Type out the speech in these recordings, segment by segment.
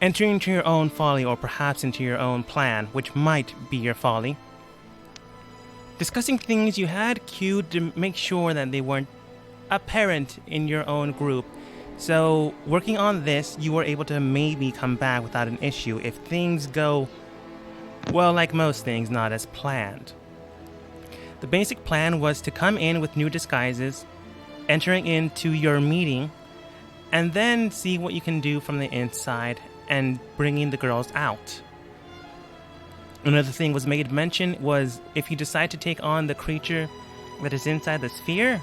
entering into your own folly, or perhaps into your own plan, which might be your folly. Discussing things you had queued to make sure that they weren't apparent in your own group. So, working on this, you were able to maybe come back without an issue if things go, well, like most things, not as planned. The basic plan was to come in with new disguises, entering into your meeting, and then see what you can do from the inside and bringing the girls out. Another thing was made mention was if you decide to take on the creature that is inside the sphere,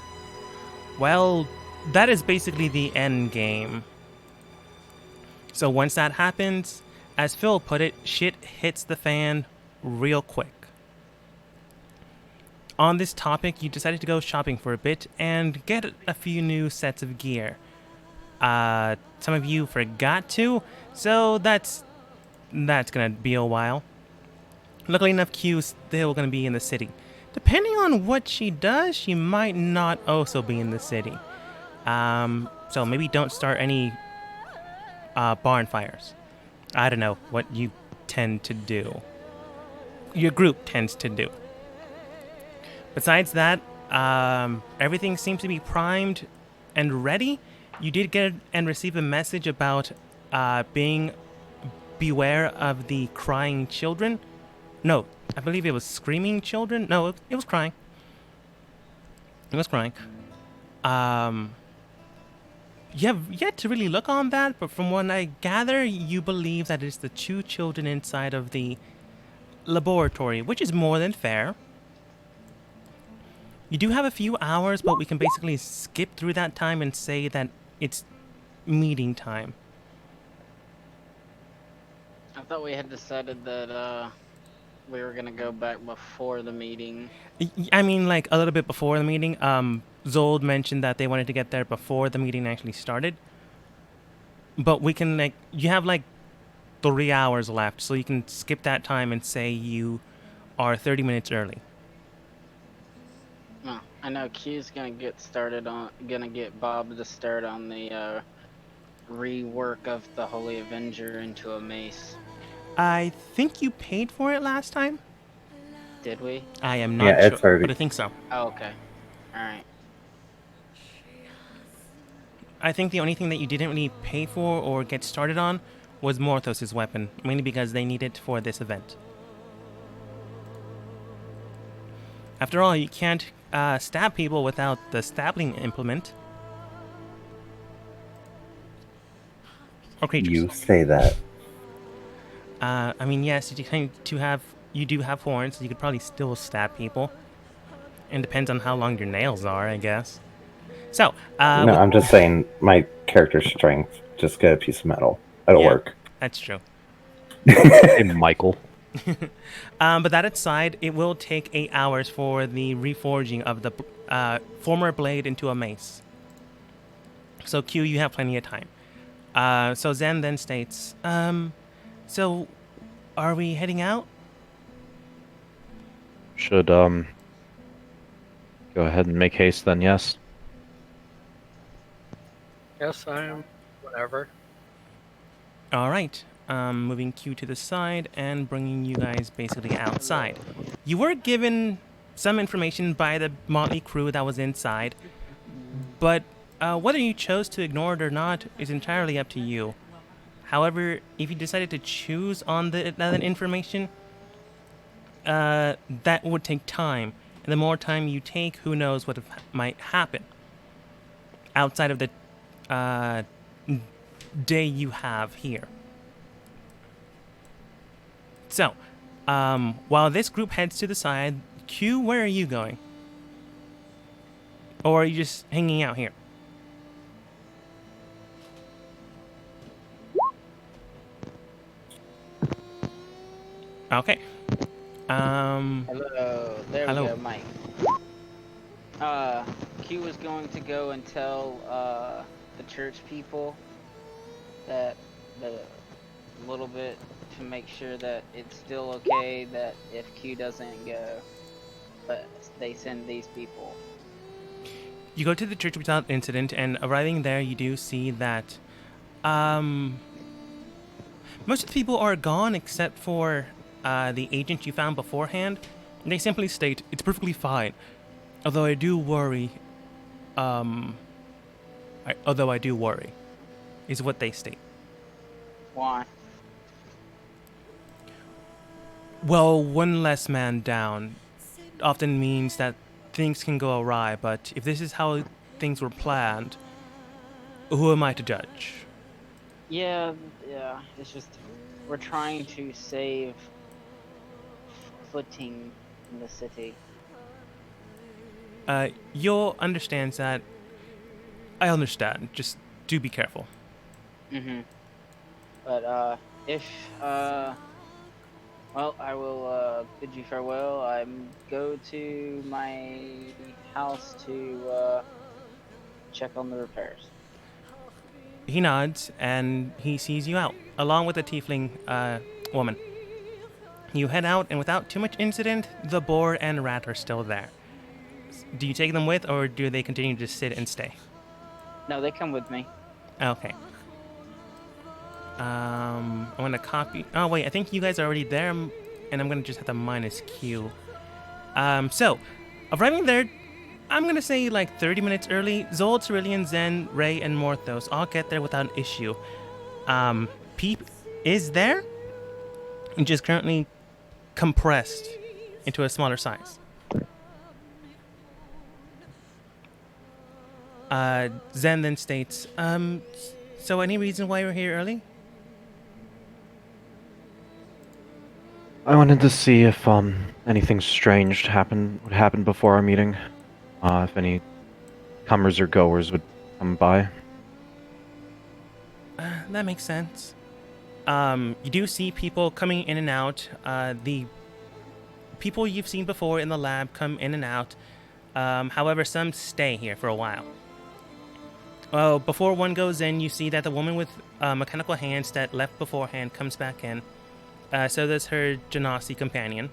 well, that is basically the end game. So once that happens, as Phil put it, shit hits the fan real quick. On this topic, you decided to go shopping for a bit and get a few new sets of gear. Some of you forgot to, so that's gonna be a while. Luckily enough, Q's still gonna be in the city. Depending on what she does, she might not also be in the city. So maybe don't start any barn fires. I don't know what you tend to do. Your group tends to do. Besides that, everything seems to be primed and ready. You did get and receive a message about being beware of the crying children. No, I believe it was screaming children. No, it was crying. It was crying. You have yet to really look on that, but from what I gather, you believe that it's the two children inside of the laboratory, which is more than fair. You do have a few hours, but we can basically skip through that time and say that it's meeting time. I thought we had decided that we were gonna go back before the meeting. I mean, like, a little bit before the meeting. Zold mentioned that they wanted to get there before the meeting actually started. But we can, like, you have, like, 3 hours left, so you can skip that time and say you are 30 minutes early. No, I know Q's gonna get Bob to start on the rework of the Holy Avenger into a mace. I think you paid for it last time? Did we? I am not sure, it's already. but I think so. Oh, okay. Alright. I think the only thing that you didn't really pay for or get started on was Morthos' weapon, mainly because they need it for this event. After all, you can't stab people without the stabbing implement. Or creatures. You say that. I mean, yes, you do have horns, so you could probably still stab people. And depends on how long your nails are, I guess. So, no, I'm just saying my character strength. Just get a piece of metal. It'll work. That's true. Hey, Michael. But that aside, it will take 8 hours for the reforging of the former blade into a mace. So Q, you have plenty of time. So Zen then states, so are we heading out? Should, go ahead and make haste then, yes? Yes, I am. Whatever. All right. Moving Q to the side and bringing you guys basically outside. You were given some information by the motley crew that was inside, but whether you chose to ignore it or not is entirely up to you. However, if you decided to choose on that information, that would take time. And the more time you take, who knows what might happen outside of the day you have here. So, while this group heads to the side, Q, where are you going? Or are you just hanging out here? Okay. Hello. There hello. we go, Mike. Q was going to go and tell the church people that the little bit to make sure that it's still okay that if Q doesn't go, but they send these people. You go to the church without incident, and arriving there, you do see that Most of the people are gone except for the agent you found beforehand. They simply state it's perfectly fine. Although I do worry, is what they state. Why? Well, one less man down often means that things can go awry, but if this is how things were planned, who am I to judge? Yeah, it's just we're trying to save footing in the city. You'll understand that. I understand. Just do be careful. Mm-hmm. But, if, well, I will, bid you farewell. I'm go to my house to, check on the repairs. He nods and he sees you out, along with the tiefling woman. You head out, and without too much incident, the boar and rat are still there. Do you take them with, or do they continue to sit and stay? No, they come with me. Okay. I'm gonna copy. Oh wait, I think you guys are already there, and I'm gonna just have to minus Q. So arriving there, I'm gonna say like 30 minutes early. Zold, Cerulean, Zen, Ray, and Morthos all get there without an issue. Peep is there, and just currently compressed into a smaller size. Zen then states, so any reason why you're here early? I wanted to see if anything strange would happen before our meeting. If any comers or goers would come by. That makes sense. You do see people coming in and out. The people you've seen before in the lab come in and out. However, some stay here for a while. Well, before one goes in, you see that the woman with mechanical hands that left beforehand comes back in. So does her Genasi companion.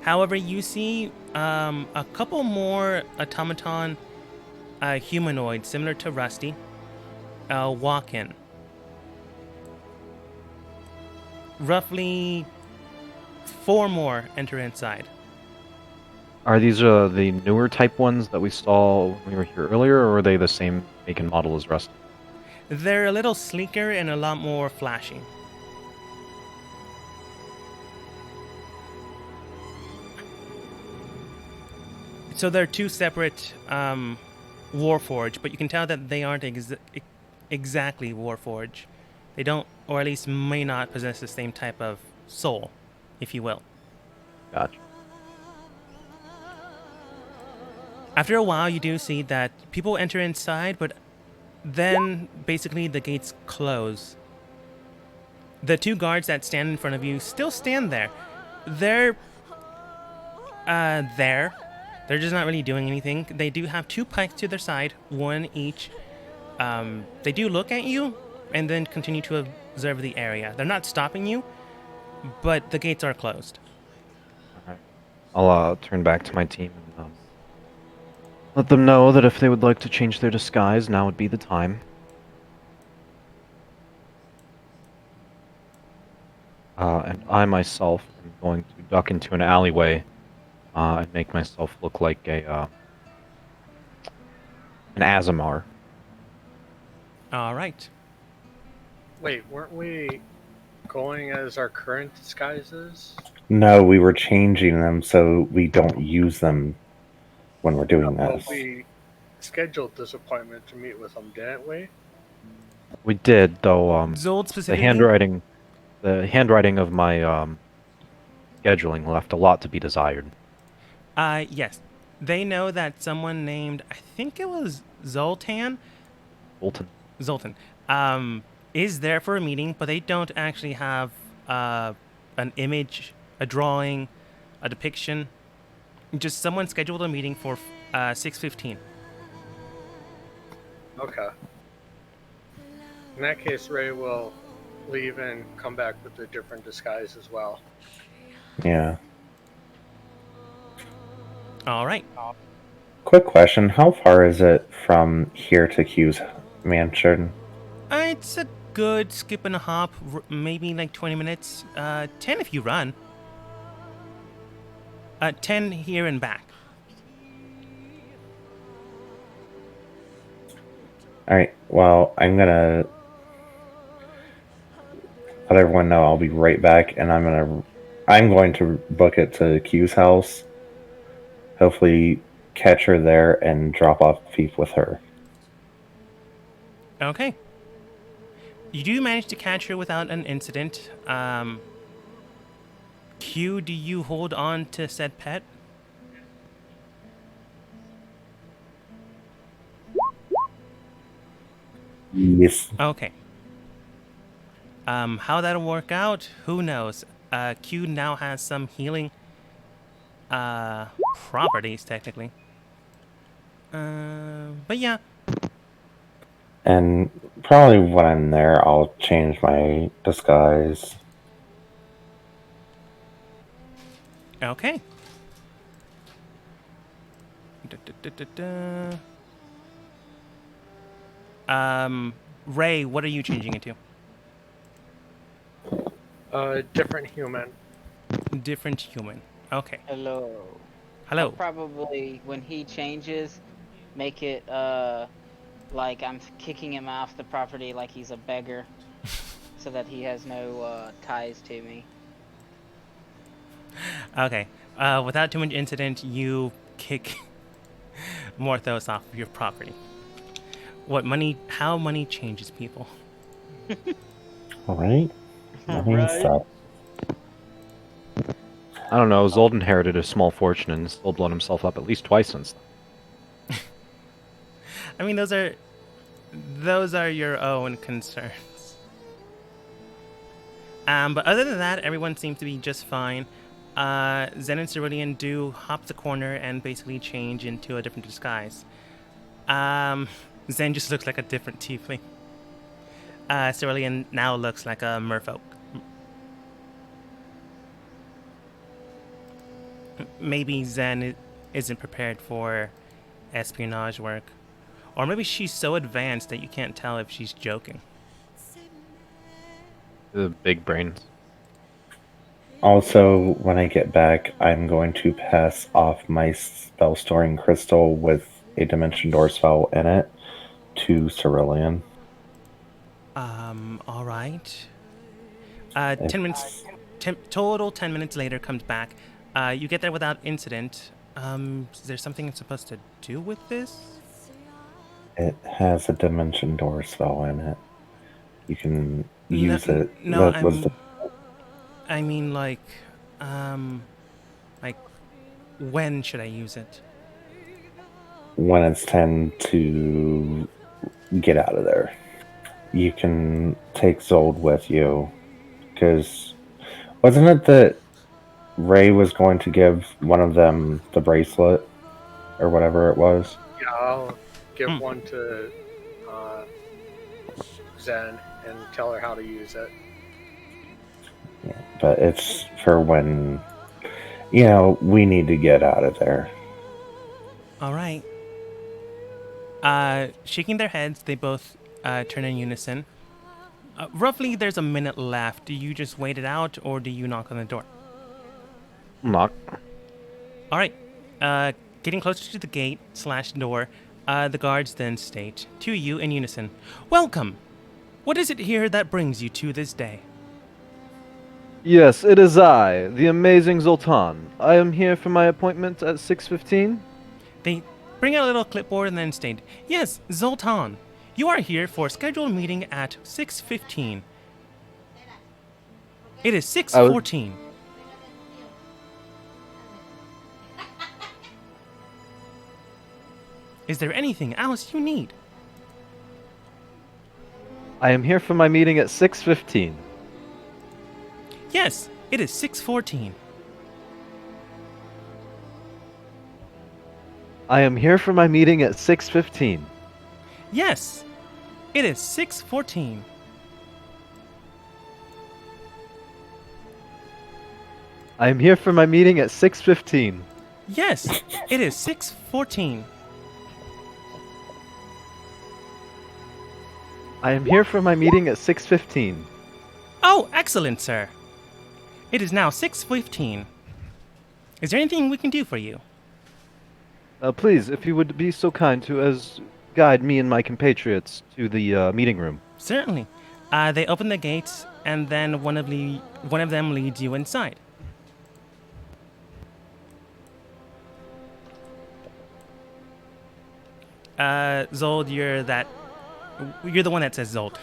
However, you see a couple more automaton humanoids similar to Rusty walk in. Roughly 4 more enter inside. Are these the newer type ones that we saw when we were here earlier, or are they the same make and model as Rusty? They're a little sleeker and a lot more flashy. So they're 2 separate Warforged, but you can tell that they aren't exactly Warforged. They don't, or at least may not possess the same type of soul, if you will. Gotcha. After a while, you do see that people enter inside, but then basically the gates close. The 2 guards that stand in front of you still stand there. They're there. They're just not really doing anything. They do have 2 pikes to their side, 1 each. They do look at you and then continue to observe the area. They're not stopping you, but the gates are closed. Alright. I'll turn back to my team and let them know that if they would like to change their disguise, now would be the time. And I myself am going to duck into an alleyway and make myself look like an Azamar. All right. Wait, weren't we going as our current disguises? No, we were changing them so we don't use them when we're doing Well, this. we scheduled this appointment to meet with them, didn't we? We did, though. Zold The specifically. handwriting of my scheduling left a lot to be desired. Yes. They know that someone named, I think it was Zoltan, Bolton. is there for a meeting, but they don't actually have an image, a drawing, a depiction. Just someone scheduled a meeting for 6:15. Okay. In that case, Ray will leave and come back with a different disguise as well. Yeah. All right. Quick question: how far is it from here to Q's mansion? It's good skip and a hop, maybe like 20 minutes. 10 if you run. 10 here and back. All right. Well, I'm gonna let everyone know I'll be right back, and I'm going to book it to Q's house. Hopefully, catch her there and drop off Thief with her. Okay. You do manage to catch her without an incident. Q, do you hold on to said pet? Yes. Okay. How that'll work out, who knows? Q now has some healing properties, technically. But yeah. And probably when I'm there, I'll change my disguise. Okay. Ray, what are you changing it to? Different human. Different human. Okay. Hello. Hello. Probably when he changes, make it like I'm kicking him off the property like he's a beggar, so that he has no ties to me. Okay. Without too much incident, you kick Morthos off of your property. What money? How money changes people? All right. Money and stuff. I don't know. Zold inherited a small fortune and still blown himself up at least twice since then. I mean, those are your own concerns. But other than that, everyone seems to be just fine. Zen and Cerulean do hop the corner and basically change into a different disguise. Zen just looks like a different tiefling. Cerulean now looks like a merfolk. Maybe Zen isn't prepared for espionage work. Or maybe she's so advanced that you can't tell if she's joking. The big brains. Also, when I get back, I'm going to pass off my spell storing crystal with a dimension door spell in it to Cerulean. Alright. 10 minutes, total 10 minutes later comes back. You get there without incident. Is there something it's supposed to do with this? It has a dimension door spell in it. You can use it. No, That was I mean, like, when should I use it? when it's time to get out of there. You can take Zold with you. Because wasn't it that Ray was going to give one of them the bracelet? Or whatever it was? Yeah, I'll give one to Zen and tell her how to use it. Yeah, but it's for when, we need to get out of there. Alright. Shaking their heads, they both turn in unison. Roughly, there's a minute left. Do you just wait it out, or do you knock on the door? Knock. Alright. Getting closer to the gate/door, the guards then state to you in unison, "Welcome! What is it here that brings you to this day?" Yes, it is I, the amazing Zoltan. I am here for my appointment at 6:15. They bring out a little clipboard and then state, "Yes, Zoltan, you are here for a scheduled meeting at 6:15. It is 6:14. Is there anything else you need?" I am here for my meeting at 6:15. "Yes, it is 6:14. I am here for my meeting at 6:15. Yes, it is 6:14. I am here for my meeting at 6:15. Yes, it is 6:14. I am here for my meeting at 6:15. Oh, excellent, sir. It is now 6:15. Is there anything we can do for you? Please, if you would be so kind to as guide me and my compatriots to the meeting room. Certainly. They open the gates, and then one of them leads you inside. Zold, you're the one that says Zold.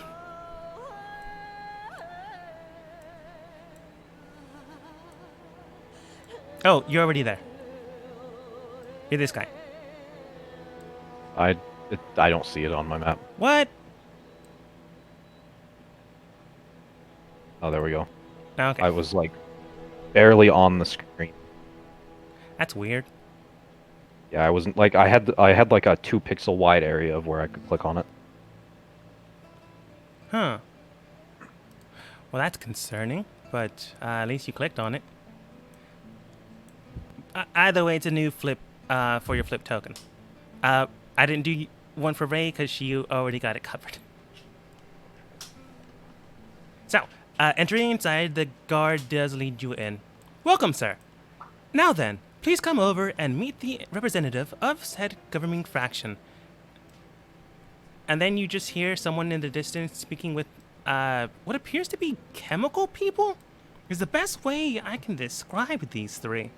Oh, you're already there. You're this guy. I don't see it on my map. What? Oh, there we go. Okay. I was like barely on the screen. That's weird. Yeah, I wasn't like I had like a 2 pixel wide area of where I could click on it. Huh. Well, that's concerning, but at least you clicked on it. Either way, it's a new flip for your flip token. I didn't do one for Ray because she already got it covered. So, entering inside, the guard does lead you in. Welcome, sir. Now then, please come over and meet the representative of said governing fraction. And then you just hear someone in the distance speaking with what appears to be chemical people? Is the best way I can describe these three.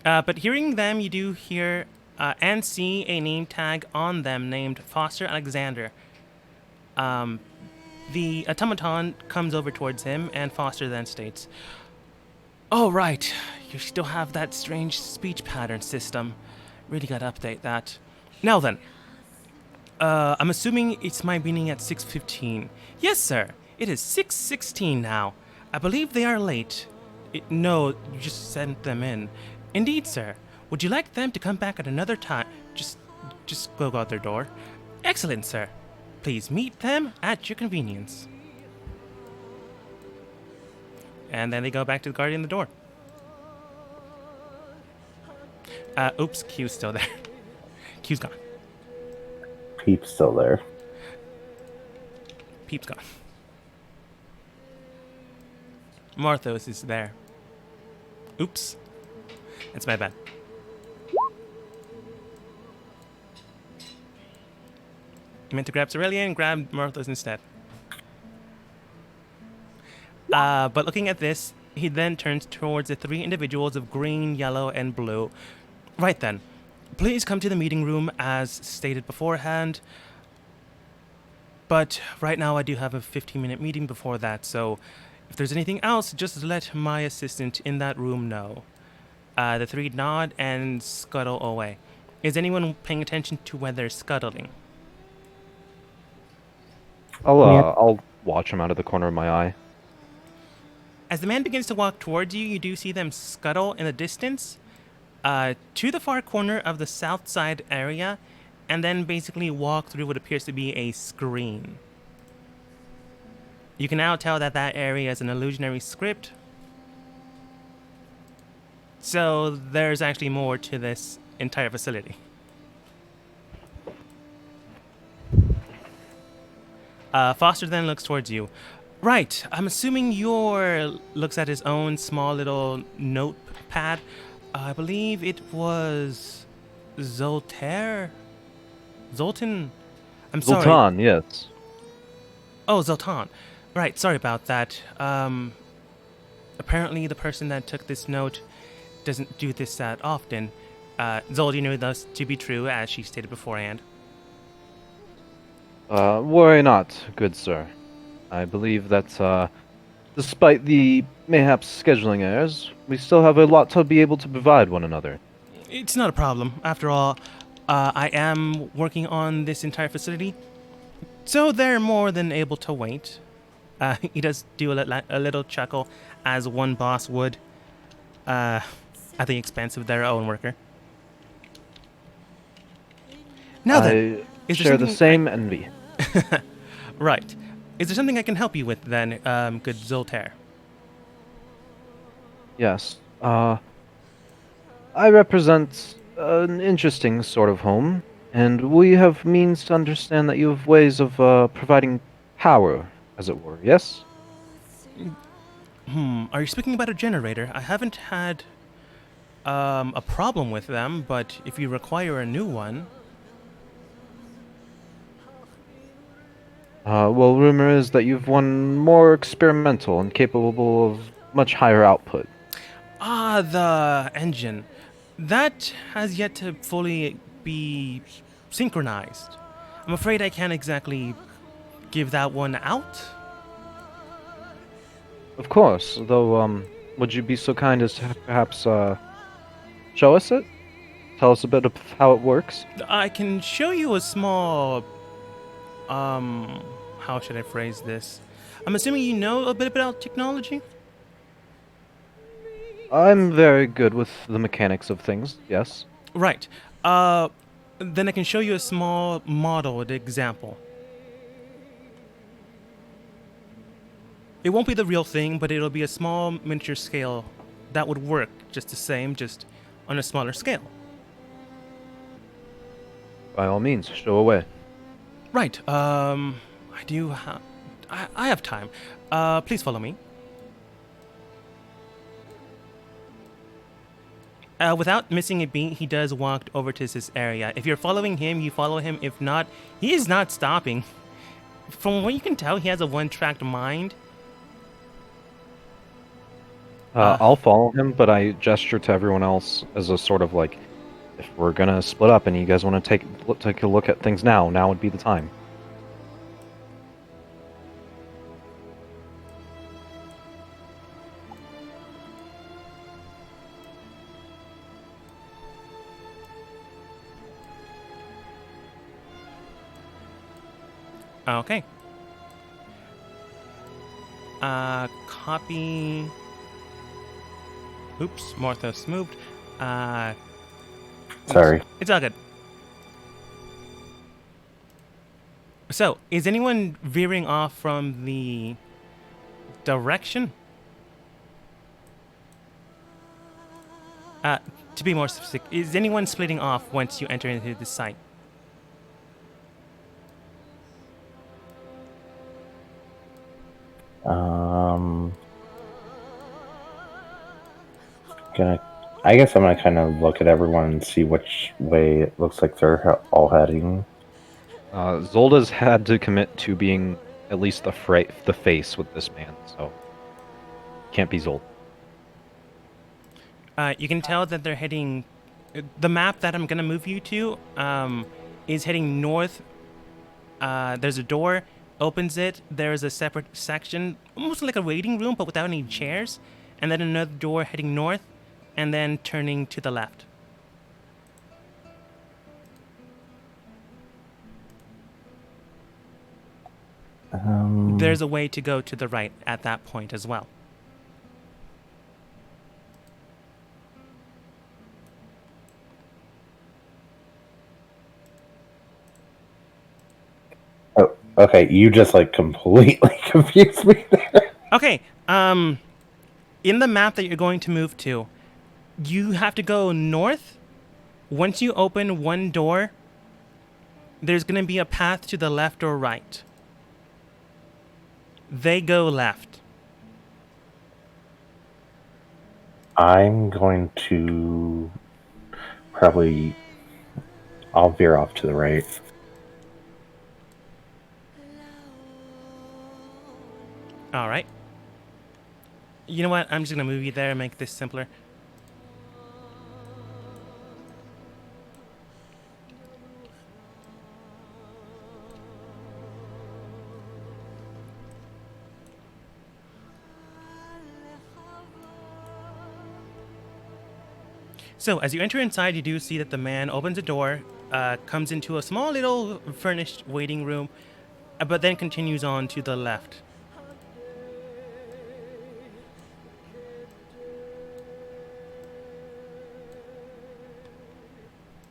But hearing them, you do hear and see a name tag on them named Foster Alexander. The automaton comes over towards him, and Foster then states, "Oh, right. You still have that strange speech pattern system. Really gotta update that. Now then, I'm assuming it's my meeting at 6:15. Yes, sir. It is 6:16 now. I believe they are late. No, you just sent them in. Indeed, sir. Would you like them to come back at another time? Just go out their door. Excellent, sir. Please meet them at your convenience." And then they go back to the guardian of the door. Oops, Q's still there. Q's gone. Peep's still there. Peep's gone. Marthos is there. Oops. That's my bad. I meant to grab Cerelia and grab Marthos instead. But looking at this, he then turns towards the three individuals of green, yellow, and blue. Right then. Please come to the meeting room as stated beforehand. But right now I do have a 15-minute meeting before that, so if there's anything else, just let my assistant in that room know. The three nod and scuttle away. Is anyone paying attention to where they're scuttling? I'll watch him out of the corner of my eye. As the man begins to walk towards you, you do see them scuttle in the distance to the far corner of the south side area, and then basically walk through what appears to be a screen. You can now tell that that area is an illusionary script. So there's actually more to this entire facility. Foster then looks towards you. Right, I'm assuming looks at his own small little notepad. I believe it was Zoltan? I'm sorry. Zoltan, yes. Oh, Zoltan. Right, sorry about that. Apparently the person that took this note doesn't do this that often. Zold, you know this to be true, as she stated beforehand. Worry not, good sir. I believe that, despite the mayhaps scheduling errors, we still have a lot to be able to provide one another. It's not a problem. After all, I am working on this entire facility, so they're more than able to wait. He does do a little chuckle, as one boss would, at the expense of their own worker. Now then, I share the same envy. Right. Is there something I can help you with then, good Zoltaire? Yes. I represent an interesting sort of home. And we have means to understand that you have ways of providing power, as it were, yes? Are you speaking about a generator? I haven't had a problem with them, but if you require a new one, Well, rumor is that you've one more experimental and capable of much higher output. the engine. That has yet to fully be synchronized. I'm afraid I can't exactly give that one out. Of course, though, would you be so kind as to perhaps, show us it? Tell us a bit of how it works? I can show you a small, how should I phrase this? I'm assuming you know a bit about technology? I'm very good with the mechanics of things, yes. Right. Then I can show you a small model, an example. It won't be the real thing, but it'll be a small miniature scale that would work just the same, just on a smaller scale. By all means, show away. Right. I do have. I have time. Please follow me. Without missing a beat, he does walk over to this area. If you're following him, you follow him. If not, he is not stopping. From what you can tell, he has a one-tracked mind. I'll follow him, but I gesture to everyone else as a sort of like, if we're gonna split up and you guys want to take a look at things now would be the time. Okay. Copy. Oops, Marthos moved. Sorry. It's all good. So, is anyone veering off from the direction? To be more specific, is anyone splitting off once you enter into the site? I guess I'm gonna kind of look at everyone and see which way it looks like they're all heading. Zolda's had to commit to being at least the face with this man, so can't be Zolda. You can tell that they're heading. The map that I'm gonna move you to is heading north. There's a door, opens it. There's a separate section, almost like a waiting room, but without any chairs. And then another door heading north, and then turning to the left. There's a way to go to the right at that point as well. Oh, okay. You just like completely confused me there. Okay, in the map that you're going to move to, you have to go north. Once you open one door, there's going to be a path to the left or right. They go left. I'm going to probably. I'll veer off to the right. All right. You know what? I'm just going to move you there and make this simpler. So, as you enter inside, you do see that the man opens a door, comes into a small little furnished waiting room, but then continues on to the left.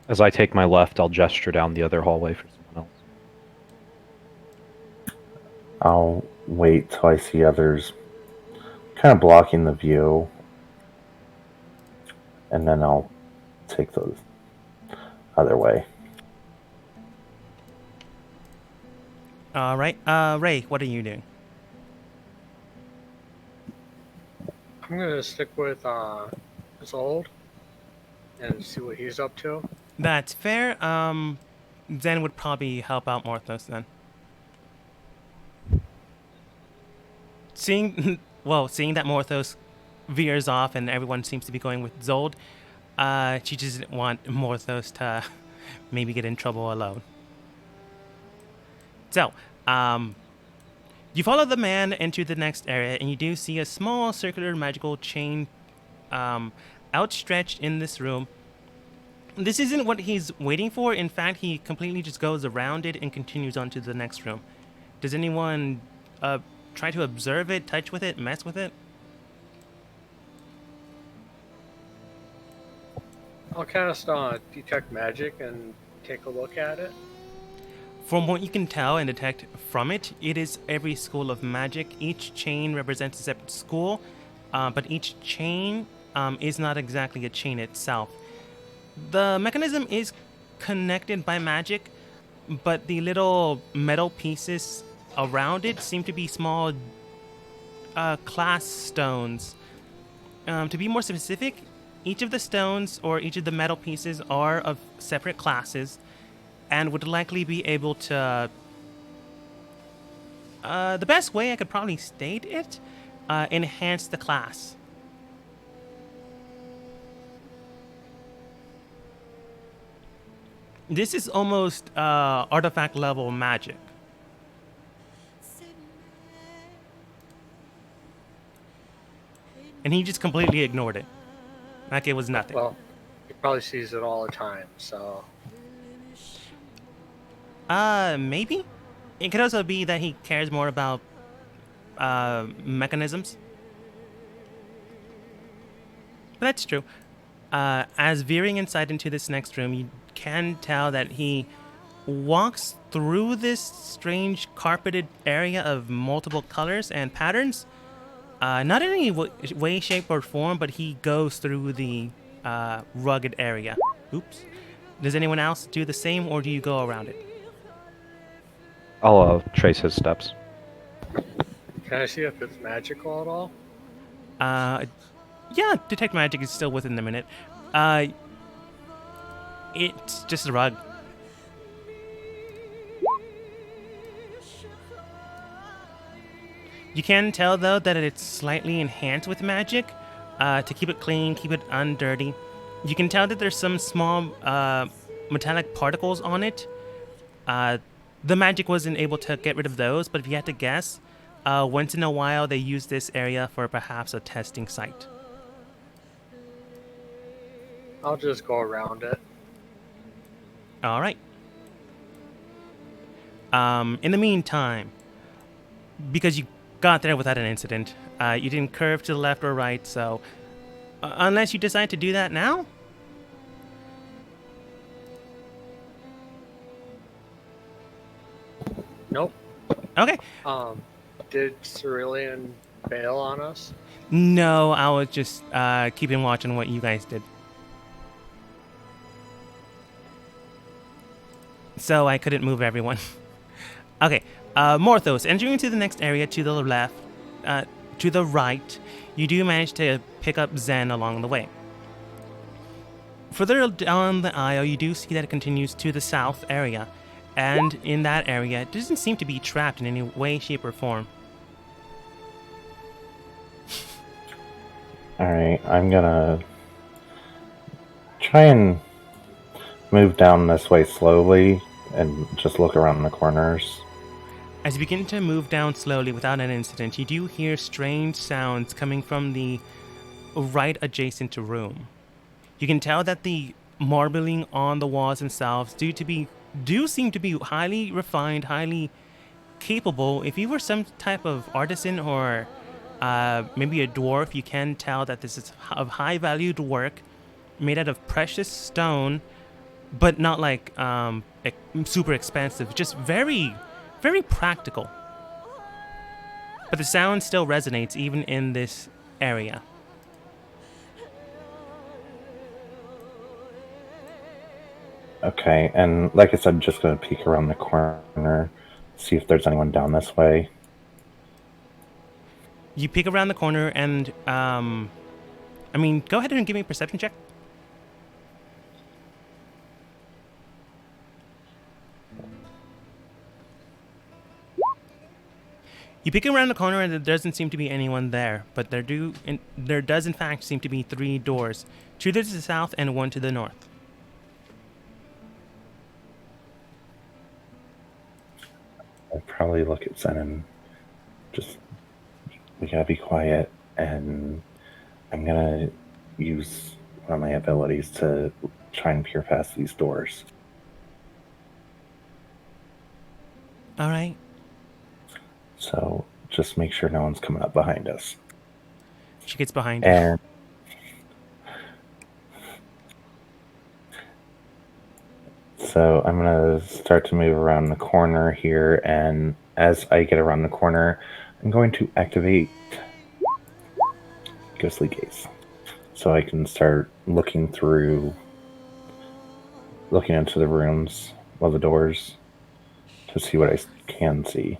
As I take my left, I'll gesture down the other hallway for someone else. I'll wait till I see others kind of blocking the view, and then I'll take the other way. All right. Ray, what are you doing? I'm gonna stick with Zold and see what he's up to. That's fair. Zen would probably help out Morthos then. Seeing, well, seeing that Morthos veers off and everyone seems to be going with Zold, she just didn't want Morthos to maybe get in trouble alone. So, you follow the man into the next area, and you do see a small circular magical chain outstretched in this room. This isn't what he's waiting for. In fact, he completely just goes around it and continues on to the next room. Does anyone try to observe it, touch with it, mess with it? I'll cast detect magic and take a look at it. From what you can tell and detect from it, it is every school of magic. Each chain represents a separate school, but each chain is not exactly a chain itself. The mechanism is connected by magic, but the little metal pieces around it seem to be small class stones. To be more specific, each of the stones or each of the metal pieces are of separate classes and would likely be able to... the best way I could probably state it, enhance the class. This is almost artifact level magic. And he just completely ignored it. Like it was nothing. Well, he probably sees it all the time, so Maybe? It could also be that he cares more about mechanisms. But that's true. As veering inside into this next room, you can tell that he walks through this strange carpeted area of multiple colors and patterns. Not in any way, shape, or form, but he goes through the rugged area. Oops. Does anyone else do the same, or do you go around it? I'll trace his steps. can I see if it's magical at all? Yeah, detect magic is still within the minute. It's just a rug. You can tell, though, that it's slightly enhanced with magic to keep it clean, keep it undirty. You can tell that there's some small metallic particles on it. The magic wasn't able to get rid of those, but if you had to guess, once in a while they use this area for perhaps a testing site. I'll just go around it. All right. In the meantime, because you got there without an incident, you didn't curve to the left or right, so unless you decide to do that now. Nope. Okay. Did Cerulean bail on us? No, I was just keeping watch on what you guys did. So I couldn't move everyone. Okay, Morthos, entering into the next area to the left, to the right, you do manage to pick up Zen along the way. Further down the aisle, you do see that it continues to the south area, and in that area, it doesn't seem to be trapped in any way, shape, or form. Alright, I'm gonna try and move down this way slowly and just look around the corners. As you begin to move down slowly without an incident, you do hear strange sounds coming from the right adjacent room. You can tell that the marbling on the walls themselves do seem to be highly refined, highly capable. If you were some type of artisan or maybe a dwarf, you can tell that this is of high valued work made out of precious stone, but not like super expensive, just very, very practical. But the sound still resonates even in this area. Okay, and like I said, just gonna peek around the corner, see if there's anyone down this way. You peek around the corner and, go ahead and give me a perception check. You peek around the corner and there doesn't seem to be anyone there, but there does in fact seem to be 3 doors, 2 to the south and 1 to the north. I'll probably look at Zen and just, we gotta be quiet, and I'm gonna use one of my abilities to try and peer past these doors. All right. So just make sure no one's coming up behind us. She gets behind you. And so I'm gonna start to move around the corner here, and as I get around the corner, I'm going to activate Ghostly Gaze, so I can start looking into the rooms or the doors to see what I can see.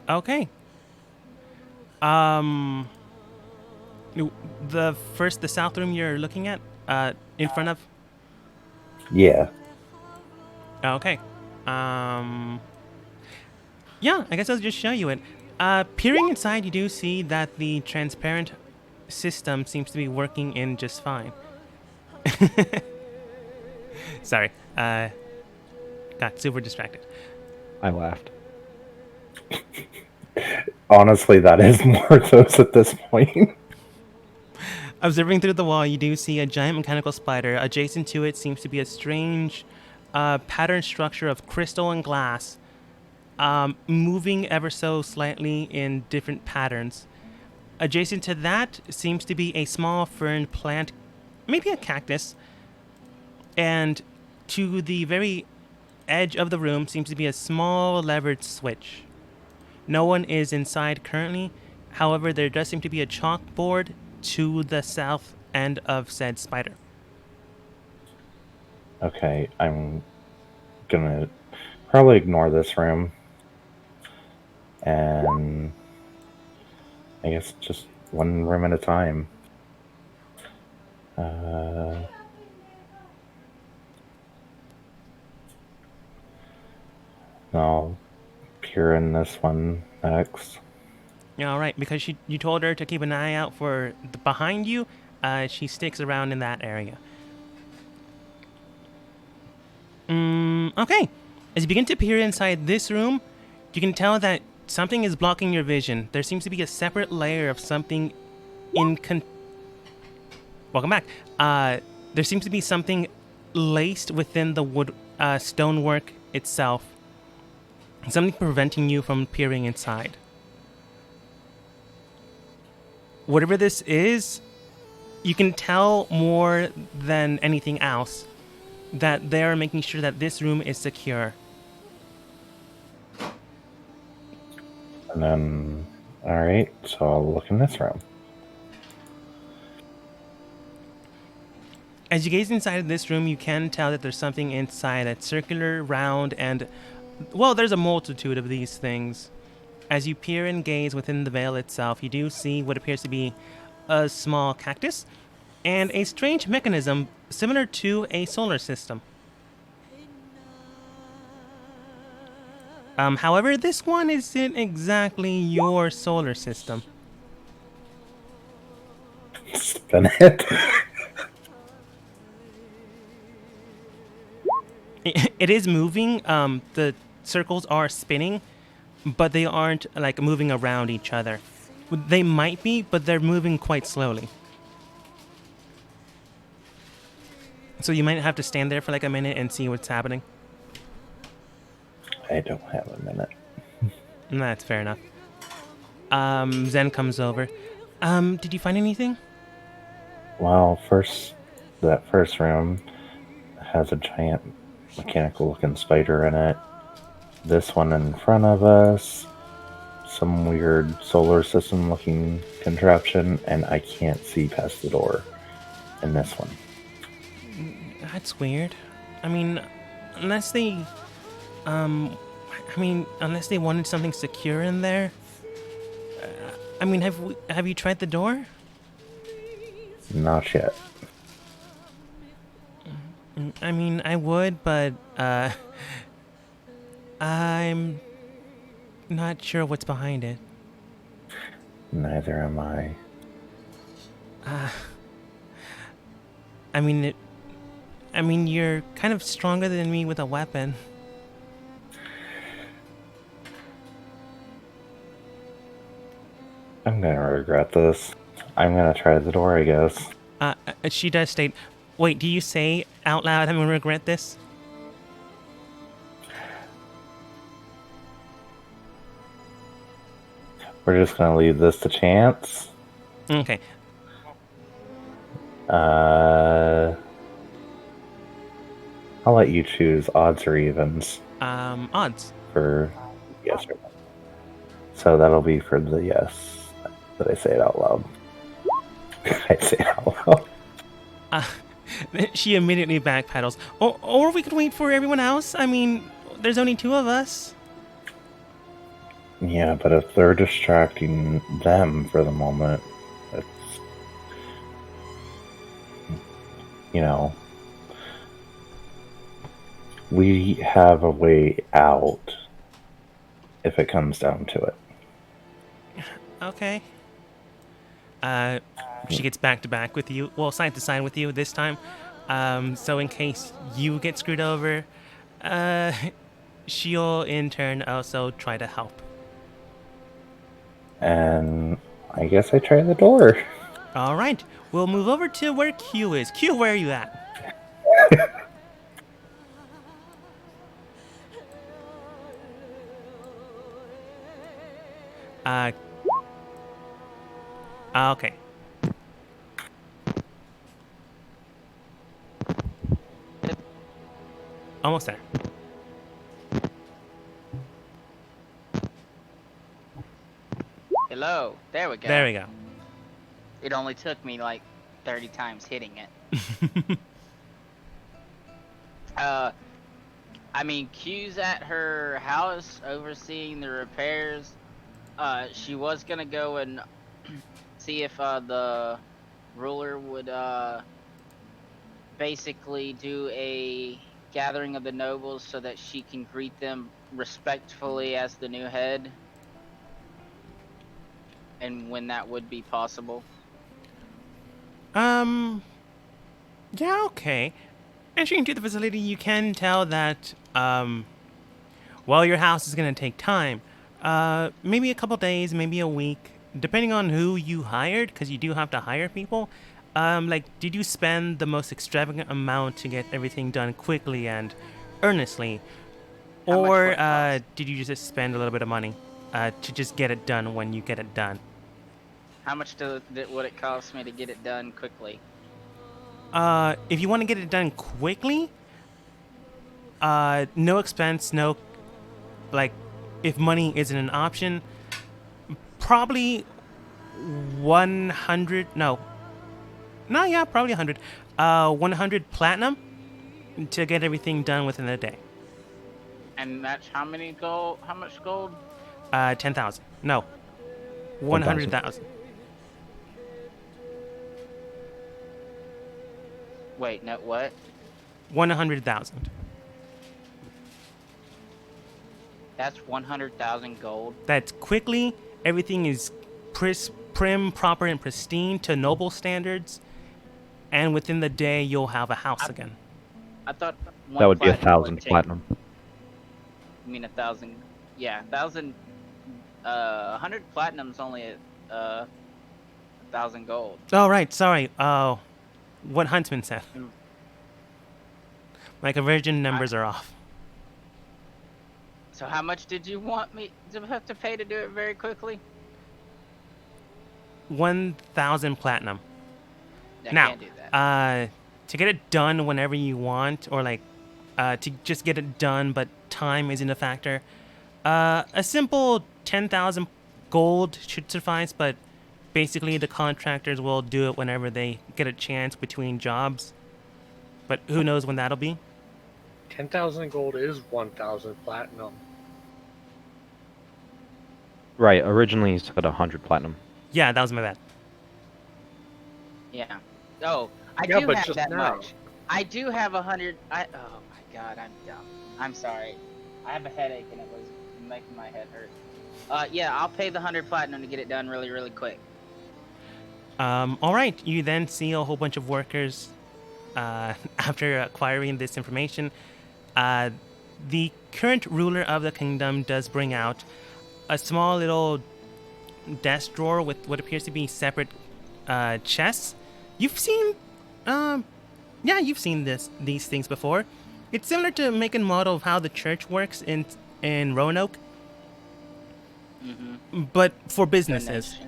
Okay. The south room you're looking at, in front of. Yeah. Okay. Yeah, I guess I'll just show you it. Peering inside, you do see that the transparent system seems to be working in just fine. Sorry. Got super distracted. I laughed. Honestly, that is more those at this point. Observing through the wall, you do see a giant mechanical spider. Adjacent to it seems to be a strange pattern structure of crystal and glass, moving ever so slightly in different patterns. Adjacent to that seems to be a small fern plant, maybe a cactus. And to the very edge of the room seems to be a small levered switch. No one is inside currently. However, there does seem to be a chalkboard to the south end of said spider. Okay, I'm gonna probably ignore this room, and I guess just one room at a time. I'll peer in this one next. Yeah, all right, because you told her to keep an eye out for behind you. She sticks around in that area. Okay. As you begin to peer inside this room, you can tell that something is blocking your vision. There seems to be a separate layer of something Welcome back. There seems to be something laced within the wood stonework itself. Something preventing you from peering inside. Whatever this is, you can tell more than anything else that they're making sure that this room is secure. And then, alright, so I'll look in this room. As you gaze inside of this room, you can tell that there's something inside that's circular, round, and, well, there's a multitude of these things. As you peer and gaze within the veil itself, you do see what appears to be a small cactus and a strange mechanism similar to a solar system. However, this one isn't exactly your solar system. Spin it. It is moving. The circles are spinning, but they aren't like moving around each other. They might be, but they're moving quite slowly. So you might have to stand there for like a minute and see what's happening. I don't have a minute. That's fair enough. Zen comes over. Did you find anything? Well, that first room has a giant mechanical-looking spider in it. This one in front of us, some weird solar system-looking contraption, and I can't see past the door in this one. That's weird. I mean, unless they I mean, unless they wanted something secure in there. I mean, have you tried the door? Not yet. I mean, I would, but I'm not sure what's behind it. Neither am I. I mean, you're kind of stronger than me with a weapon. I'm gonna regret this. I'm gonna try the door, I guess. She does state, wait, do you say out loud I'm gonna regret this? We're just gonna leave this to chance. Okay. I'll let you choose odds or evens Odds. for yes or no. So that'll be for the yes. Did I say it out loud? I say it out loud. She immediately backpedals. Or we could wait for everyone else. I mean, there's only 2 of us. Yeah, but if they're distracting them for the moment, it's, you know, we have a way out if it comes down to it. Okay. She gets back to back with you. Well, side to side with you this time. So in case you get screwed over, she'll in turn also try to help. And I guess I try the door. All right. We'll move over to where Q is. Q, where are you at? Okay. Almost there. Hello. There we go. There we go. It only took me like 30 times hitting it. I mean, Q's at her house overseeing the repairs. She was gonna go and see if the ruler would basically do a gathering of the nobles so that she can greet them respectfully as the new head, and when that would be possible. Yeah, okay. Entering into the facility, you can tell that, while your house is gonna take time, maybe a couple days, maybe a week, depending on who you hired, because you do have to hire people. Like, did you spend the most extravagant amount to get everything done quickly and earnestly? How much would Or, it cost? did you just spend a little bit of money, to just get it done when you get it done? How much would it cost me to get it done quickly? If you want to get it done quickly, no expense, no, like, if money isn't an option, probably 100, yeah, probably 100, 100 platinum to get everything done within a day. And that's how many gold? How much gold? 10,000, no, 100,000. Wait, no, what? 100,000. That's 100,000 gold. That's quickly, everything is prim, proper, and pristine to noble standards, and within the day you'll have a house again. I thought That would be 1,000 take- platinum. You mean 1,000? Yeah, 1,000. 100 platinum's only 1,000 gold. Oh, right, sorry. What Huntsman said. My conversion numbers are off. So how much did you want me to have to pay to do it very quickly? 1,000 platinum. I Now, can't do that. to get it done whenever you want, or like, to just get it done, but time isn't a factor, a simple 10,000 gold should suffice, but basically the contractors will do it whenever they get a chance between jobs. But who knows when that'll be? 10,000 gold is 1,000 platinum. Right, originally he said 100 platinum. Yeah, that was my bad. Yeah. Oh, I Yeah, do but have just that now. much. I do have 100. Oh my god, I'm dumb. I'm sorry. I have a headache and it was making my head hurt. Yeah, I'll pay the 100 platinum to get it done really, really quick. All right. You then see a whole bunch of workers. After acquiring this information, the current ruler of the kingdom does bring out a small little desk drawer with what appears to be separate chests. You've seen, yeah, you've seen these things before. It's similar to make and model of how the church works in Roanoke, Mm-hmm. but for businesses. Donations.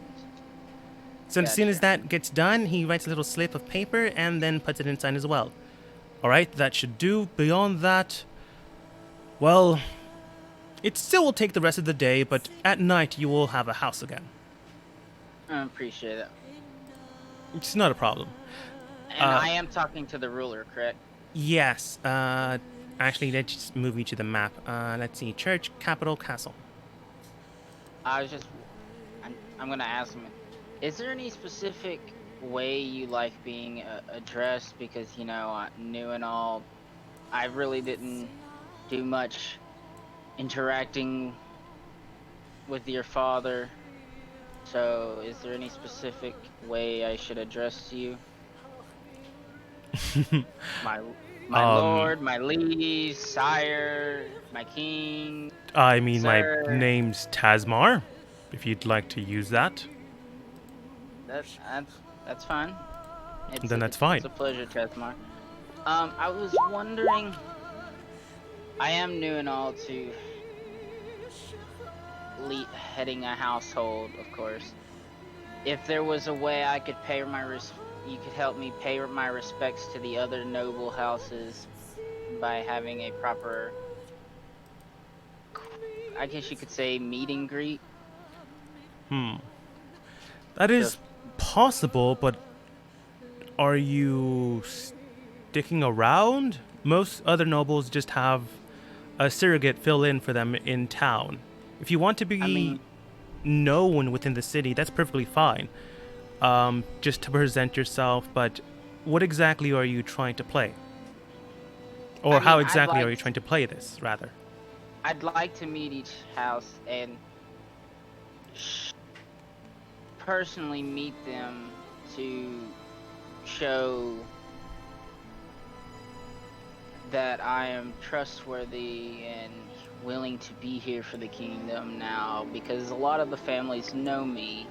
So as soon as Gotcha. that gets done, he writes a little slip of paper and then puts it inside as well. All right, that should do. Beyond that, well, it still will take the rest of the day, but at night you will have a house again. I appreciate it. It's not a problem. And I am talking to the ruler, correct? Yes. Actually, let's just move you to the map. Let's see. Church, capital, castle. I was just. I'm gonna ask him. Is there any specific way you like being addressed? Because new and all, I really didn't do much interacting with your father. So, is there any specific way I should address you? my lord, my liege, sire, my king. I mean, Sir. my name's Tasmar, if you'd like to use that. That's fine. Then that's fine. It's a pleasure, Trethmar. I was wondering. I am new and all to heading a household, of course. If there was a way I could pay you could help me pay my respects to the other noble houses by having a proper, I guess you could say, meet and greet. That is Just- possible, but are you sticking around? Most other nobles just have a surrogate fill in for them in town. If you want to be I mean- known within the city, that's perfectly fine. Just to present yourself, but what exactly are you trying to play? Or how I'd exactly are like you trying to play this, rather? I'd like to meet each house and personally meet them to show that I am trustworthy and willing to be here for the kingdom now, because a lot of the families know me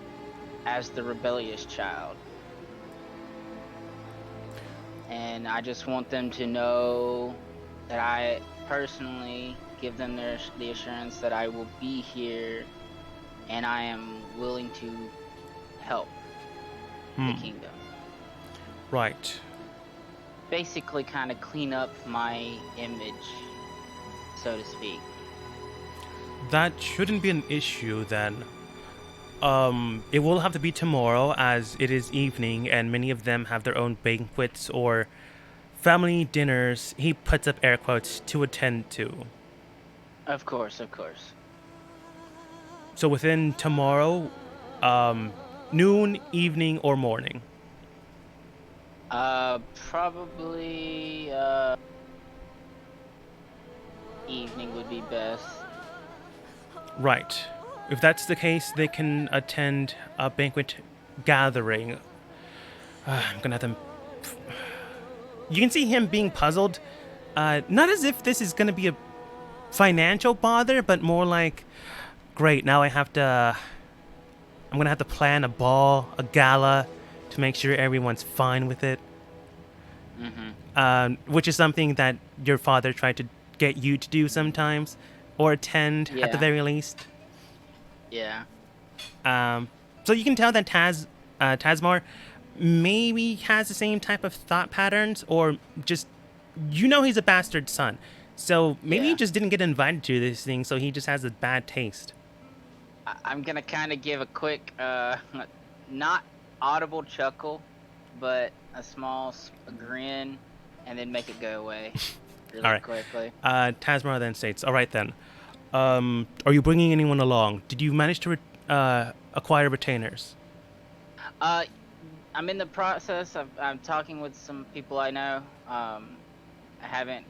as the rebellious child. And I just want them to know that I personally give them the assurance that I will be here and I am willing to help the kingdom. Right. Basically kind of clean up my image, so to speak. That shouldn't be an issue then. It will have to be tomorrow, as it is evening and many of them have their own banquets or family dinners, he puts up air quotes, to attend to. Of course, of course. So within tomorrow, noon, evening, or morning. Probably, evening would be best. Right. If that's the case, they can attend a banquet gathering. I'm gonna have to... You can see him being puzzled. Not as if this is gonna be a financial bother, but more like, great, now I have to... I'm gonna have to plan a ball, a gala, to make sure everyone's fine with it. Which is something that your father tried to get you to do sometimes, or attend at the Yeah. very least. Yeah. So you can tell that Tasmar maybe has the same type of thought patterns, or just, he's a bastard son. So maybe he Yeah. just didn't get invited to this thing, so he just has a bad taste. I'm gonna kind of give a quick, not audible chuckle, but a small grin, and then make it go away. really All right. quickly. Tasmara then states, "All right then. Are you bringing anyone along? Did you manage to acquire retainers?" I'm in the process. I'm talking with some people I know. I haven't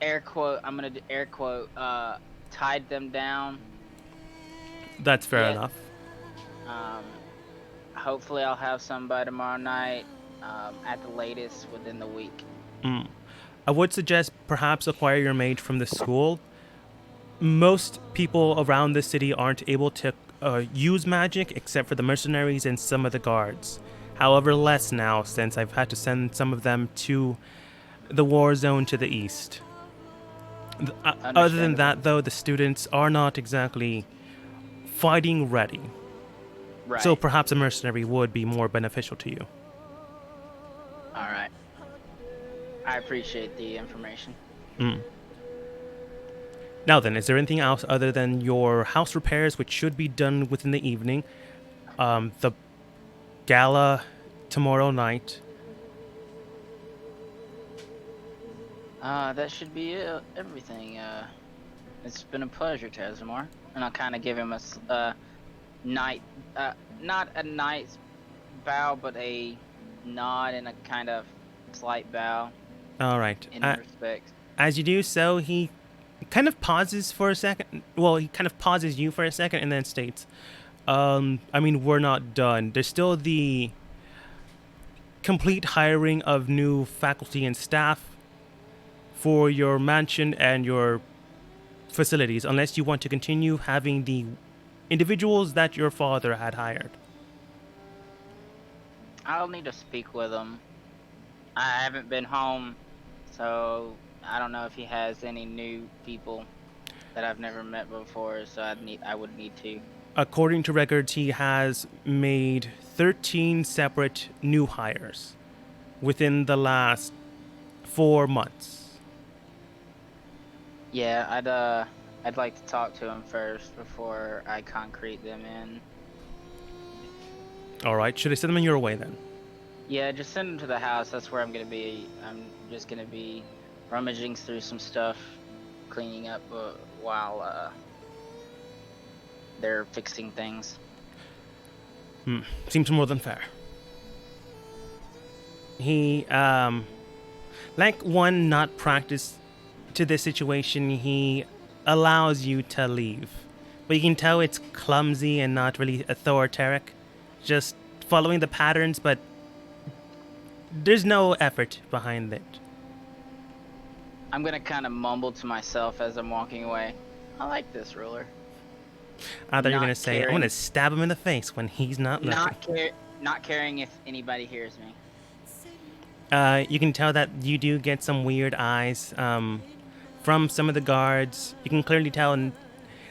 air quote. I'm gonna do air quote. Tied them down That's fair yet. enough. Um, hopefully I'll have some by tomorrow night. At the latest within the week. I would suggest perhaps acquire your mage from the school. Most people around the city aren't able to use magic except for the mercenaries and some of the guards. However, less now since I've had to send some of them to the war zone to the east. Other than that, though, the students are not exactly fighting ready. Right. So perhaps a mercenary would be more beneficial to you. All right. I appreciate the information. Now then, is there anything else other than your house repairs, which should be done within the evening? The gala tomorrow night. That should be everything. It's been a pleasure, Tazamar. And I'll kind of give him a night, not a nice bow, but a nod and a kind of slight bow. All right. In respect. As you do so, he kind of pauses for a second. Well, he kind of pauses you for a second and then states, I mean, we're not done. There's still the complete hiring of new faculty and staff for your mansion and your facilities, unless you want to continue having the individuals that your father had hired. I'll need to speak with him. I haven't been home, so I don't know if he has any new people that I've never met before, so I would need to. According to records, he has made 13 separate new hires within the last 4 months. Yeah, I'd like to talk to him first before I concrete them in. All right, should I send them in your way then? Yeah, just send them to the house. That's where I'm gonna be. I'm just gonna be rummaging through some stuff, cleaning up while they're fixing things. Seems more than fair. He, like one not practiced to this situation, he allows you to leave. But you can tell it's clumsy and not really authoritarian. Just following the patterns, but there's no effort behind it. I'm gonna kind of mumble to myself as I'm walking away. I like this ruler. I thought you were going to say, I'm caring. going to stab him in the face when he's not looking. Not caring if anybody hears me. You can tell that you do get some weird eyes from some of the guards. You can clearly tell, and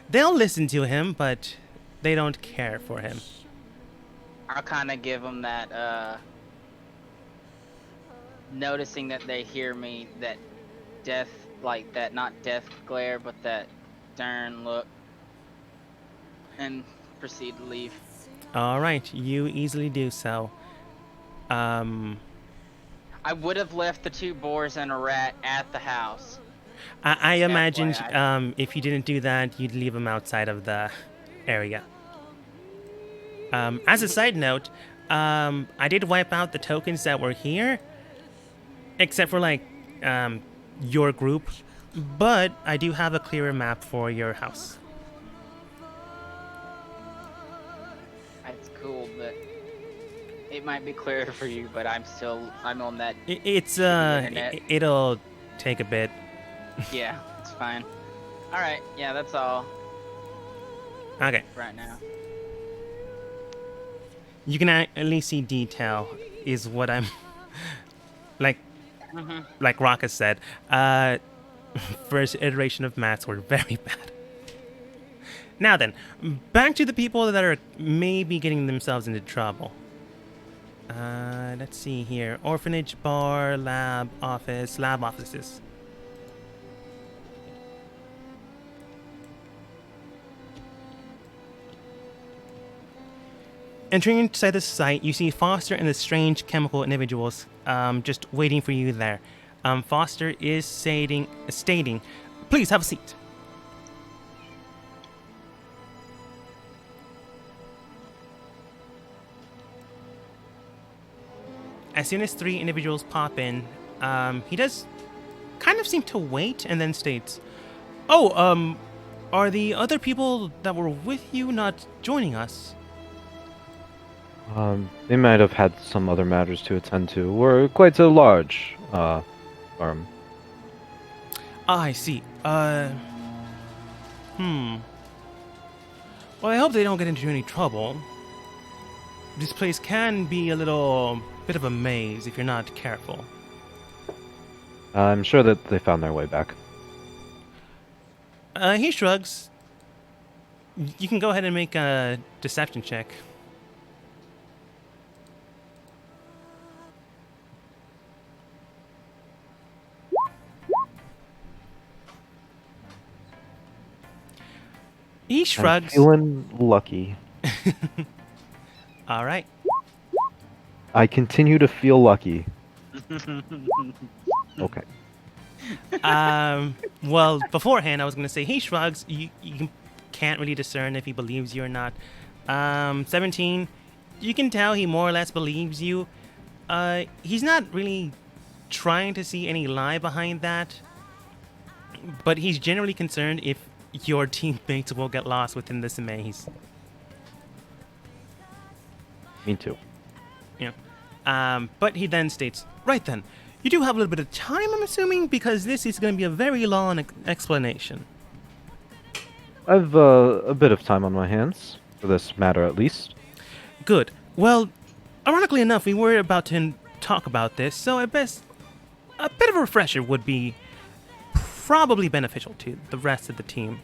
they'll listen to him, but they don't care for him. I'll kind of give them that, noticing that they hear me, that death, like that, not death glare, but that stern look, and proceed to leave. All right, you easily do so. I would have left the 2 boars and a rat at the house. I imagined FYI. if you didn't do that, you'd leave them outside of the area. As a side note, I did wipe out the tokens that were here, except for like your group, but I do have a clearer map for your house. That's cool, but it might be clearer for you, but I'm on that. It's it'll take a bit. Yeah, it's fine. All right, yeah, that's all Okay. right now. You can at least see detail, is what I'm like. Like Raka said, first iteration of maths were very bad. Now then, back to the people that are maybe getting themselves into trouble. Let's see here: orphanage, bar, lab offices. Entering inside the site, you see Foster and the strange chemical individuals just waiting for you there. Foster is stating, please have a seat. As soon as 3 individuals pop in, he does kind of seem to wait and then states, oh, are the other people that were with you not joining us? They might have had some other matters to attend to. We're quite a large, firm. Ah, I see. Well, I hope they don't get into any trouble. This place can be a little bit of a maze if you're not careful. I'm sure that they found their way back. He shrugs. You can go ahead and make a deception check. He I'm shrugs. feeling lucky. All right. I continue to feel lucky. Okay. Well, beforehand, I was going to say he shrugs. You can't really discern if he believes you or not. 17, you can tell he more or less believes you. He's not really trying to see any lie behind that, but he's generally concerned if your teammates will get lost within this maze. Me too. But he then states, right then, you do have a little bit of time, I'm assuming, because this is going to be a very long explanation. I've a bit of time on my hands, for this matter at least. Good. Well, ironically enough, we were about to talk about this, so I guess a bit of a refresher would be probably beneficial to the rest of the team.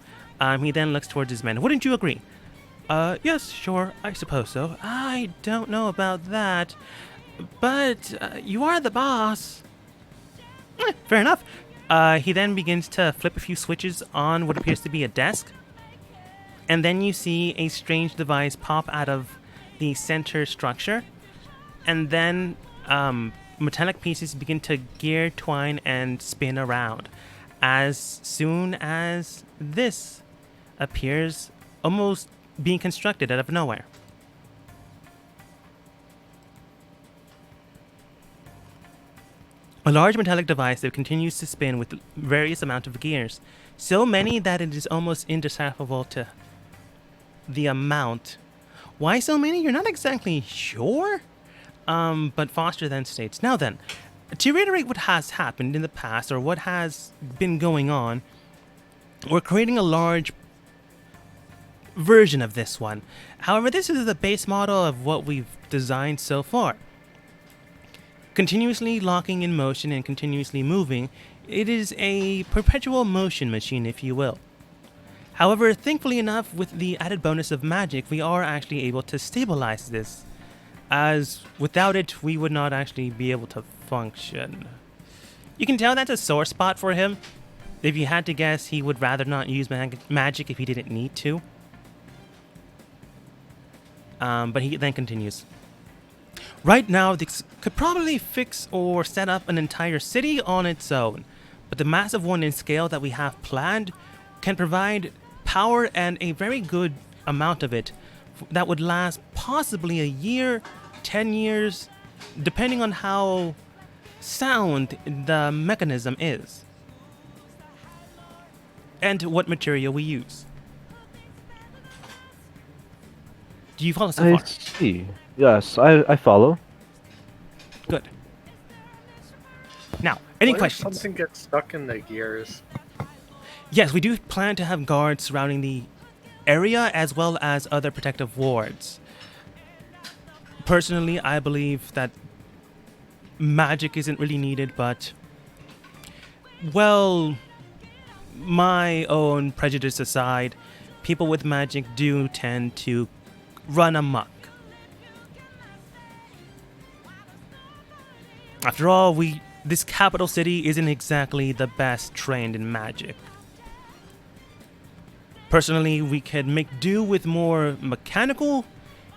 He then looks towards his men. Wouldn't you agree? Yes, sure, I suppose so. I don't know about that, but you are the boss. Fair enough. He then begins to flip a few switches on what appears to be a desk, and then you see a strange device pop out of the center structure, and then metallic pieces begin to gear, twine, and spin around. As soon as this appears, almost being constructed out of nowhere. A large metallic device that continues to spin with various amounts of gears, so many that it is almost indecipherable to the amount. Why so many? You're not exactly sure? But Foster then states, now then, to reiterate what has happened in the past, or what has been going on, we're creating a large version of this one. However, this is the base model of what we've designed so far. Continuously locking in motion and continuously moving, it is a perpetual motion machine, if you will. However, thankfully enough, with the added bonus of magic, we are actually able to stabilize this, as without it, we would not actually be able to function. You can tell that's a sore spot for him. If you had to guess, he would rather not use magic if he didn't need to. But he then continues. Right now, this could probably fix or set up an entire city on its own, but the massive one in scale that we have planned can provide power and a very good amount of it that would last possibly a year, 10 years, depending on how sound the mechanism is and what material we use. Do you follow so I far? see. Yes, I follow. Good. Now, any What if questions? something gets stuck in the gears? Yes, we do plan to have guards surrounding the area as well as other protective wards. Personally, I believe that magic isn't really needed, but, well, my own prejudice aside, people with magic do tend to run amok. After all, this capital city isn't exactly the best trained in magic. Personally, we could make do with more mechanical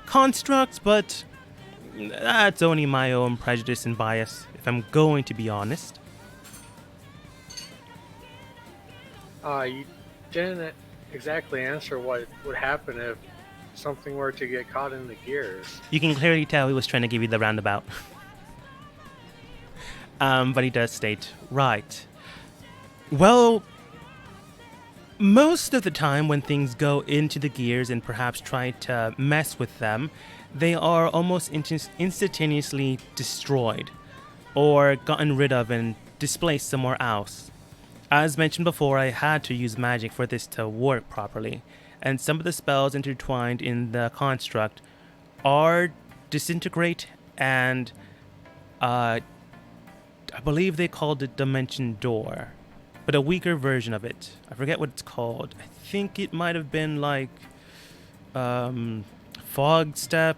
constructs, but that's only my own prejudice and bias, if I'm going to be honest. You didn't exactly answer what would happen if something were to get caught in the gears. You can clearly tell he was trying to give you the roundabout. But he does state, right. Well, most of the time when things go into the gears and perhaps try to mess with them, they are almost instantaneously destroyed or gotten rid of and displaced somewhere else. As mentioned before, I had to use magic for this to work properly, and some of the spells intertwined in the construct are disintegrate and I believe they called it Dimension Door, but a weaker version of it. I forget what it's called. I think it might have been like Fog Step.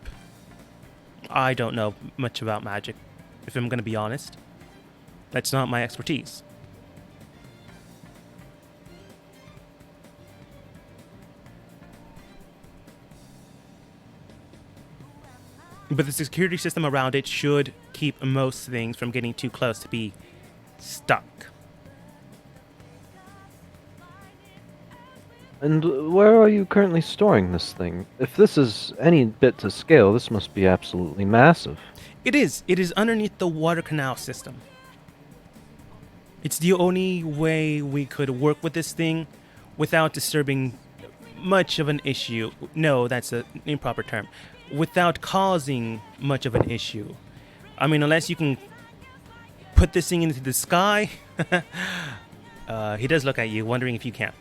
I don't know much about magic, if I'm going to be honest. That's not my expertise. But the security system around it should keep most things from getting too close to be stuck. And where are you currently storing this thing? If this is any bit to scale, this must be absolutely massive. It is. It is underneath the water canal system. It's the only way we could work with this thing without disturbing much of an issue. No, that's an improper term. Without causing much of an issue. I mean, unless you can put this thing into the sky. He does look at you, wondering if you can.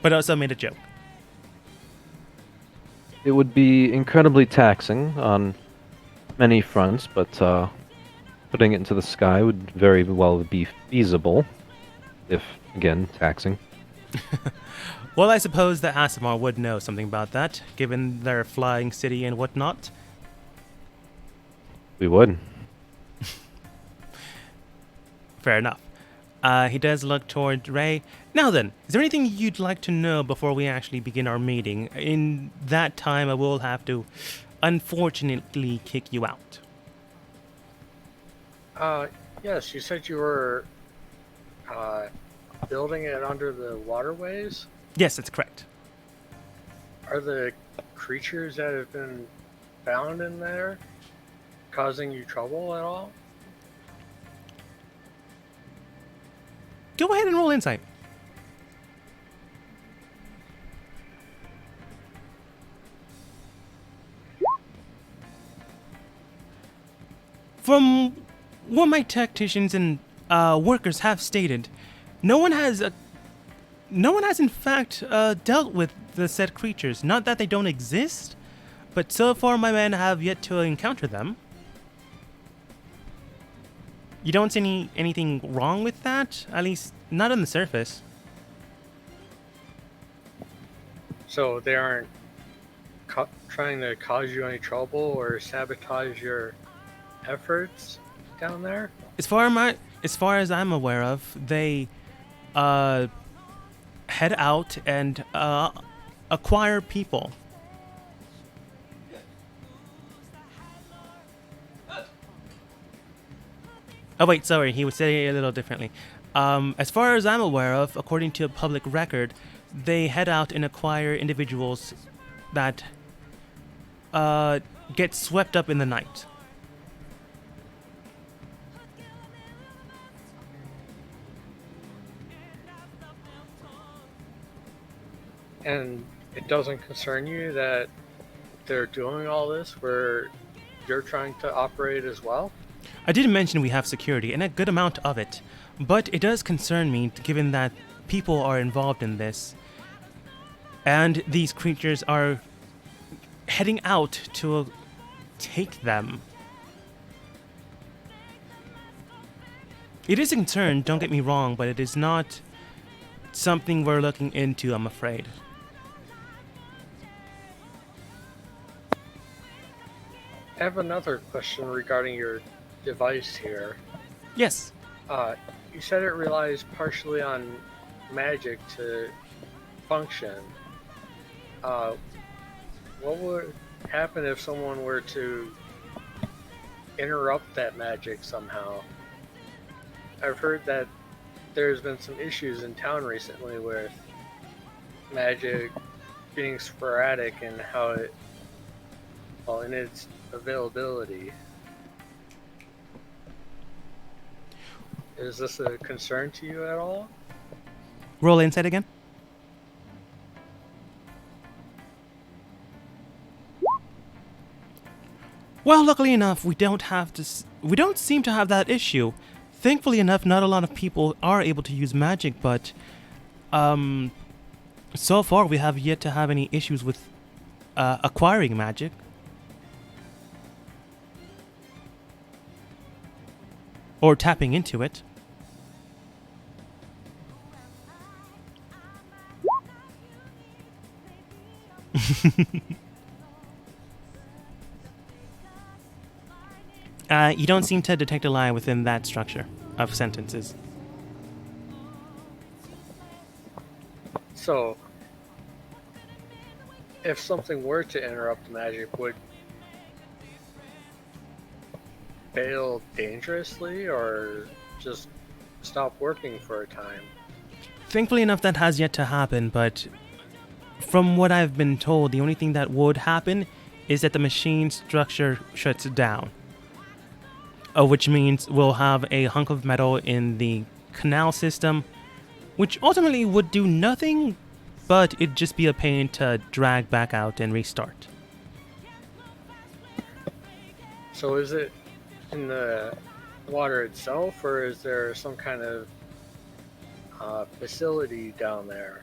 But also made a joke. It would be incredibly taxing on many fronts, but putting it into the sky would very well be feasible, if, again, taxing. Well, I suppose that Asimar would know something about that, given their flying city and whatnot. We would. Fair enough. He does look toward Ray. Now then, is there anything you'd like to know before we actually begin our meeting? In that time, I will have to, unfortunately, kick you out. Yes, you said you were building it under the waterways. Yes, that's correct. Are the creatures that have been found in there causing you trouble at all? Go ahead and roll insight. From what my tacticians and workers have stated, no one has in fact dealt with the said creatures. Not that they don't exist, but so far my men have yet to encounter them. You don't see anything wrong with that? At least not on the surface. So they aren't trying to cause you any trouble or sabotage your efforts down there? As far as I'm aware of, they head out and acquire people. Oh wait, sorry, he would say it a little differently. As far as I'm aware of, according to a public record, they head out and acquire individuals that get swept up in the night. And it doesn't concern you that they're doing all this where you're trying to operate as well? I did mention we have security, and a good amount of it, but it does concern me given that people are involved in this, and these creatures are heading out to take them. It is a concern, don't get me wrong, but it is not something we're looking into, I'm afraid. I have another question regarding your device here. Yes. You said it relies partially on magic to function. What would happen if someone were to interrupt that magic somehow? I've heard that there's been some issues in town recently with magic being sporadic and how it, well, in its availability. Is this a concern to you at all? Roll insight again. Well, luckily enough, we don't seem to have that issue. Thankfully enough, not a lot of people are able to use magic, but so far we have yet to have any issues with acquiring magic. Or tapping into it. You don't seem to detect a lie within that structure of sentences. So, if something were to interrupt magic, would fail dangerously or just stop working for a time? Thankfully enough, that has yet to happen, but from what I've been told, the only thing that would happen is that the machine structure shuts down. Which means we'll have a hunk of metal in the canal system, which ultimately would do nothing, but it'd just be a pain to drag back out and restart. So is it in the water itself, or is there some kind of facility down there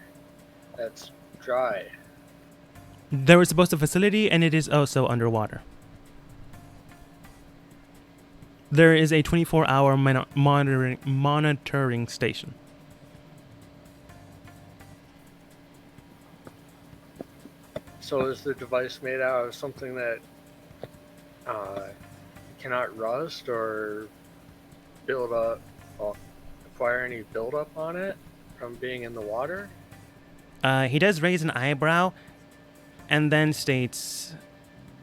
that's dry? There is both a facility and it is also underwater. There is a 24-hour monitoring station. So is the device made out of something that cannot rust or build up, well, acquire any buildup on it from being in the water? He does raise an eyebrow and then states,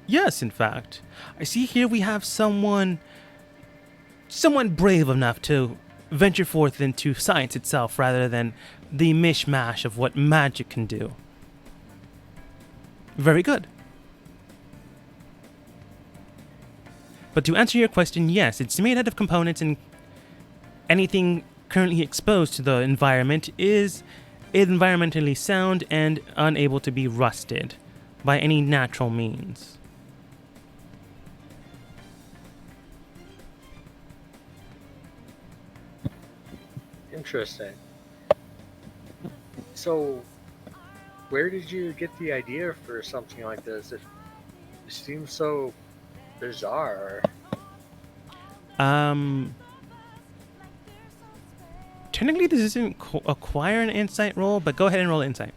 yes, in fact. I see here we have someone brave enough to venture forth into science itself rather than the mishmash of what magic can do. Very good. But to answer your question, yes, it's made out of components, and anything currently exposed to the environment is environmentally sound and unable to be rusted by any natural means. Interesting. So, where did you get the idea for something like this? It seems so bizarre. Technically this isn't acquire an insight roll, but go ahead and roll insight.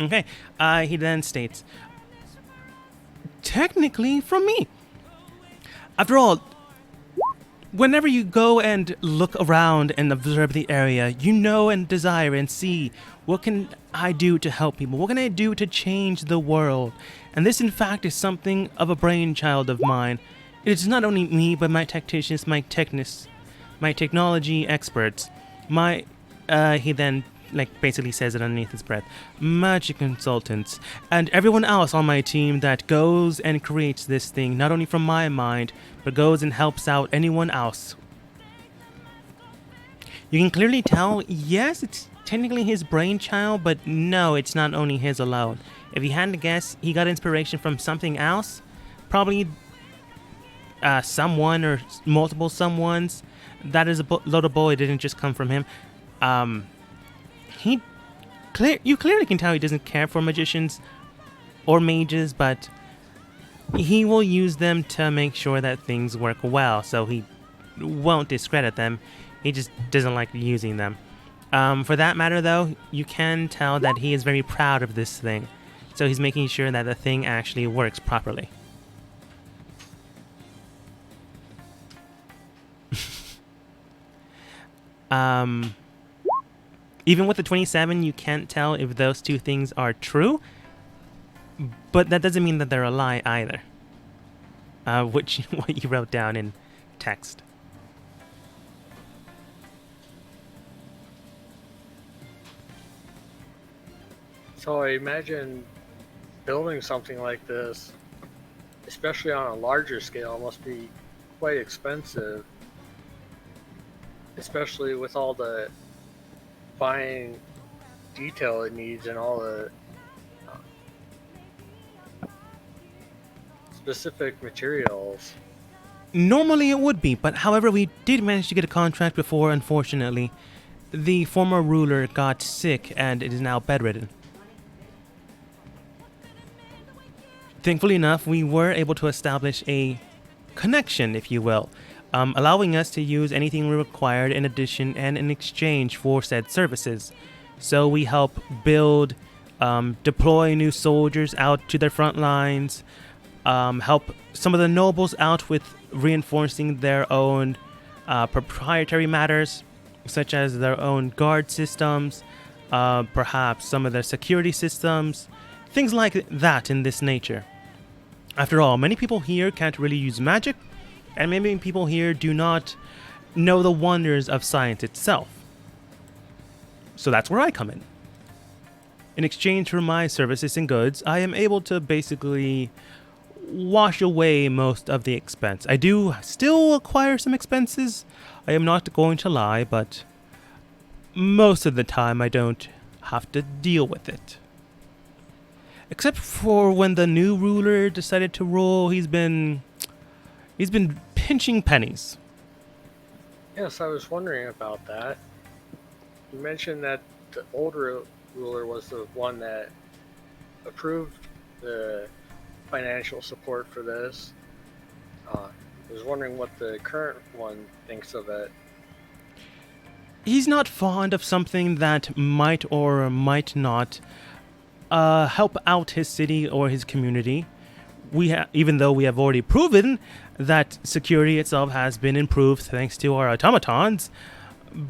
Okay, he then states, technically from me. After all, whenever you go and look around and observe the area, you know and desire and see, what can I do to help people? What can I do to change the world? And this, in fact, is something of a brainchild of mine. It is not only me, but my tacticians, my technology experts, he then basically says it underneath his breath, magic consultants, and everyone else on my team that goes and creates this thing, not only from my mind, but goes and helps out anyone else. You can clearly tell, yes, it's technically his brainchild, but no, it's not only his alone. If you had to guess, he got inspiration from something else, probably someone or multiple someones. That is a load of bull. It didn't just come from him. You clearly can tell he doesn't care for magicians or mages, but he will use them to make sure that things work well, so he won't discredit them. He just doesn't like using them. For that matter, though, you can tell that he is very proud of this thing, so he's making sure that the thing actually works properly. Even with the 27, you can't tell if those two things are true, but that doesn't mean that they're a lie either. Which what you wrote down in text. So I imagine building something like this, especially on a larger scale, must be quite expensive. Especially with all the fine detail it needs and all the specific materials. Normally it would be, but however, we did manage to get a contract before, unfortunately. The former ruler got sick and it is now bedridden. Thankfully enough, we were able to establish a connection, if you will, allowing us to use anything we required in addition and in exchange for said services. So we help build, deploy new soldiers out to their front lines, help some of the nobles out with reinforcing their own proprietary matters, such as their own guard systems, perhaps some of their security systems, things like that in this nature. After all, many people here can't really use magic, and many people here do not know the wonders of science itself. So that's where I come in. In exchange for my services and goods, I am able to basically wash away most of the expense. I do still acquire some expenses, I am not going to lie, but most of the time I don't have to deal with it. Except for when the new ruler decided to rule, he's been pinching pennies. Yes, I was wondering about that. You mentioned that the older ruler was the one that approved the financial support for this. I was wondering what the current one thinks of it. He's not fond of something that might or might not help out his city or his community. Even though we have already proven that security itself has been improved thanks to our automatons,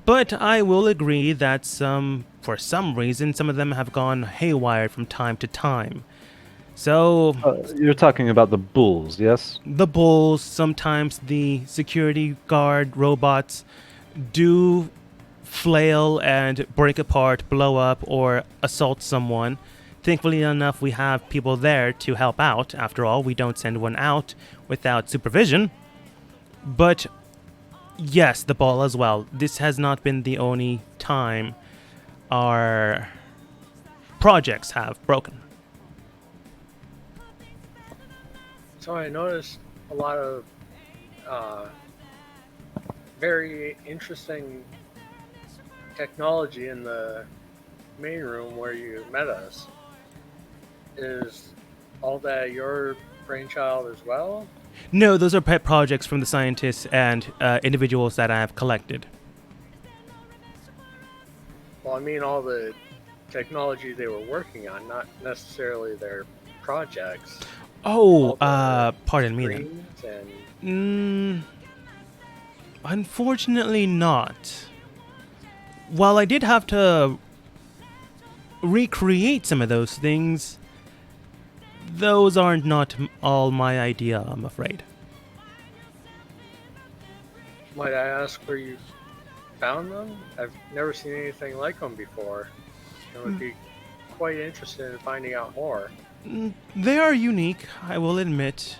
but I will agree that for some reason, some of them have gone haywire from time to time. So You're talking about the bulls, yes? the bulls, sometimes the security guard robots do flail and break apart, blow up, or assault someone. Thankfully enough, we have people there to help out. After all, we don't send one out without supervision. But yes, the ball as well. This has not been the only time our projects have broken. So I noticed a lot of very interesting technology in the main room where you met us. Is all that your brainchild as well? No, those are pet projects from the scientists and individuals that I have collected. Well, I mean all the technology they were working on, not necessarily their projects. Oh, All the pardon me then. screens and Unfortunately not. While I did have to recreate some of those things, those aren't not all my idea, I'm afraid. might I ask where you found them? I've never seen anything like them before. I would be quite interested in finding out more. They are unique, I will admit.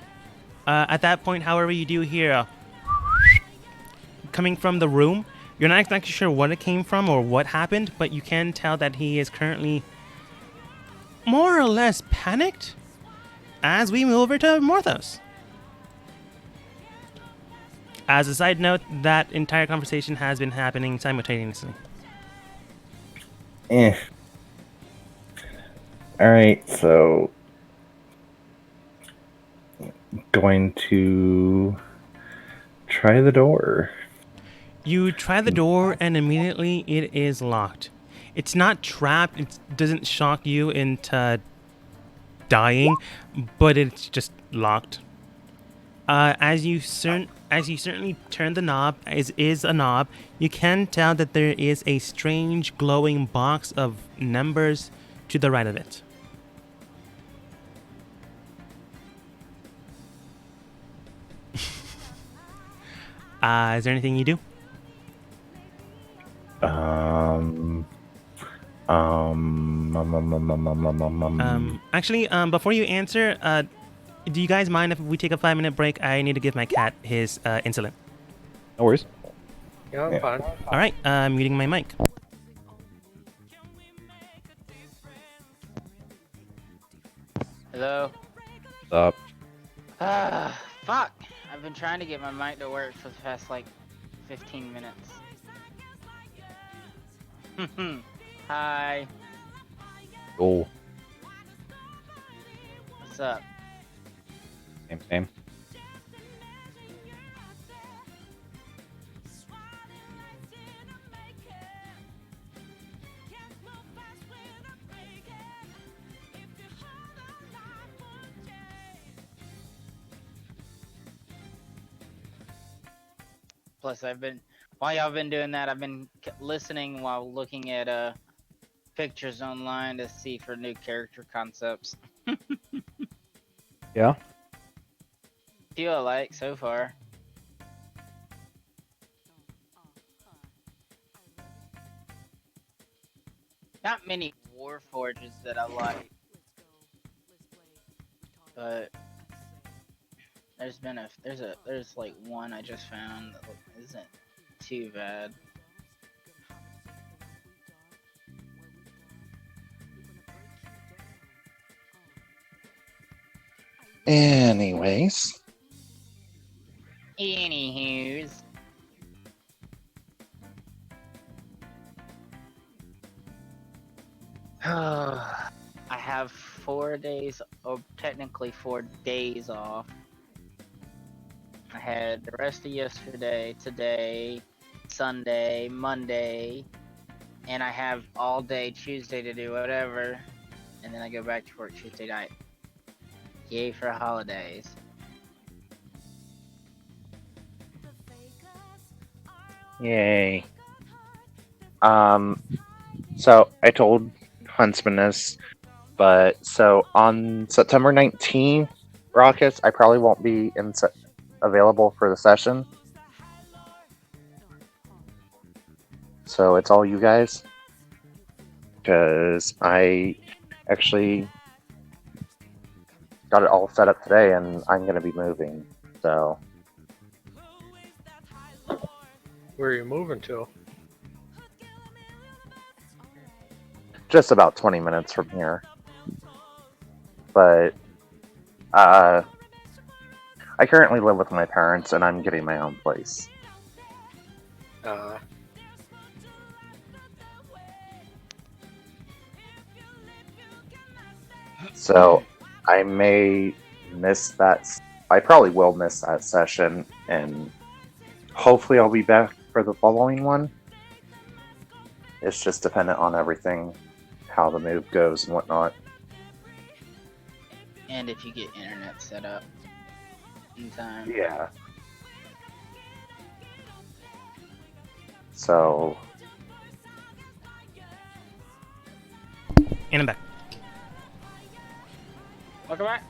At that point, however, you do hear coming from the room. You're not exactly sure what it came from or what happened, but you can tell that he is currently more or less panicked as we move over to Morthos. As a side note, that entire conversation has been happening simultaneously. Alright, so going to try the door. You try the door and immediately it is locked. It's not trapped, it doesn't shock you into dying, but it's just locked. As you as you certainly turn the knob, is a knob, you can tell that there is a strange glowing box of numbers to the right of it. Is there anything you do? Actually, before you answer, do you guys mind if we take a 5-minute break? I need to give my cat his insulin. No worries. Yeah, I'm Yeah. fine. All right, I'm muting my mic. Hello? Stop. Fuck! I've been trying to get my mic to work for the past, like, 15 minutes. Hi. Oh, What's up? same. Plus, while y'all been doing that, I've been listening while looking at, pictures online to see for new character concepts. Yeah. Few I like so far. Not many Warforges that I like, but there's like one I just found that isn't too bad. Anyways, Anywho's. I have 4 days, or technically 4 days off. I had the rest of yesterday, today, Sunday, Monday, and I have all day Tuesday to do whatever, and then I go back to work Tuesday night. Yay for holidays. yay. So I told Huntsman this, but so on September 19th, Rockets, I probably won't be available for the session. So it's all you guys. Because I actually got it all set up today and I'm going to be moving. So Where are you moving to? just about 20 minutes from here. But I currently live with my parents and I'm getting my own place. So I may miss that. I probably will miss that session, and hopefully I'll be back for the following one. It's just dependent on everything, how the move goes and whatnot. And if you get internet set up in time. Yeah. So And I'm back. Welcome back.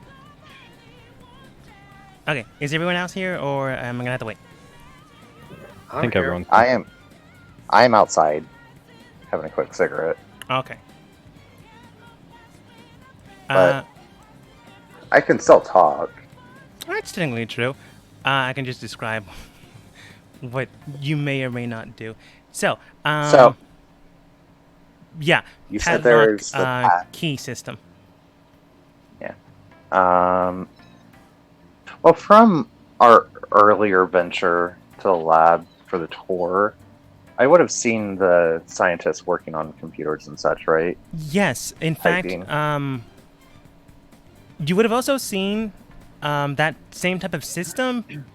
Okay, is everyone else here, or am I gonna have to wait? I think here. everyone's. I am outside having a quick cigarette. Okay. But- I can still talk. That's technically true. I can just describe what you may or may not do. So, So yeah, you said padlock, there's the key system. well, from our earlier venture to the lab for the tour, I would have seen the scientists working on computers and such, right? Yes, in fact, Typing. You would have also seen that same type of system,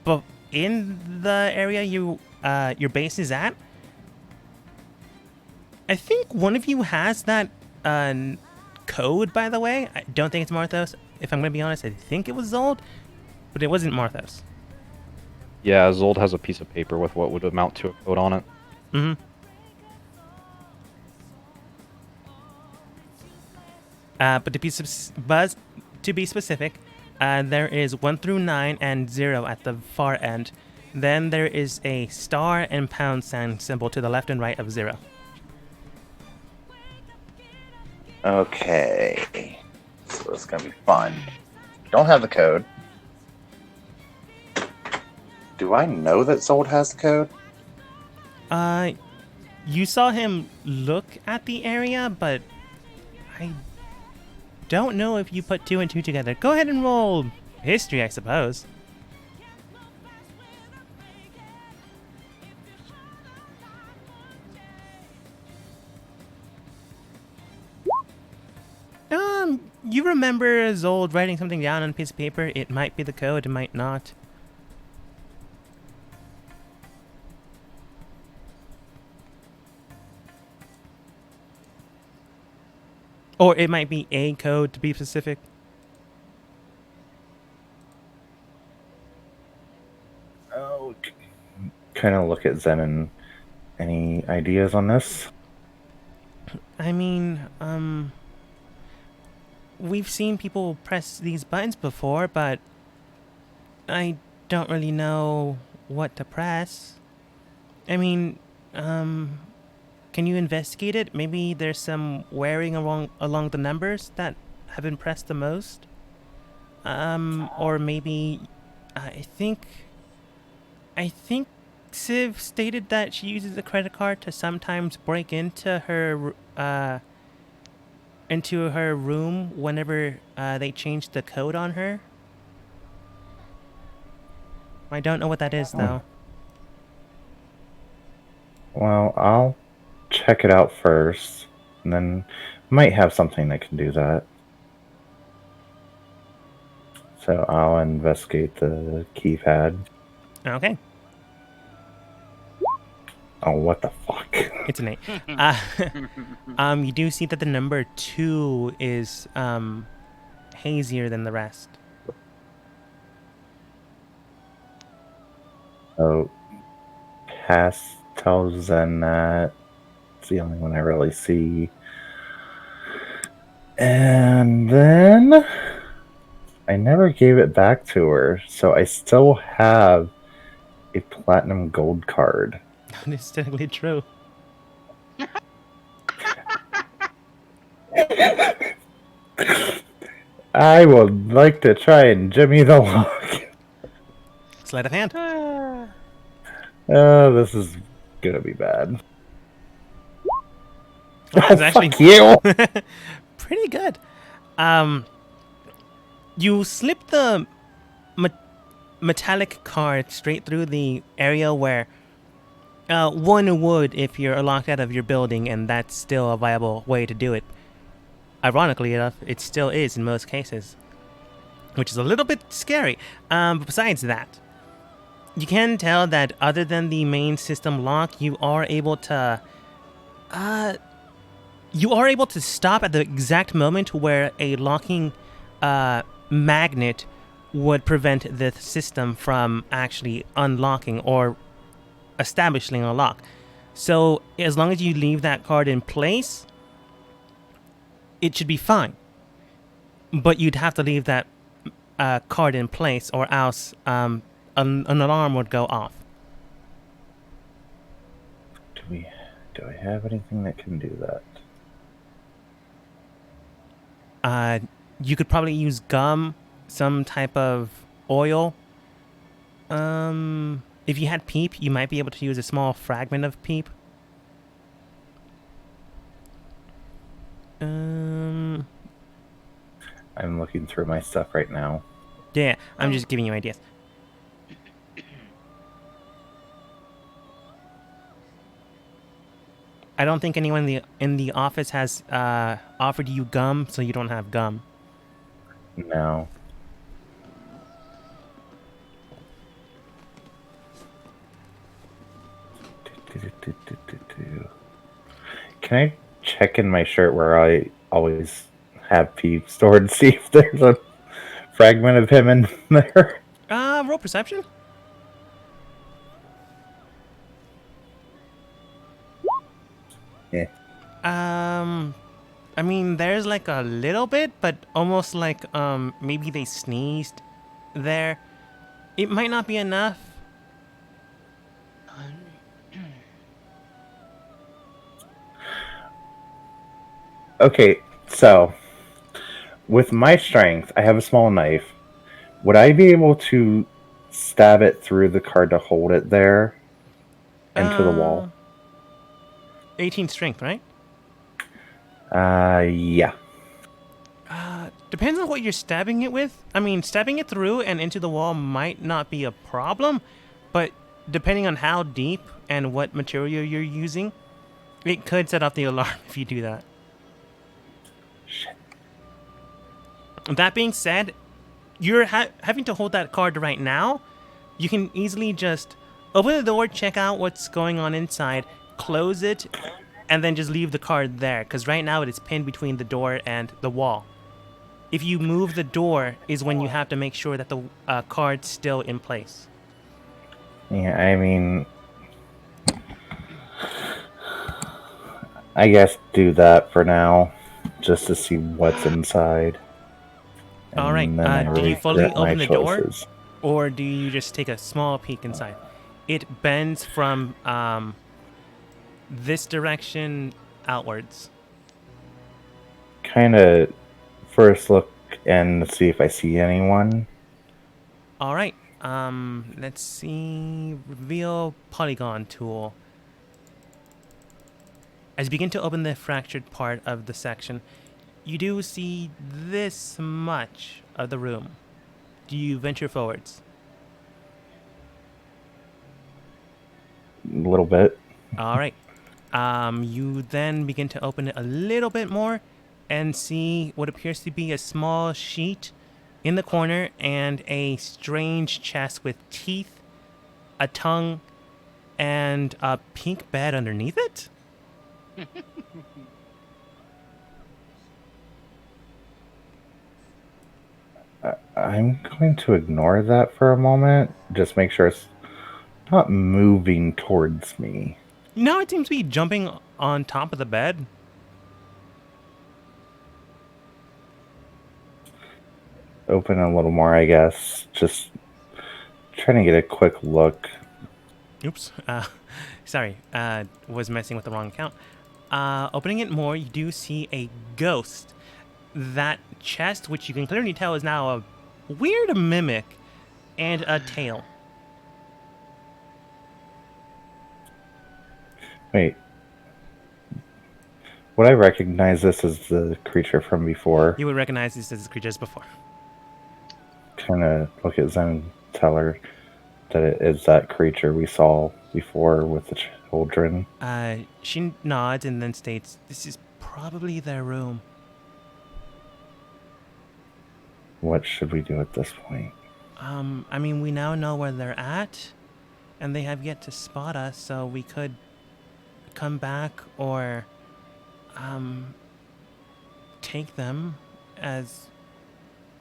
but in the area your base is at. I think one of you has that code, by the way. I don't think it's Marthos. If I'm going to be honest, I think it was Zold, but it wasn't Marthos. Yeah, Zold has a piece of paper with what would amount to a code on it. Mm-hmm. But to be specific, there is 1 through 9 and 0 at the far end. Then there is a star and pound sign symbol to the left and right of 0. Okay. So this is gonna be fun. Don't have the code. Do I know that Zold has the code? You saw him look at the area, but I don't know if you put 2 and 2 together. Go ahead and roll history, I suppose. You remember Zold writing something down on a piece of paper? It might be the code, it might not. Or it might be a code, to be specific. Oh, kind of look at Zen and any ideas on this? I mean, we've seen people press these buttons before, but I don't really know what to press. I mean, can you investigate it? Maybe there's some wearing along the numbers that have been pressed the most. Or maybe I think Civ stated that she uses a credit card to sometimes break into her room whenever they change the code on her. I don't know what that is though. Well, I'll check it out first, and then might have something that can do that. So I'll investigate the keypad. Okay. Oh, what the fuck? It's an 8. You do see that the number 2 is hazier than the rest. Oh, pastels and that. It's the only one I really see. And then I never gave it back to her, so I still have a platinum gold card. It's technically true. I would like to try and jimmy the lock. Sleight of hand. This is gonna be bad. It's actually Fuck you! pretty good. You slip the metallic card straight through the area where one would if you're locked out of your building, and that's still a viable way to do it. Ironically enough, it still is in most cases, which is a little bit scary. But besides that, you can tell that other than the main system lock, you are able to stop at the exact moment where a locking magnet would prevent the system from actually unlocking or establishing a lock. So as long as you leave that card in place, it should be fine. But you'd have to leave that card in place, or else an alarm would go off. Do I have anything that can do that? You could probably use gum, some type of oil. If you had PEEP, you might be able to use a small fragment of PEEP. I'm looking through my stuff right now. Yeah, I'm just giving you ideas. I don't think anyone in the office has offered you gum, so you don't have gum. No. Can I check in my shirt where I always have Pete stored, see if there's a fragment of him in there? Roll perception. I mean, there's like a little bit, but almost like maybe they sneezed there. It might not be enough. Okay, so with my strength, I have a small knife. Would I be able to stab it through the card to hold it there into the wall? 18 strength, right? Yeah. Depends on what you're stabbing it with. I mean, stabbing it through and into the wall might not be a problem, but depending on how deep and what material you're using, it could set off the alarm if you do that. Shit. That being said, you're having to hold that card right now. You can easily just open the door, check out what's going on inside, close it, and then just leave the card there. Because right now it is pinned between the door and the wall. If you move the door is when you have to make sure that the card's still in place. Yeah, I mean, I guess do that for now, just to see what's inside. All right, And then I do you fully regret my open the door? choices. Or do you just take a small peek inside? It bends from this direction outwards. Kind of first look and see if I see anyone. All right. Let's see. Reveal polygon tool. As you begin to open the fractured part of the section, you do see this much of the room. Do you venture forwards? A little bit. All right. You then begin to open it a little bit more and see what appears to be a small sheet in the corner and a strange chest with teeth, a tongue, and a pink bed underneath it. I'm going to ignore that for a moment. Just make sure it's not moving towards me. No, it seems to be jumping on top of the bed. Open a little more, I guess. Just trying to get a quick look. Oops. Sorry. Was messing with the wrong account. Opening it more, you do see a ghost. That chest, which you can clearly tell is now a weird mimic, and a tail. Wait. Would I recognize this as the creature from before? You would recognize this as creatures before. Kind of look at Zen and tell her that it is that creature we saw before with the children. She nods and then states, "This is probably their room." What should we do at this point? I mean, we now know where they're at, and they have yet to spot us, so we could come back or, take them as,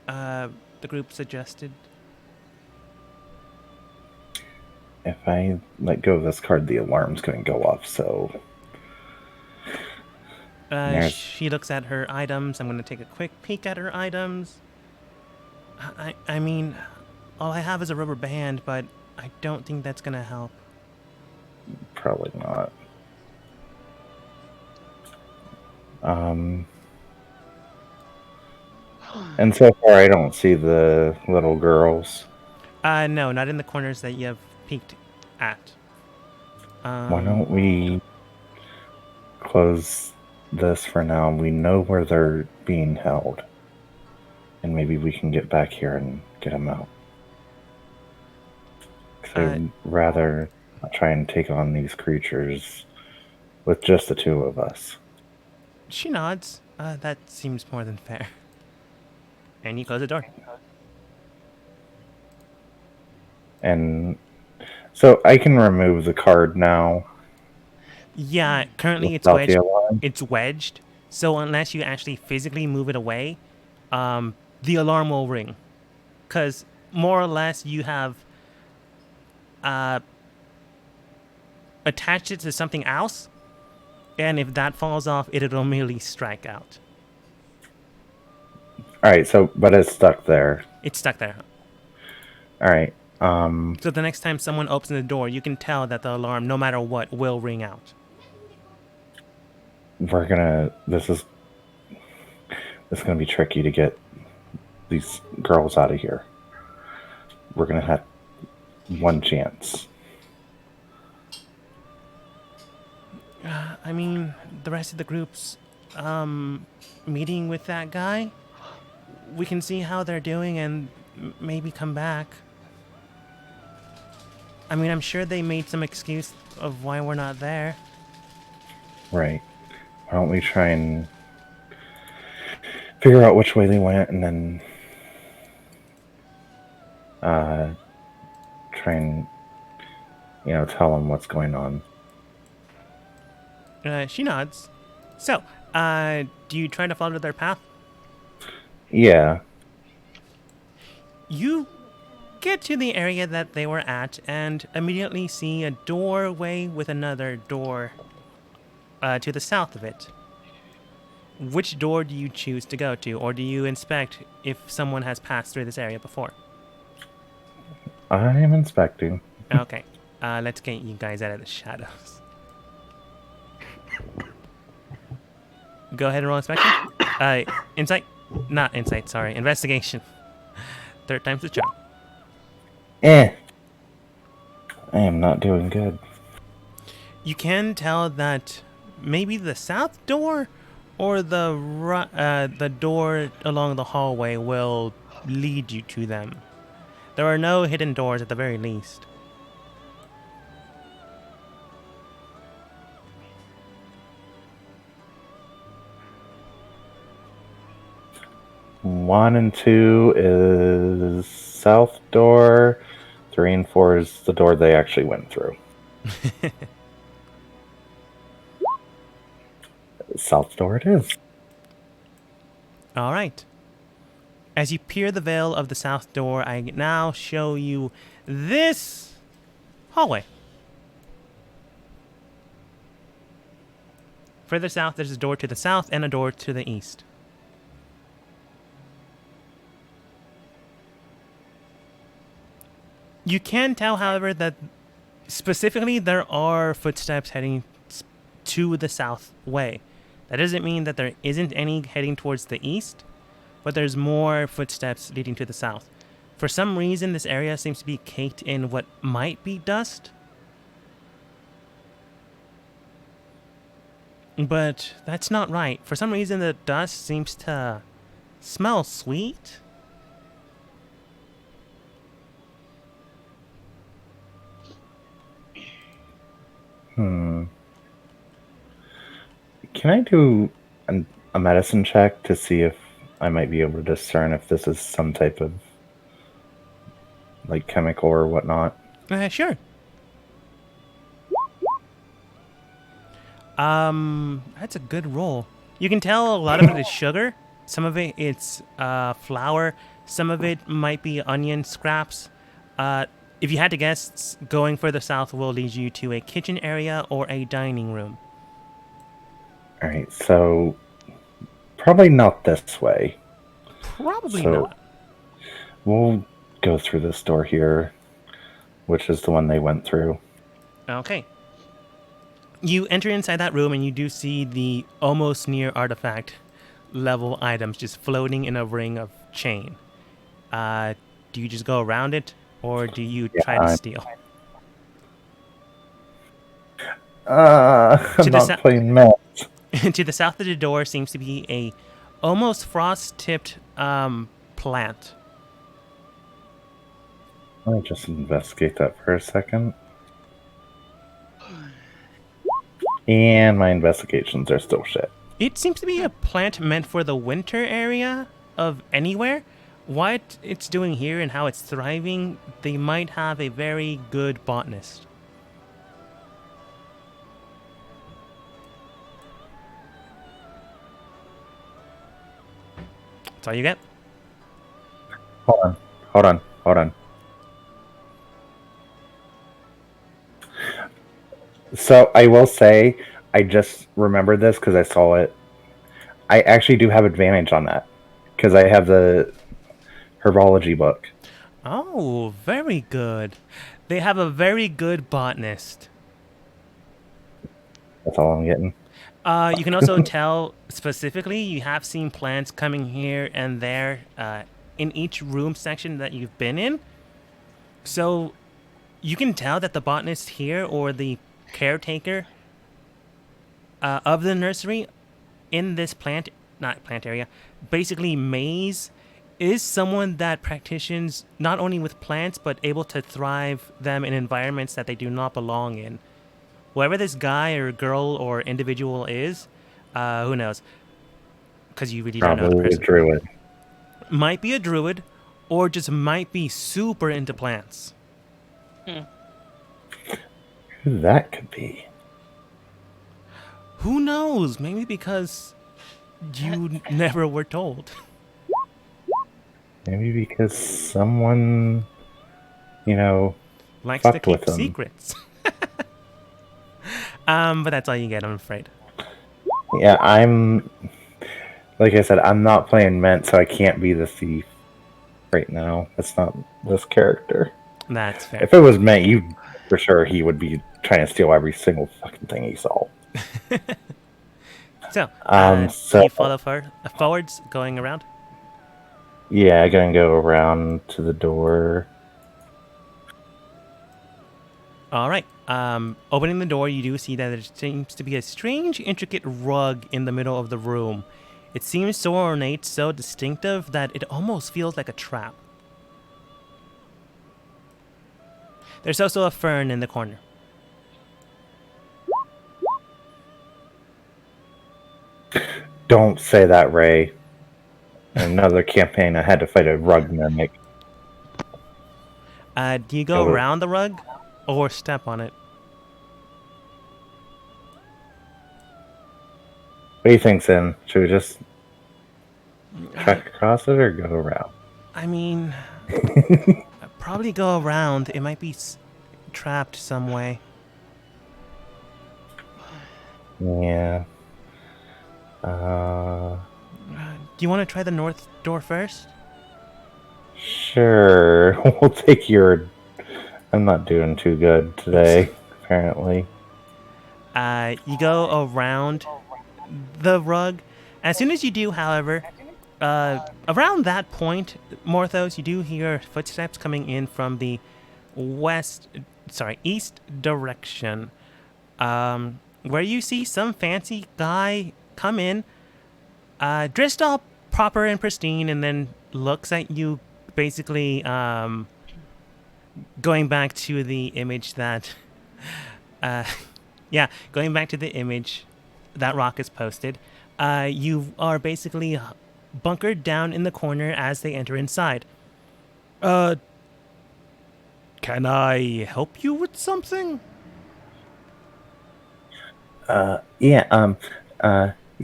the group suggested. If I let go of this card, the alarm's going to go off, so... Yes. She looks at her items. I'm going to take a quick peek at her items. I mean, all I have is a rubber band, but I don't think that's going to help. Probably not. And so far I don't see the little girls. No, not in the corners that you have peeked at. Why don't we close this for now? We know where they're being held. And maybe we can get back here and get them out. 'Cause I'd rather not try and take on these creatures with just the two of us. She nods. That seems more than fair. And you close the door. And so I can remove the card now. Yeah, currently it's without wedged. the alarm. It's wedged. So unless you actually physically move it away, the alarm will ring. Because more or less you have attached it to something else. And if that falls off, it'll immediately strike out. All right. So, but it's stuck there. It's stuck there. All right. So the next time someone opens the door, you can tell that the alarm, no matter what, will ring out. We're gonna. This is gonna be tricky to get these girls out of here. We're gonna have one chance. I mean, the rest of the group's meeting with that guy. We can see how they're doing and maybe come back. I mean, I'm sure they made some excuse of why we're not there. Right. Why don't we try and figure out which way they went, and then try and tell them what's going on. She nods. So, do you try to follow their path? Yeah. You get to the area that they were at and immediately see a doorway with another door to the south of it. Which door do you choose to go to, or do you inspect if someone has passed through this area before? I am inspecting. Okay, let's get you guys out of the shadows. Go ahead and roll inspection. Insight? Not insight, sorry. Investigation. Third time's the charm. I am not doing good. You can tell that maybe the south door or the door along the hallway will lead you to them. There are no hidden doors at the very least. One and two is south door. 3 and 4 is the door they actually went through. South door it is. All right. As you peer the veil of the south door, I now show you this hallway. Further south, there's a door to the south and a door to the east. You can tell, however, that specifically there are footsteps heading to the south way. That doesn't mean that there isn't any heading towards the east, but there's more footsteps leading to the south. For some reason, this area seems to be caked in what might be dust. But that's not right. For some reason, the dust seems to smell sweet. Can I do a medicine check to see if I might be able to discern if this is some type of like chemical or whatnot? Sure. That's a good roll. You can tell a lot of it is sugar. Some of it it's flour. Some of it might be onion scraps. If you had to guess, going further south will lead you to a kitchen area or a dining room. All right, so probably not this way. Probably So- not. We'll go through this door here, which is the one they went through. Okay. You enter inside that room and you do see the almost near artifact level items just floating in a ring of chain. Do you just go around it, or do you try to I'm- steal? I'm the not sa- playing math. To the south of the door seems to be a almost frost-tipped plant. Let me just investigate that for a second. And my investigations are still shit. It seems to be a plant meant for the winter area of anywhere. What it's doing here and how it's thriving, they might have a very good botanist. That's all you get? Hold on. So I will say, I just remembered this because I saw it. I actually do have advantage on that because I have the herbology book. Oh, very good. They have a very good botanist. That's all I'm getting. You can also tell specifically you have seen plants coming here and there in each room section that you've been in. So you can tell that the botanist here or the caretaker of the nursery in this not plant area, basically maze, is someone that practices not only with plants but able to thrive them in environments that they do not belong in. Whoever this guy or girl or individual is, who knows? Because you really don't know the Probably a person. druid. Might be a druid, or just might be super into plants. Who that could be? Who knows? Maybe because you never were told. Maybe because someone, Likes to fucked with keep them. secrets. But that's all you get, I'm afraid. Yeah, like I said, I'm not playing Ment, so I can't be the thief right now. That's not this character. That's fair. If it was Ment, for sure he would be trying to steal every single fucking thing he saw. So, so you follow forwards, going around? yeah, I'm gonna go around to the door. All right. Opening the door, you do see that there seems to be a strange, intricate rug in the middle of the room. It seems so ornate, so distinctive, that it almost feels like a trap. There's also a fern in the corner. Don't say that, Ray. Another campaign, I had to fight a rug mimic. Do you go Oh. around the rug or step on it? What do you think, Sin? Should we just trek across it or go around? I mean, I'd probably go around. It might be trapped some way. Yeah. Do you want to try the north door first? Sure. We'll take your. I'm not doing too good today, apparently. You go around the rug. As soon as you do, however, around that point, Morthos, you do hear footsteps coming in from the east direction, where you see some fancy guy come in, dressed all proper and pristine, and then looks at you, basically, going back to the image that, going back to the image that Rock has posted. You are basically bunkered down in the corner as they enter inside. Can I help you with something? You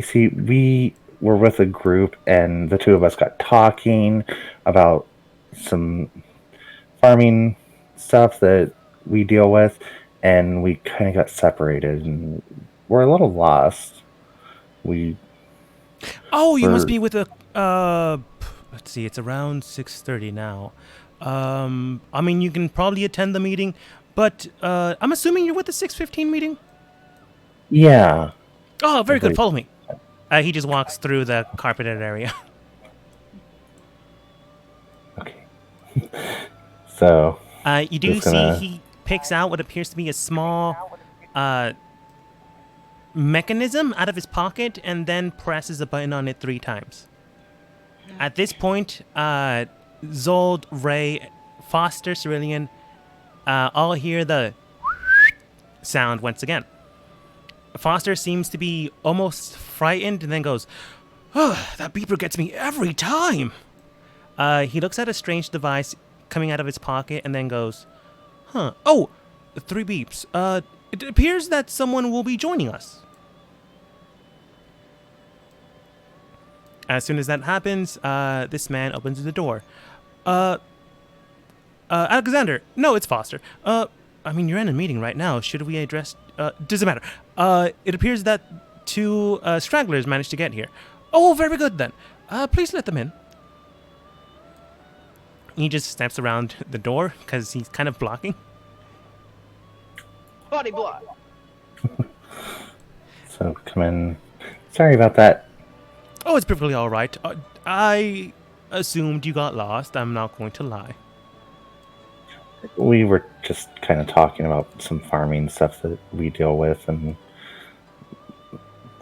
see, we were with a group, and the two of us got talking about some farming stuff that we deal with, and we kind of got separated, and we're a little lost. Oh, you must Or- be with a. Let's see, it's around 6:30 now. I mean, you can probably attend the meeting, but I'm assuming you're with the 6:15 meeting. Yeah. Oh, very good. Okay. Follow me. He just walks through the carpeted area. Okay. So, You do Just see gonna- he picks out what appears to be a small mechanism out of his pocket and then presses a button on it 3 times. At this point, Zold, Ray, Foster, Cerulean, all hear the sound once again. Foster seems to be almost frightened and then goes, "Oh, that beeper gets me every time." He looks at a strange device coming out of his pocket and then goes, "Huh. Oh, 3 beeps. It appears that someone will be joining us." As soon as that happens, this man opens the door. Alexander. No, it's Foster. I mean, you're in a meeting right now. Should we address... doesn't matter. It appears that 2 stragglers managed to get here. Oh, very good then. Please let them in. He just steps around the door because he's kind of blocking. Body block. So come in. Sorry about that. Oh, it's perfectly all right. I assumed you got lost. I'm not going to lie. We were just kind of talking about some farming stuff that we deal with and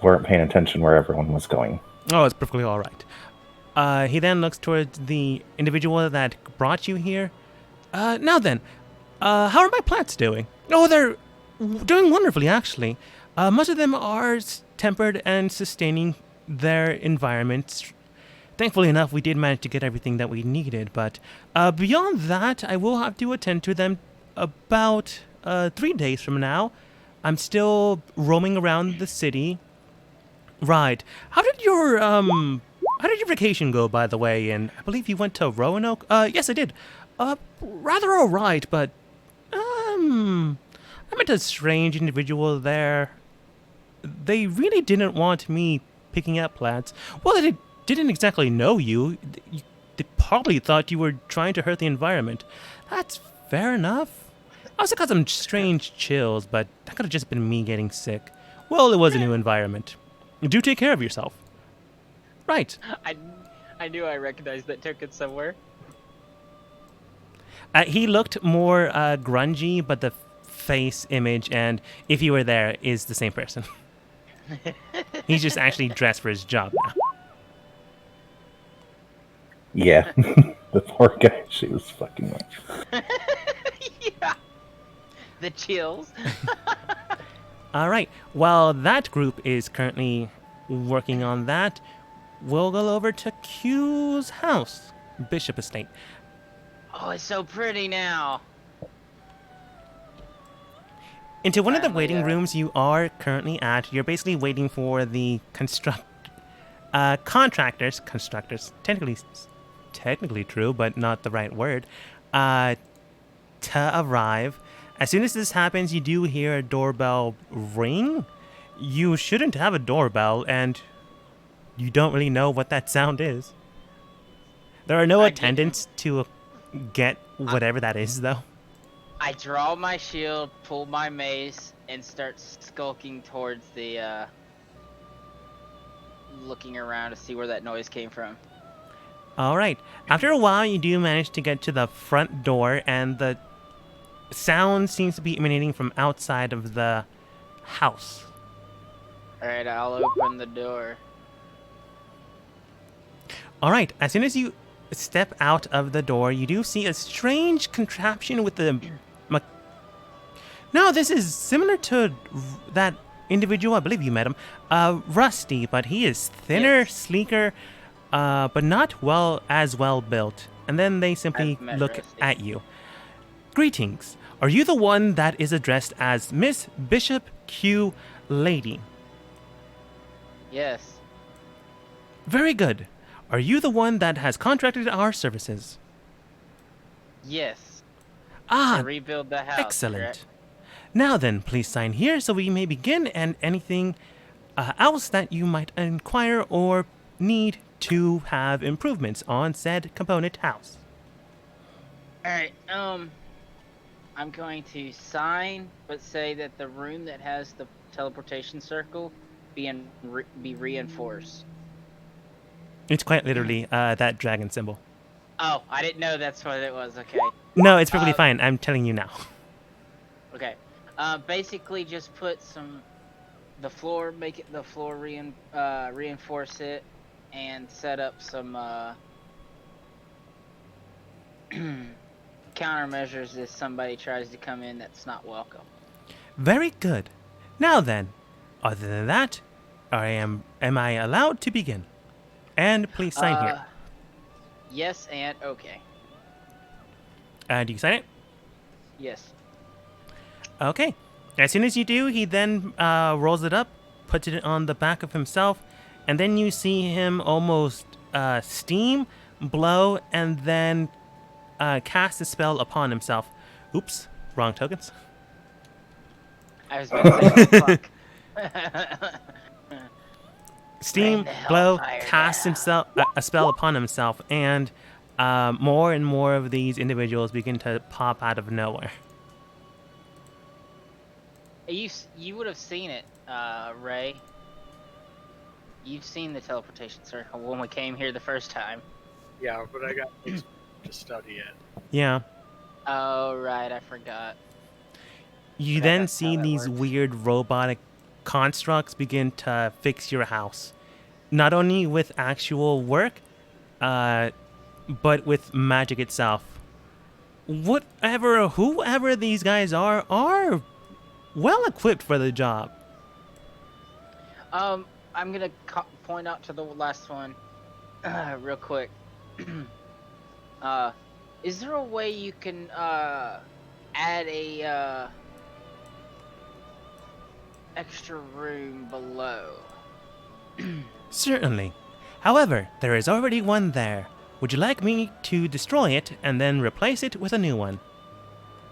weren't paying attention where everyone was going. Oh, it's perfectly all right. He then looks towards the individual that brought you here. Now then, how are my plants doing? Oh, they're doing wonderfully, actually. Most of them are tempered and sustaining their environments. Thankfully enough, we did manage to get everything that we needed, but beyond that, I will have to attend to them about 3 days from now. I'm still roaming around the city. Right. How did your vacation go, by the way? And I believe you went to Roanoke? Yes, I did. Rather all right, but I met a strange individual there. They really didn't want me picking up plants. Well, they didn't exactly know you. They probably thought you were trying to hurt the environment. That's fair enough. I also got some strange chills, but that could have just been me getting sick. Well, it was a new environment. Do take care of yourself. Right. I knew I recognized that token somewhere. He looked more grungy, but the face image and if you were there is the same person. He's just actually dressed for his job now. Yeah. The poor guy, she was fucking like. Yeah. The chills. All right. While that group is currently working on that, we'll go over to Q's house, Bishop Estate. Oh, it's so pretty now. Into one of the Finally, waiting rooms you are currently at. You're basically waiting for the contractors, technically true, but not the right word, to arrive. As soon as this happens, you do hear a doorbell ring. You shouldn't have a doorbell, and you don't really know what that sound is. There are no attendants to get whatever that is, though. I draw my shield, pull my mace, and start skulking towards the, looking around to see where that noise came from. All right. After a while, you do manage to get to the front door, and the sound seems to be emanating from outside of the house. Alright, I'll open the door. All right. As soon as you step out of the door, you do see a strange contraption with the... No, this is similar to that individual. I believe you met him. Rusty, but he is thinner, Yes. sleeker, but not as well built. And then they simply I've met look Rusty. at you. Greetings. Are you the one that is addressed as Miss Bishop Q Lady? Yes. Very good. Are you the one that has contracted our services? Yes. Ah, To rebuild the house. excellent. correct? Now then, please sign here so we may begin, and anything else that you might inquire or need to have improvements on said component house. Alright, I'm going to sign, but say that the room that has the teleportation circle be reinforced. It's quite literally that dragon symbol. Oh, I didn't know that's what it was, okay. No, it's perfectly fine. I'm telling you now. Okay. Basically just put the floor, make it the floor reinforce it, and set up some, countermeasures if somebody tries to come in that's not welcome. Very good. Now then, other than that, am I allowed to begin? And please sign here. Yes, and okay. Do you sign it? Yes. Okay. As soon as you do, he then rolls it up, puts it on the back of himself, and then you see him almost steam, blow, and then cast a spell upon himself. Oops, wrong tokens. I was about to say, oh, fuck. Steam Rain the Blow hellfire casts down. himself a spell upon himself, and more and more of these individuals begin to pop out of nowhere. You would have seen it, Ray. You've seen the teleportation circle when we came here the first time. Yeah, but I got to study it. Yeah. Oh, right, I forgot. You Forgot then that's how see that these works. weird robotic constructs begin to fix your house. Not only with actual work, but with magic itself. Whoever these guys are well equipped for the job. I'm gonna point out to the last one, real quick. Is there a way you can, add a, extra room below? Certainly. However, there is already one there. Would you like me to destroy it and then replace it with a new one?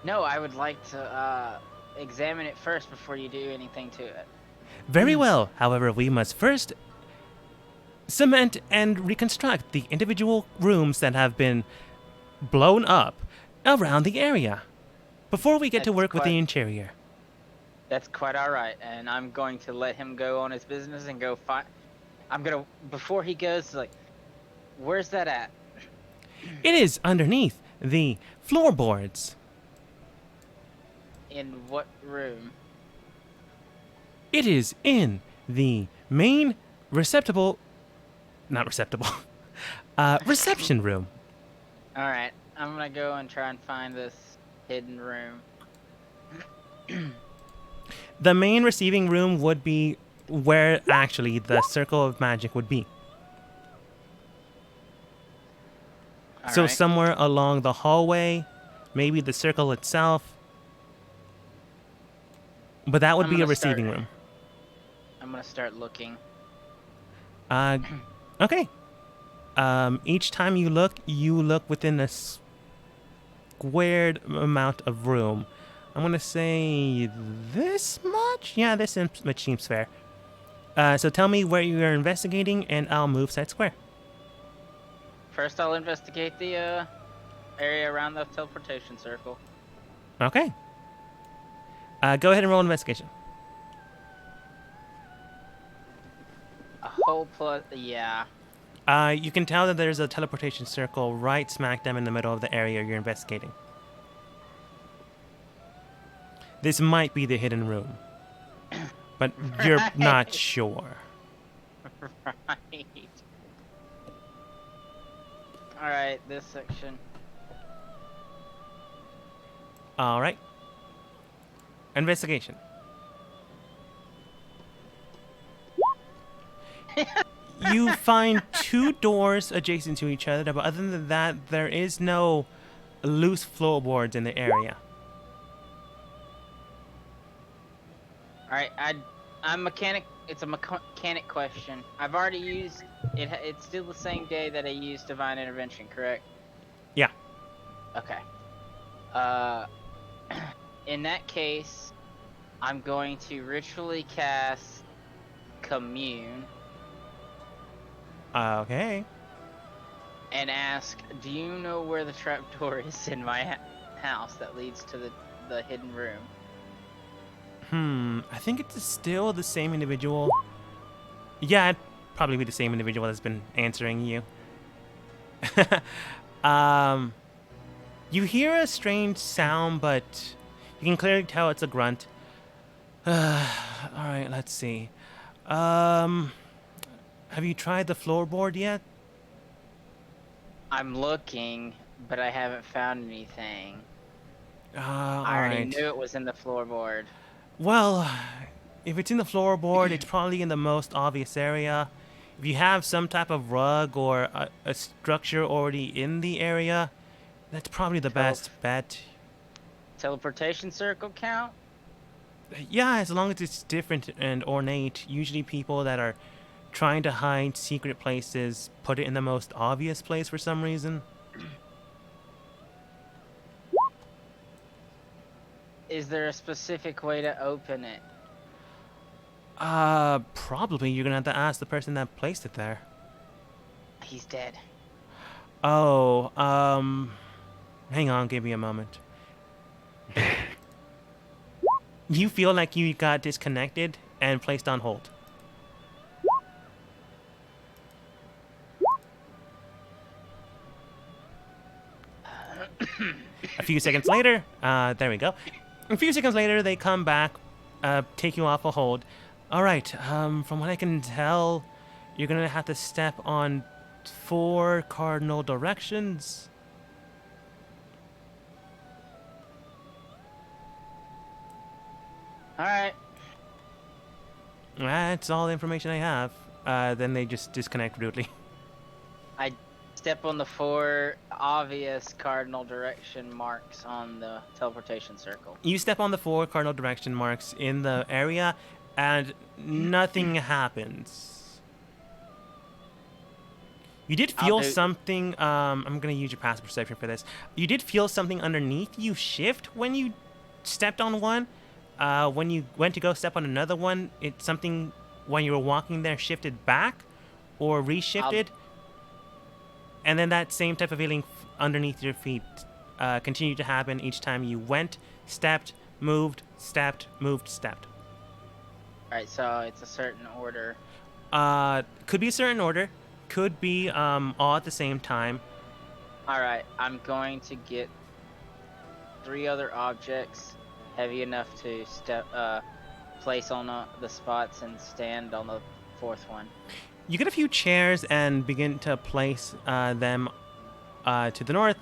No, I would like to, examine it first before you do anything to it. Very well. However, we must first cement and reconstruct the individual rooms that have been blown up around the area before we get to That's work with the quite- interior. That's quite alright, and I'm going to let him go on his business and go find... before he goes, like, where's that at? It is underneath the floorboards. In what room? It is in the main reception room. Alright, I'm gonna go and try and find this hidden room. The main receiving room would be where actually the circle of magic would be. So Alright. somewhere along the hallway, maybe the circle itself. But that would I'm be a gonna start- receiving room. I'm gonna start looking. Okay. Each time you look within a squared amount of room. I'm gonna say this much? Yeah, this much seems fair. So tell me where you are investigating, and I'll move set square. First, I'll investigate the area around the teleportation circle. Okay. Go ahead and roll investigation. A whole plus, yeah. You can tell that there's a teleportation circle right smack dab in the middle of the area you're investigating. This might be the hidden room, but you're not sure. Right. Alright, this section. All right. Investigation. You find two doors adjacent to each other, but other than that, there is no loose floorboards in the area. Alright, I'm mechanic. It's a mechanic question. I've already used it. It's still the same day that I used divine intervention, correct? Yeah. Okay. In that case, I'm going to ritually cast commune Okay. and ask, do you know where the trapdoor is in my house that leads to the hidden room? I think it's still the same individual. Yeah, it'd probably be the same individual that's been answering you. You hear a strange sound, but you can clearly tell it's a grunt. Alright, let's see. Have you tried the floorboard yet? I'm looking, but I haven't found anything. I already Alright. knew it was in the floorboard. Well, if it's in the floorboard, it's probably in the most obvious area. If you have some type of rug or a structure already in the area, that's probably the best bet. Teleportation circle count? Yeah, as long as it's different and ornate. Usually people that are trying to hide secret places put it in the most obvious place for some reason. Is there a specific way to open it? Probably you're gonna have to ask the person that placed it there. He's dead. Oh, hang on, give me a moment. You feel like you got disconnected and placed on hold. A few seconds later, there we go. A few seconds later, they come back, take you off a hold. All right, from what I can tell, you're gonna have to step on 4 cardinal directions. Alright. That's all the information I have. Then they just disconnect rudely. I step on the 4 obvious cardinal direction marks on the teleportation circle. You step on the 4 cardinal direction marks in the area, and nothing happens. You did feel something. I'm gonna use your passive perception for this. You did feel something underneath you shift when you stepped on one. When you went to go step on another one, it's something when you were walking there shifted back or reshifted. And then that same type of feeling underneath your feet continued to happen each time you went, stepped, moved, stepped, moved, stepped. Alright, so it's a certain order. Could be a certain order. Could be all at the same time. Alright, I'm going to get 3 other objects heavy enough to place on the spots and stand on the 4th one. You get a few chairs and begin to place them to the north,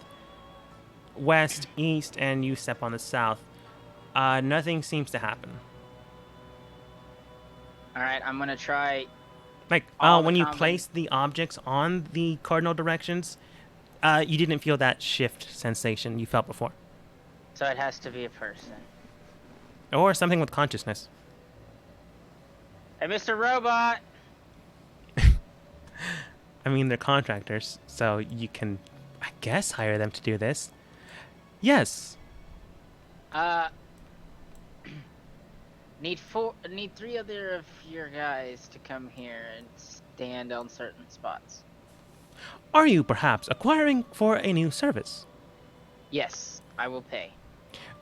west, east, and you step on the south. Nothing seems to happen. Alright, I'm gonna try. Like, when you place the objects on the cardinal directions, you didn't feel that shift sensation you felt before. So it has to be a person. Or something with consciousness. Hey, Mr. Robot! I mean, they're contractors, so you can, I guess, hire them to do this. Yes. Need 3 other of your guys to come here and stand on certain spots. Are you perhaps acquiring for a new service? Yes, I will pay.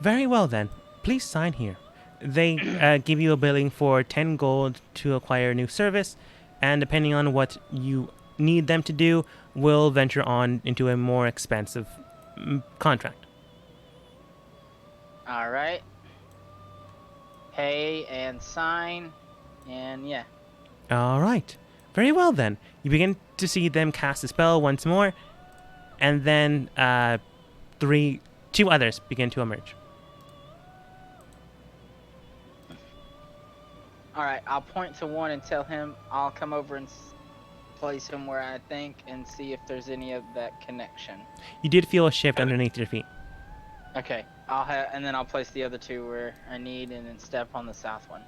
Very well then. Please sign here. They give you a billing for 10 gold to acquire a new service, and depending on what you need them to do, will venture on into a more expensive contract. Alright. Pay and sign, and yeah. All right. Very well then. You begin to see them cast a spell once more, and then 2 others begin to emerge. Alright, I'll point to one and tell him I'll come over and place him where I think and see if there's any of that connection. You did feel a shift underneath your feet. Okay, and then I'll place the other 2 where I need and then step on the south one.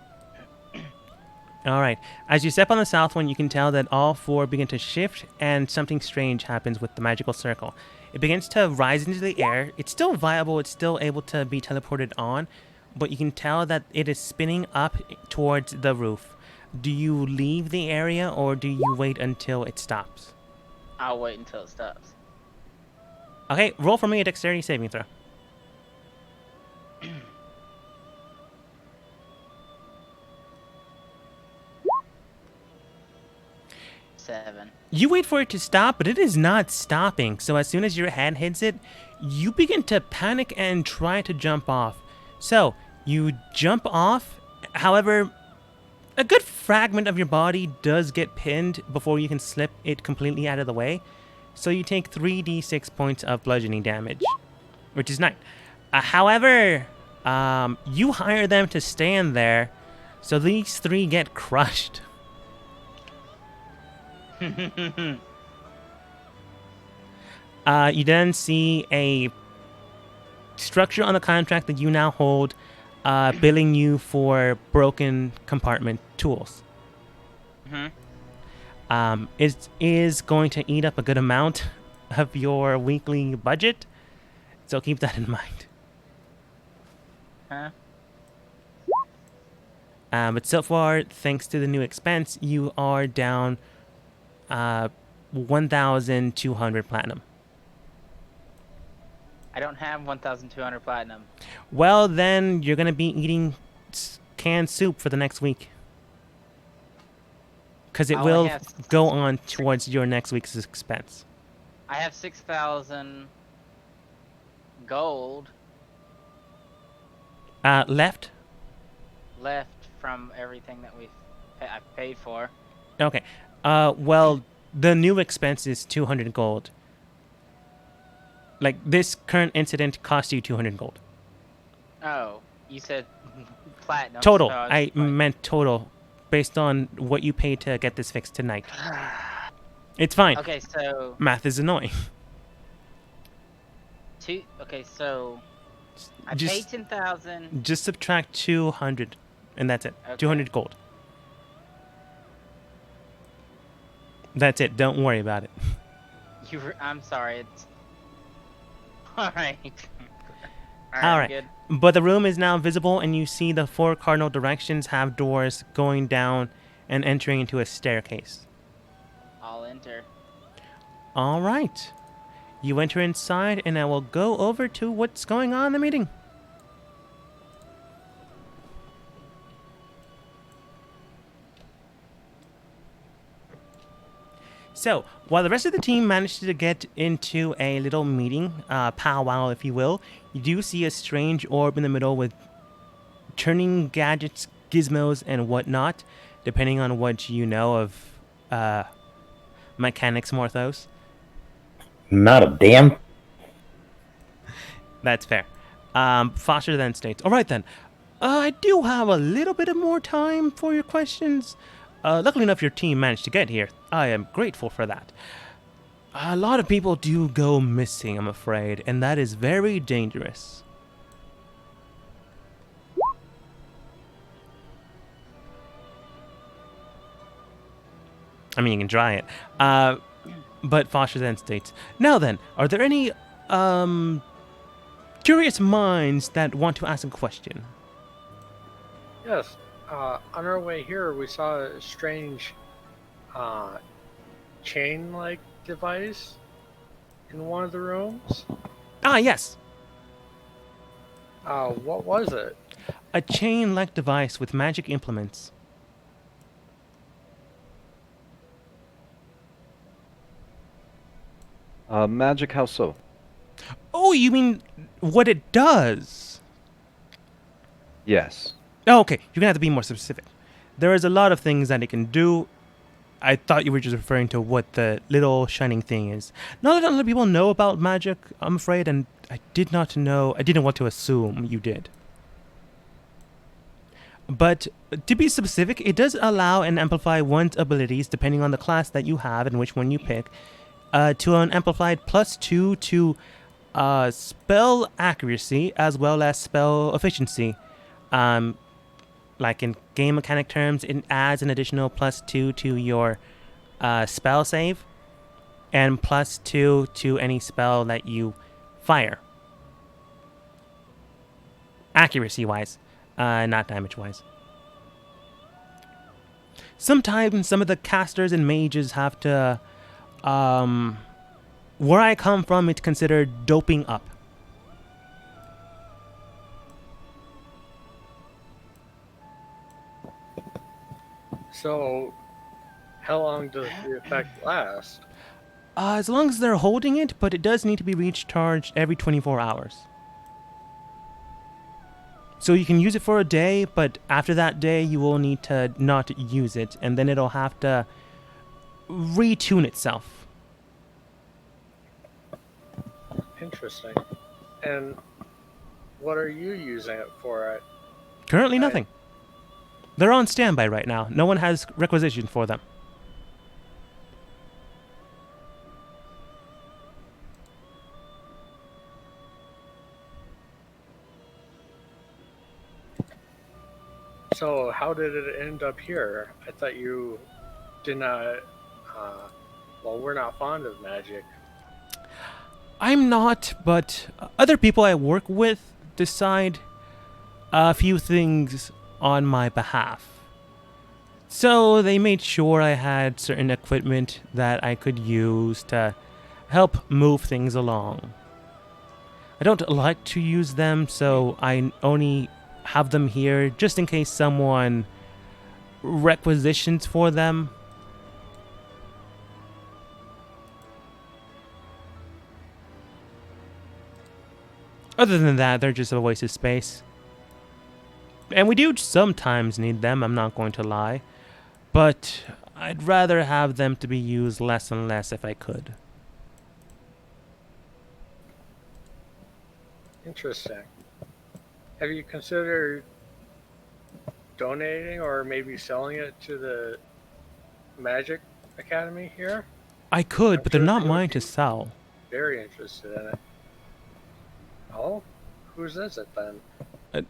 All right. As you step on the south one, you can tell that all 4 begin to shift, and something strange happens with the magical circle. It begins to rise into the air. It's still viable. It's still able to be teleported on, but you can tell that it is spinning up towards the roof. Do you leave the area, or do you wait until it stops? I'll wait until it stops. Okay, roll for me a dexterity saving throw. 7. You wait for it to stop, but it is not stopping. So as soon as your head hits it, you begin to panic and try to jump off. So you jump off. However, a good fragment of your body does get pinned before you can slip it completely out of the way. So you take 3d6 points of bludgeoning damage, which is 9. However, you hire them to stand there, so these 3 get crushed. You then see a structure on the contract that you now hold, billing you for broken compartment tools. It is going to eat up a good amount of your weekly budget, so keep that in mind. Huh? But so far, thanks to the new expense, you are down 1,200 platinum. I don't have 1,200 platinum. Well, then you're gonna be eating canned soup for the next week, because it I only will have go on towards your next week's expense. I have 6,000 gold Left. left from everything that I've paid for. Okay. Well, the new expense is 200 gold. Like, this current incident cost you 200 gold. Oh, you said platinum. Total. so was I like- meant total, based on what you paid to get this fixed tonight. It's fine. Okay, so Math is annoying. Okay, so I Just- paid 10,000. Just subtract 200, and that's it. Okay. 200 gold. That's it. Don't worry about it. I'm sorry. It's all right. All right. Good. But the room is now visible, and you see the 4 cardinal directions have doors going down and entering into a staircase. I'll enter. All right. You enter inside, and I will go over to what's going on in the meeting. So, while the rest of the team managed to get into a little meeting, powwow, if you will, you do see a strange orb in the middle with turning gadgets, gizmos, and whatnot, depending on what you know of mechanics, Morthos. Not a damn. That's fair. Foster then states, all right then, I do have a little bit of more time for your questions. Luckily enough, your team managed to get here. I am grateful for that. A lot of people do go missing, I'm afraid, and that is very dangerous. I mean, you can try it. But Foster then states, now then, are there any curious minds that want to ask a question? Yes. On our way here, we saw a strange chain-like device in one of the rooms. Ah, yes. What was it? A chain-like device with magic implements. Magic, how so? Oh, you mean what it does? Yes. Oh, okay. You're gonna have to be more specific. There is a lot of things that it can do. I thought you were just referring to what the little shining thing is. Not that other people know about magic, I'm afraid, and I did not know. I didn't want to assume you did. But to be specific, it does allow and amplify one's abilities depending on the class that you have and which one you pick, to an amplified +2 to spell accuracy as well as spell efficiency. Like in game mechanic terms, it adds an additional +2 to your spell save and +2 to any spell that you fire. Accuracy wise, not damage wise. Sometimes some of the casters and mages have to, where I come from, it's considered doping up. So, how long does the effect last? As long as they're holding it, but it does need to be recharged every 24 hours. So you can use it for a day, but after that day, you will need to not use it, and then it'll have to retune itself. Interesting. And what are you using it for? Currently, nothing. They're on standby right now. No one has requisitioned for them. So, how did it end up here? I thought you did not. Well, we're not fond of magic. I'm not, but other people I work with decide a few things on my behalf. So they made sure I had certain equipment that I could use to help move things along. I don't like to use them, so I only have them here just in case someone requisitions for them. Other than that, they're just a waste of space. And we do sometimes need them, I'm not going to lie. But I'd rather have them to be used less and less if I could. Interesting. Have you considered donating or maybe selling it to the Magic Academy here? I could, I'm but they're sure not they would mine be to sell. very interested in it. Oh, whose is it then?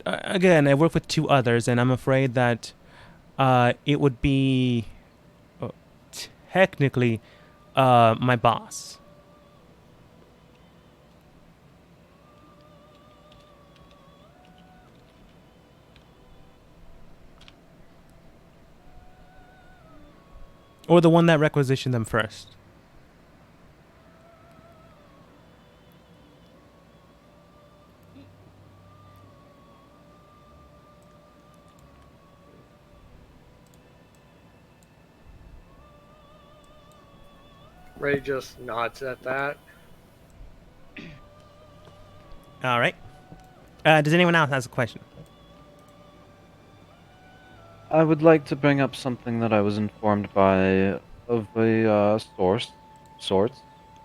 Again, I work with two others, and I'm afraid that it would be technically my boss. Or the one that requisitioned them first. Ray just nods at that. All right. Does anyone else have a question? I would like to bring up something that I was informed by of a sorts.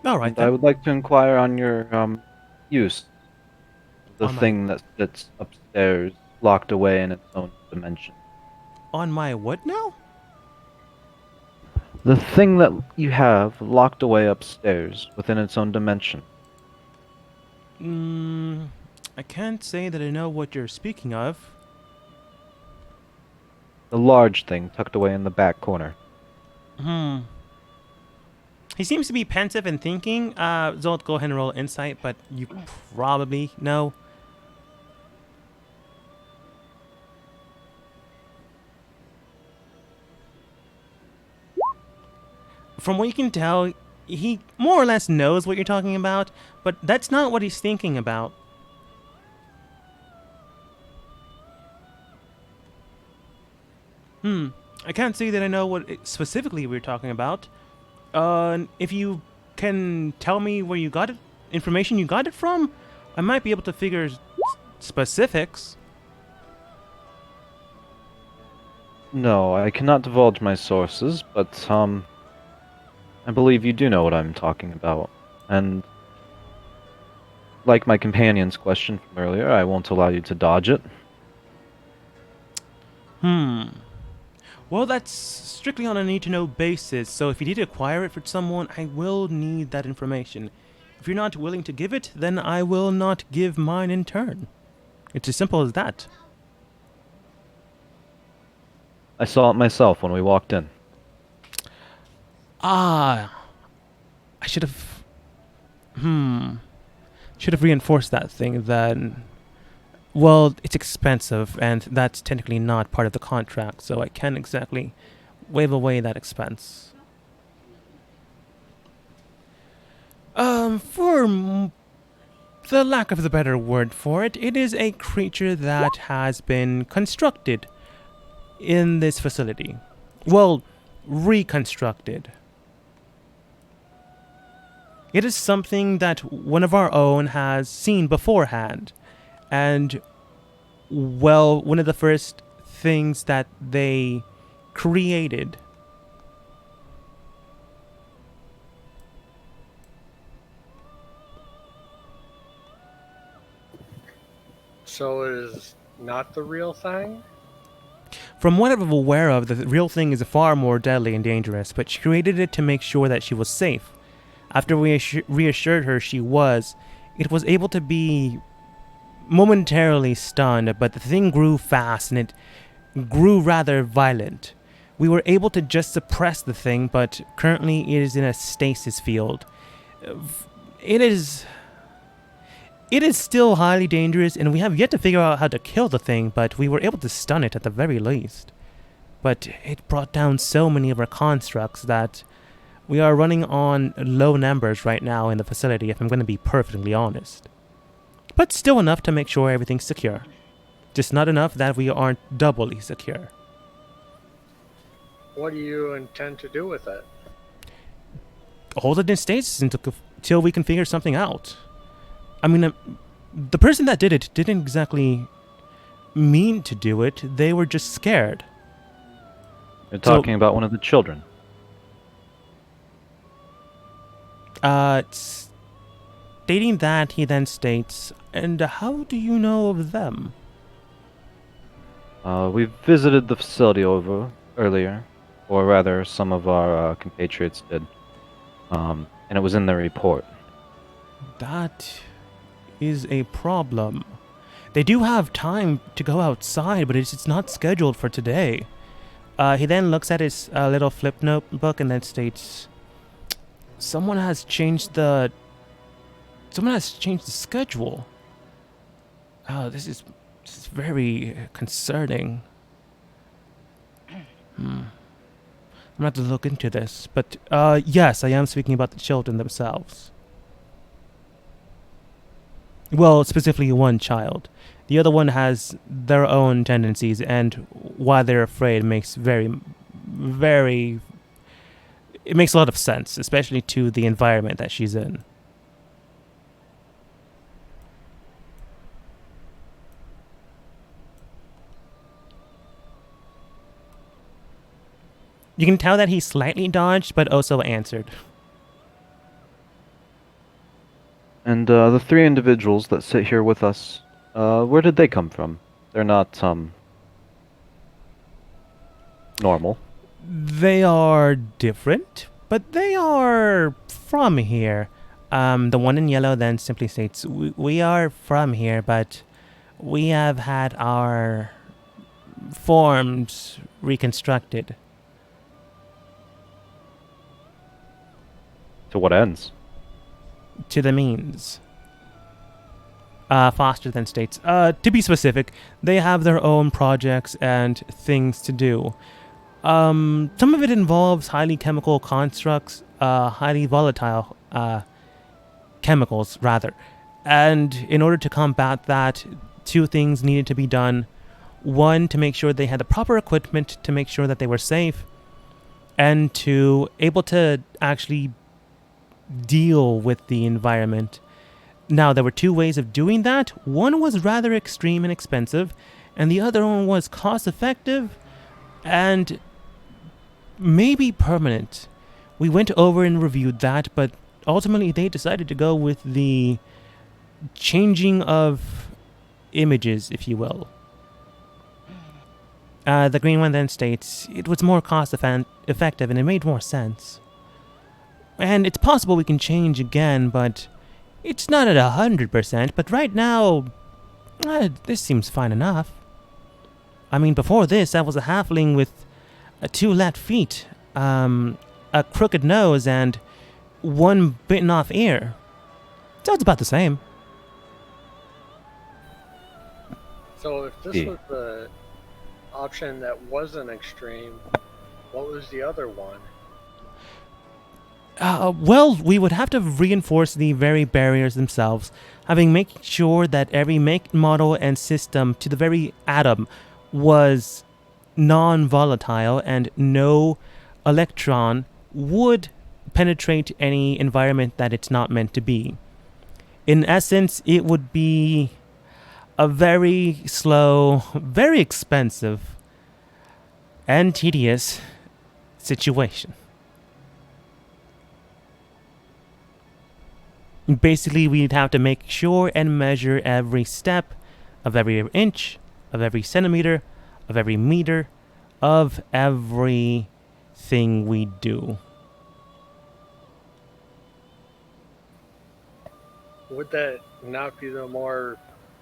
All right And I then. would like to inquire on your use of the On my- thing that sits upstairs, locked away in its own dimension. On my what now? The thing that you have locked away upstairs within its own dimension. I can't say that I know what you're speaking of. The large thing tucked away in the back corner. He seems to be pensive and thinking. Zolt, go ahead and roll insight, but you probably know. From what you can tell, he more or less knows what you're talking about, but that's not what he's thinking about. I can't say that I know what specifically we're talking about. If you can tell me where you got it, information you got it from, I might be able to figure specifics. No, I cannot divulge my sources, but I believe you do know what I'm talking about. And like my companion's question from earlier, I won't allow you to dodge it. Well, that's strictly on a need-to-know basis, so if you did acquire it for someone, I will need that information. If you're not willing to give it, then I will not give mine in turn. It's as simple as that. I saw it myself when we walked in. I should have... Should have reinforced that thing then. Well, it's expensive, and that's technically not part of the contract, so I can't exactly waive away that expense. The lack of the better word for it, it is a creature that has been constructed in this facility. Well, reconstructed. It is something that one of our own has seen beforehand. And, well, one of the first things that they created. So it is not the real thing? From what I'm aware of, the real thing is far more deadly and dangerous, but she created it to make sure that she was safe. After we reassured her she was, it was able to be momentarily stunned, but the thing grew fast and it grew rather violent. We were able to just suppress the thing, but currently it is in a stasis field. It is... It is still highly dangerous, and we have yet to figure out how to kill the thing, but we were able to stun it at the very least. But it brought down so many of our constructs that we are running on low numbers right now in the facility, if I'm going to be perfectly honest. But still enough to make sure everything's secure. Just not enough that we aren't doubly secure. What do you intend to do with it? Hold it in stasis until we can figure something out. I mean, the person that did it didn't exactly mean to do it. They were just scared. You're talking about one of the children. Stating that, he then states, and how do you know of them? We visited the facility earlier, or rather, some of our compatriots did, and it was in their report. That is a problem. They do have time to go outside, but it's not scheduled for today. He then looks at his little flip notebook and then states, someone has changed the schedule. Oh, this is very concerning. I'm gonna have to look into this, but yes, I am speaking about the children themselves. Well, specifically one child. The other one has their own tendencies, and why they're afraid makes it makes a lot of sense, especially to the environment that she's in. You can tell that he slightly dodged, but also answered. And the three individuals that sit here with us, where did they come from? They're not, normal. They are different, but they are from here. The one in yellow then simply states, we are from here, but we have had our forms reconstructed. To what ends? To the means. Foster then states, to be specific, they have their own projects and things to do. Some of it involves highly chemical constructs, highly volatile chemicals, rather. And in order to combat that, two things needed to be done. One, to make sure they had the proper equipment to make sure that they were safe, and two, able to actually deal with the environment. Now, there were two ways of doing that. One was rather extreme and expensive, and the other one was cost effective and maybe permanent. We went over and reviewed that, but ultimately they decided to go with the changing of images, if you will. The green one then states it was more cost effective and it made more sense. And it's possible we can change again, but it's not at 100%. But right now, this seems fine enough. I mean, before this, I was a halfling with 2 left feet, a crooked nose, and 1 bitten off ear. So it's about the same. So if this was the option that wasn't extreme, what was the other one? Well, we would have to reinforce the very barriers themselves, having made sure that every make, model, and system to the very atom was non-volatile and no electron would penetrate any environment that it's not meant to be. In essence, it would be a very slow, very expensive, and tedious situation. Basically, we'd have to make sure and measure every step of every inch, of every centimeter, of every meter, of everything we do. Would that not be the more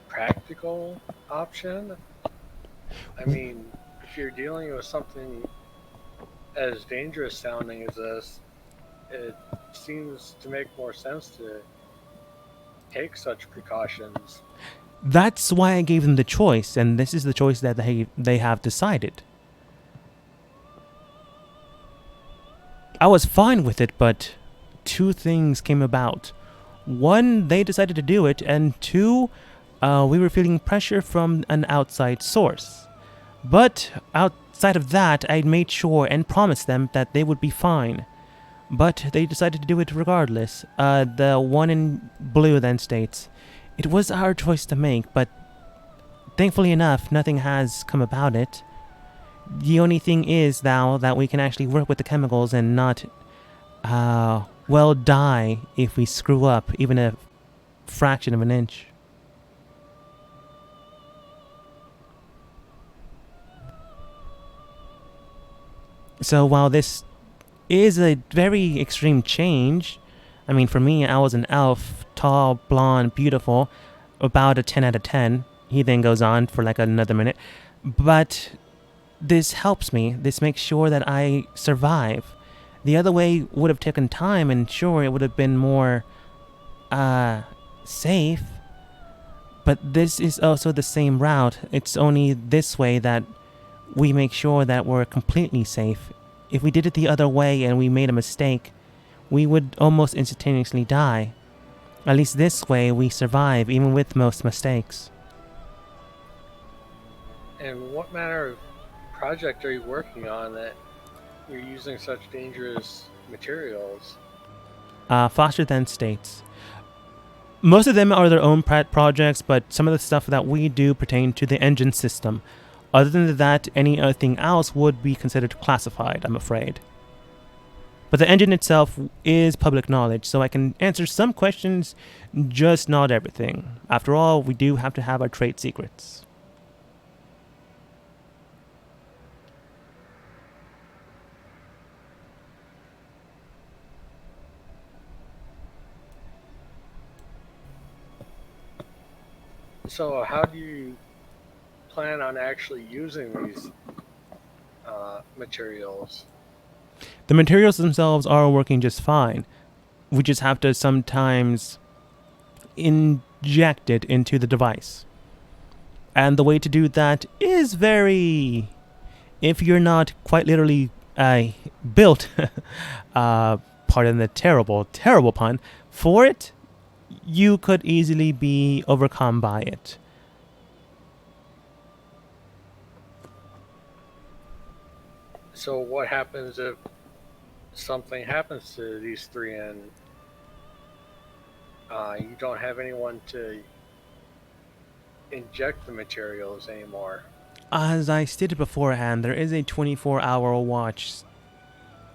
practical option? I mean, if you're dealing with something as dangerous sounding as this, it seems to make more sense to take such precautions. That's why I gave them the choice, and this is the choice that they have decided. I was fine with it, but two things came about. One, they decided to do it, and two, we were feeling pressure from an outside source. But outside of that, I made sure and promised them that they would be fine. But they decided to do it regardless. The one in blue then states, "It was our choice to make, but thankfully enough, nothing has come about it. The only thing is now that we can actually work with the chemicals and not, die if we screw up even a fraction of an inch." So while this is a very extreme change, I mean, for me, I was an elf, tall, blonde, beautiful, about a 10 out of 10. He then goes on for like another minute. But this helps me. This makes sure that I survive. The other way would have taken time, and sure, it would have been more, safe. But this is also the same route. It's only this way that we make sure that we're completely safe. If we did it the other way and we made a mistake, we would almost instantaneously die. At least this way we survive, even with most mistakes. And what manner of project are you working on that you're using such dangerous materials? Foster then states, most of them are their own pet projects, but some of the stuff that we do pertain to the engine system. Other than that, anything else would be considered classified, I'm afraid. But the engine itself is public knowledge, so I can answer some questions, just not everything. After all, we do have to have our trade secrets. So how do you plan on actually using these materials? The materials themselves are working just fine. We just have to sometimes inject it into the device. And the way to do that is very... If you're not quite literally built, pardon the terrible, terrible pun, for it, you could easily be overcome by it. So what happens if something happens to these three and you don't have anyone to inject the materials anymore? As I stated beforehand, there is a 24-hour watch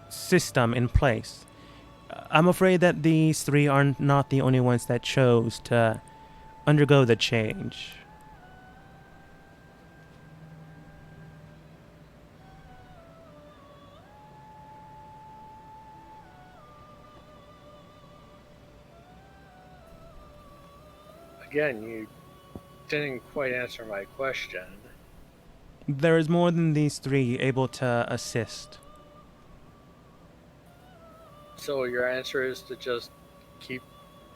system in place. I'm afraid that these three are not the only ones that chose to undergo the change. Again, you didn't quite answer my question. There is more than these three able to assist. So your answer is to just keep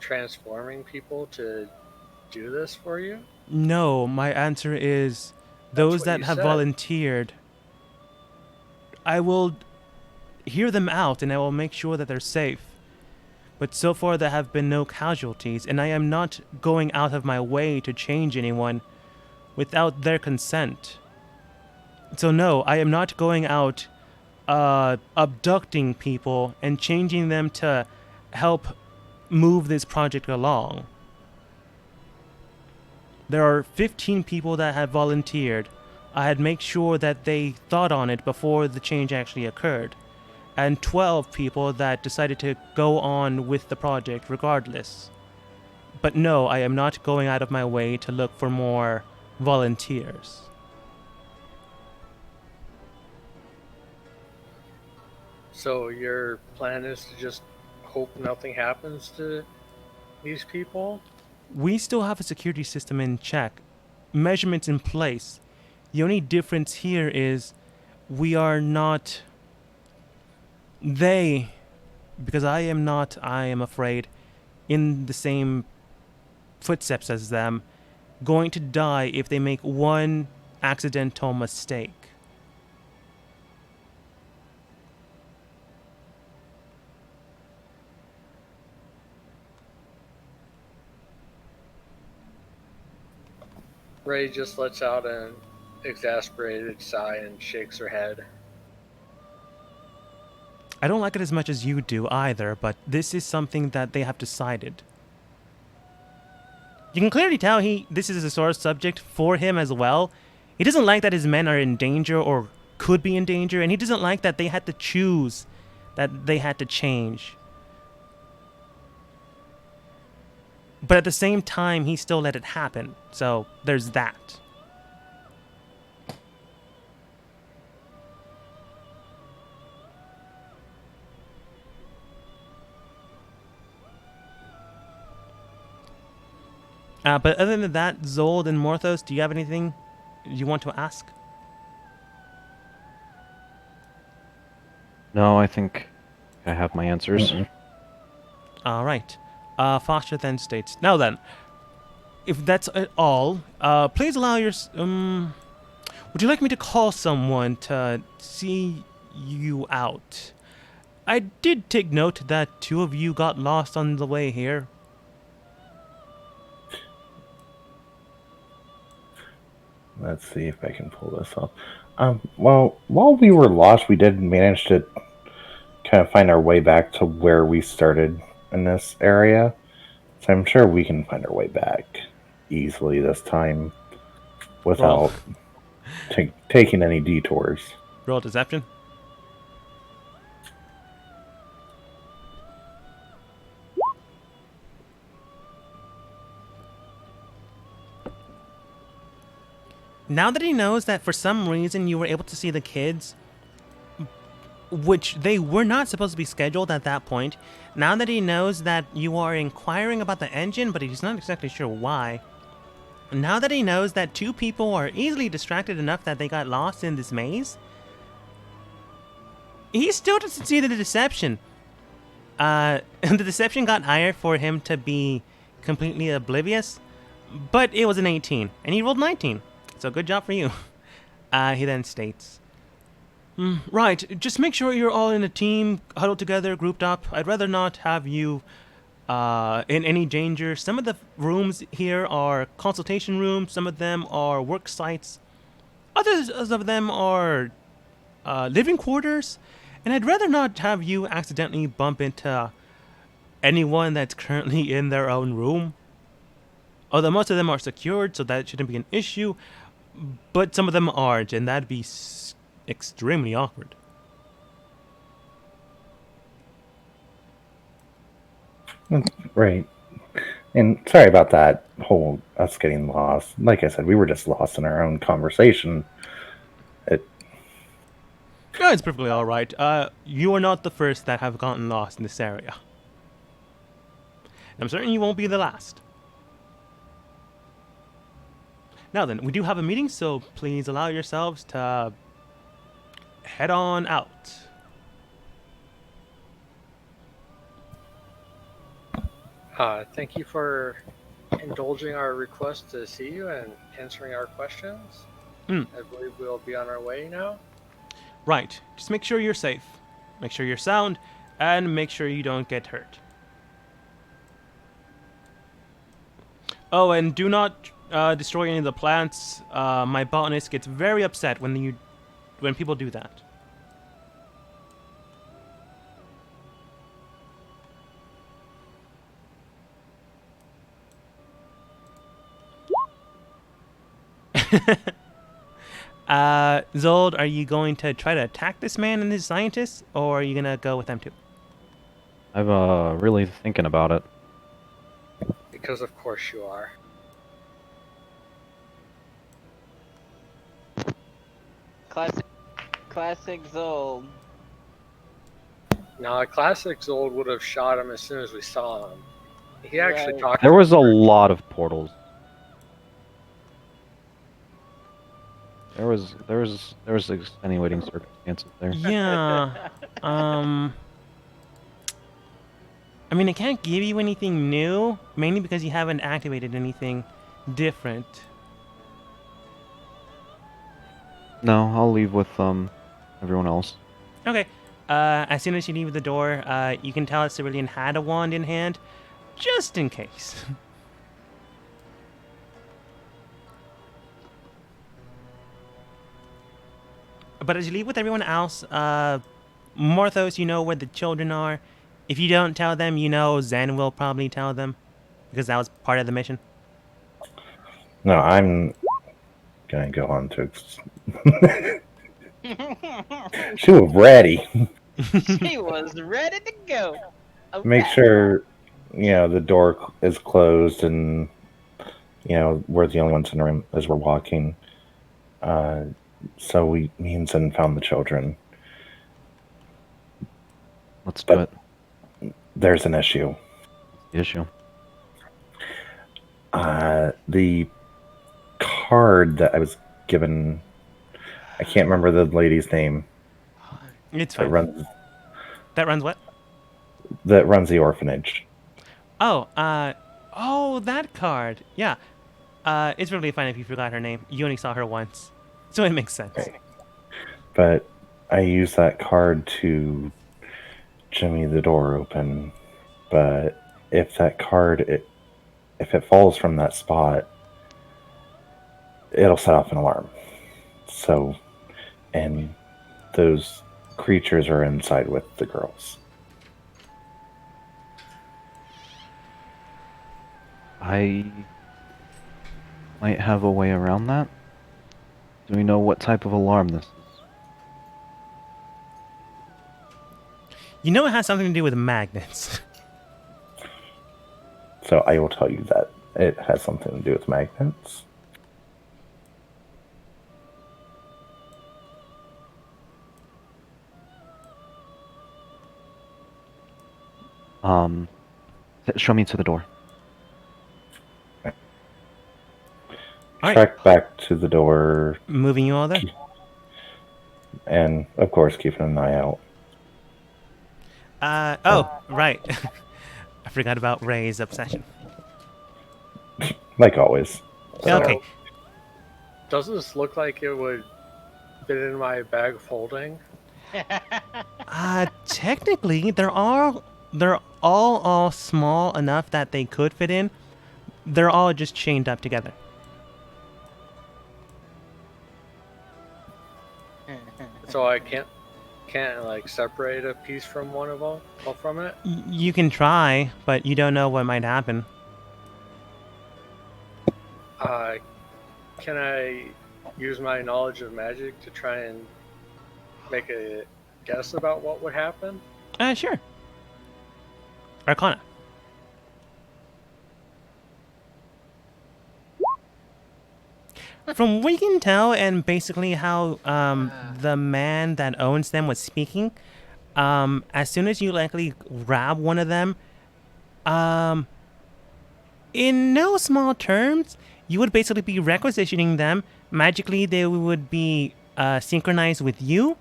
transforming people to do this for you? No, my answer is those what that you have said. volunteered. I will hear them out and I will make sure that they're safe. But so far there have been no casualties, and I am not going out of my way to change anyone without their consent. So no, I am not going out abducting people and changing them to help move this project along. There are 15 people that have volunteered. I had made sure that they thought on it before the change actually occurred. And 12 people that decided to go on with the project regardless. But no, I am not going out of my way to look for more volunteers. So your plan is to just hope nothing happens to these people? We still have a security system in check, measurements in place. The only difference here is we are not... They, because I am not, I am afraid, in the same footsteps as them, going to die if they make one accidental mistake. Ray just lets out an exasperated sigh and shakes her head. I don't like it as much as you do either, but this is something that they have decided. You can clearly tell this is a sore subject for him as well. He doesn't like that his men are in danger or could be in danger, and he doesn't like that they had to choose, that they had to change. But at the same time, he still let it happen. So there's that. But other than that, Zold and Morthos, do you have anything you want to ask? No, I think I have my answers. All right. Foster then states, now then, if that's all, please allow your... would you like me to call someone to see you out? I did take note that 2 of you got lost on the way here. Let's see if I can pull this up. Well, while we were lost, we did manage to kind of find our way back to where we started in this area. So I'm sure we can find our way back easily this time without taking any detours. Roll deception. Now that he knows that for some reason you were able to see the kids, which they were not supposed to be scheduled at that point, now that he knows that you are inquiring about the engine, but he's not exactly sure why, now that he knows that 2 people are easily distracted enough that they got lost in this maze, he still doesn't see the deception. The deception got higher for him to be completely oblivious, but it was an 18, and he rolled 19. So good job for you. He then states, right, just make sure you're all in a team, huddled together, grouped up. I'd rather not have you in any danger. Some of the rooms here are consultation rooms. Some of them are work sites. Others of them are living quarters. And I'd rather not have you accidentally bump into anyone that's currently in their own room. Although most of them are secured, so that shouldn't be an issue. But some of them aren't, and that'd be extremely awkward. Right. And sorry about that whole us getting lost. Like I said, we were just lost in our own conversation. No, it's perfectly alright. You are not the first that have gotten lost in this area. I'm certain you won't be the last. Now then, we do have a meeting, so please allow yourselves to head on out. Thank you for indulging our request to see you and answering our questions. I believe we'll be on our way now. Right. Just make sure you're safe. Make sure you're sound, and make sure you don't get hurt. Oh, and do not destroy any of the plants. My botanist gets very upset when people do that. Zold, are you going to try to attack this man and his scientists, or are you gonna go with them too? I'm really thinking about it. Because of course you are. Classic Zold. Now, a classic Zold would have shot him as soon as we saw him. He actually Right. talked. There was a lot of portals. There was extenuating circumstances there. Yeah. I I mean, it can't give you anything new, mainly because you haven't activated anything different. No, I'll leave with everyone else. Okay. As soon as you leave the door, you can tell a civilian had a wand in hand, just in case. But as you leave with everyone else, Morthos, you know where the children are. If you don't tell them, you know Zen will probably tell them, because that was part of the mission. No, I'm gonna go on to. She was ready. She was ready to go. Make Okay. sure the door is closed, and we're the only ones in the room as we're walking. So me and Zen found the children. Let's do it. There's an issue. The issue. The card that I was given, I can't remember the lady's name. It's That fine. runs That runs what? the orphanage. Oh, that card. Yeah. It's really fine if you forgot her name. You only saw her once, so it makes sense. Okay. But I used that card to jimmy the door open. But if that card, if it falls from that spot, it'll set off an alarm. So, and those creatures are inside with the girls. I might have a way around that. Do we know what type of alarm this is? You know it has something to do with magnets. So I will tell you that it has something to do with magnets. Show me to the door. Alright. Track back to the door, Moving you all there. and of course keeping an eye out. Right. I forgot about Ray's obsession. Like always. So, Okay. Doesn't this look like it would fit in my bag of holding? Technically, they're all small enough that they could fit in. They're all just chained up together. So I can't like separate a piece from one of them, all from it. You can try, but you don't know what might happen. Can I use my knowledge of magic to try and make a guess about what would happen? Sure. Arcana. From what you can tell, and basically how the man that owns them was speaking, as soon as you likely grab one of them, in no small terms, you would basically be requisitioning them. Magically, they would be synchronized with you,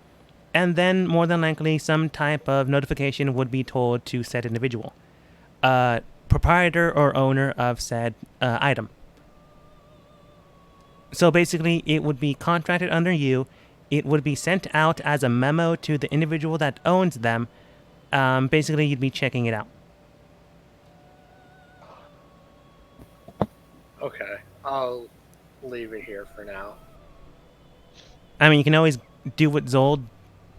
and then more than likely some type of notification would be told to said individual, proprietor or owner of said item. So basically, it would be contracted under you. It would be sent out as a memo to the individual that owns them. Basically, you'd be checking it out. Okay, I'll leave it here for now. I mean, you can always do what Zold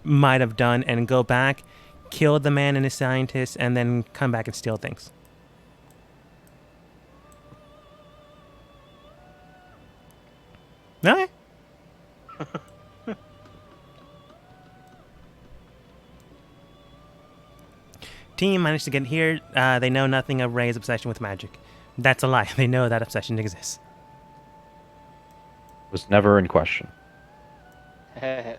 might have done and go back, kill the man and his scientists, and then come back and steal things. Okay. Team managed to get here. They know nothing of Ray's obsession with magic. That's a lie. They know that obsession exists. Was never in question. But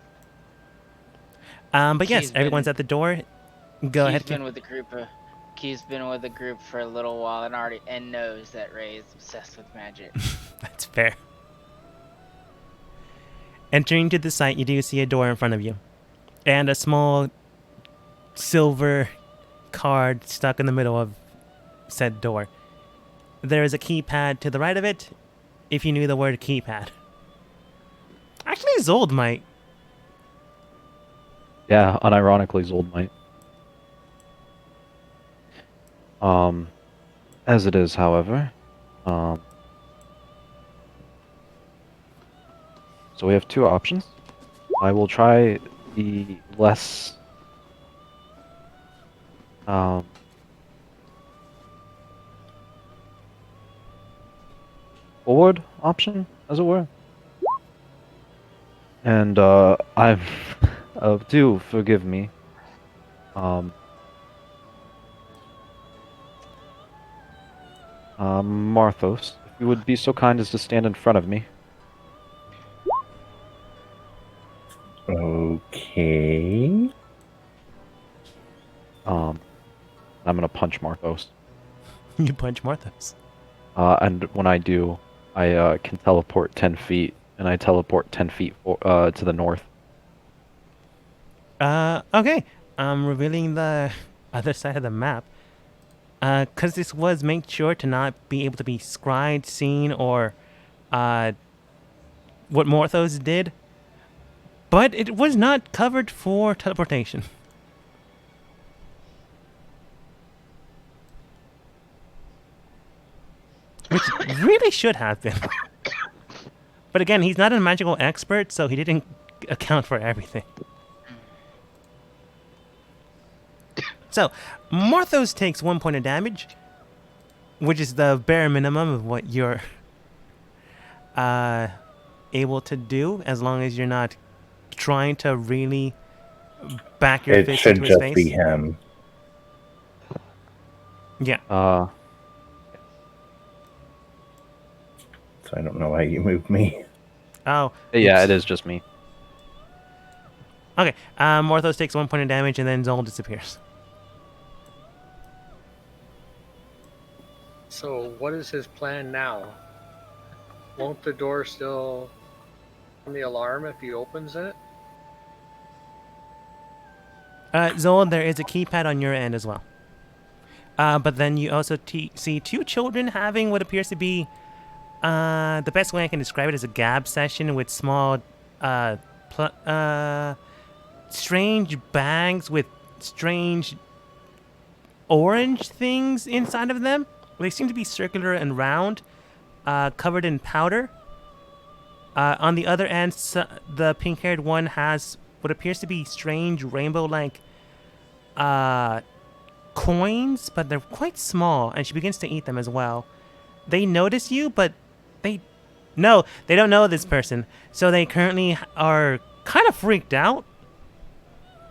yes, He's everyone's been- at the door. Go ahead. He's been with the group. Key's been with the group for a little while and knows that Ray is obsessed with magic. That's fair. Entering to the site, you do see a door in front of you, and a small silver card stuck in the middle of said door. There is a keypad to the right of it, if you knew the word keypad. Actually, Zold might. Yeah, unironically, Zold might. As it is, however, so we have two options. I will try the less, forward option, as it were. And, I'm, do forgive me. Marthos, if you would be so kind as to stand in front of me. Okay. I'm gonna punch Marthos. You punch Marthos. And when I do, I can teleport 10 feet, and I teleport 10 feet to the north. Okay. I'm revealing the other side of the map. Because this was made sure to not be able to be scried, seen, or what Morthos did. But it was not covered for teleportation. Which really should have been. But again, he's not a magical expert, so he didn't account for everything. So, Morthos takes 1 point of damage, which is the bare minimum of what you're able to do, as long as you're not trying to really back your It fist should into his just face. be him. Yeah. So I don't know why you moved me. Oh. Yeah, oops. it is just me. Okay. Morthos takes 1 point of damage, and then Zol disappears. So, what is his plan now? Won't the door still on the alarm if he opens it? Zol, there is a keypad on your end as well. But then you also see two children having what appears to be the best way I can describe it is a gab session with small strange bags with strange orange things inside of them. They seem to be circular and round, covered in powder. On the other end, the pink-haired one has what appears to be strange rainbow-like coins, but they're quite small, and she begins to eat them as well. They notice you, but they don't know this person, so they currently are kind of freaked out.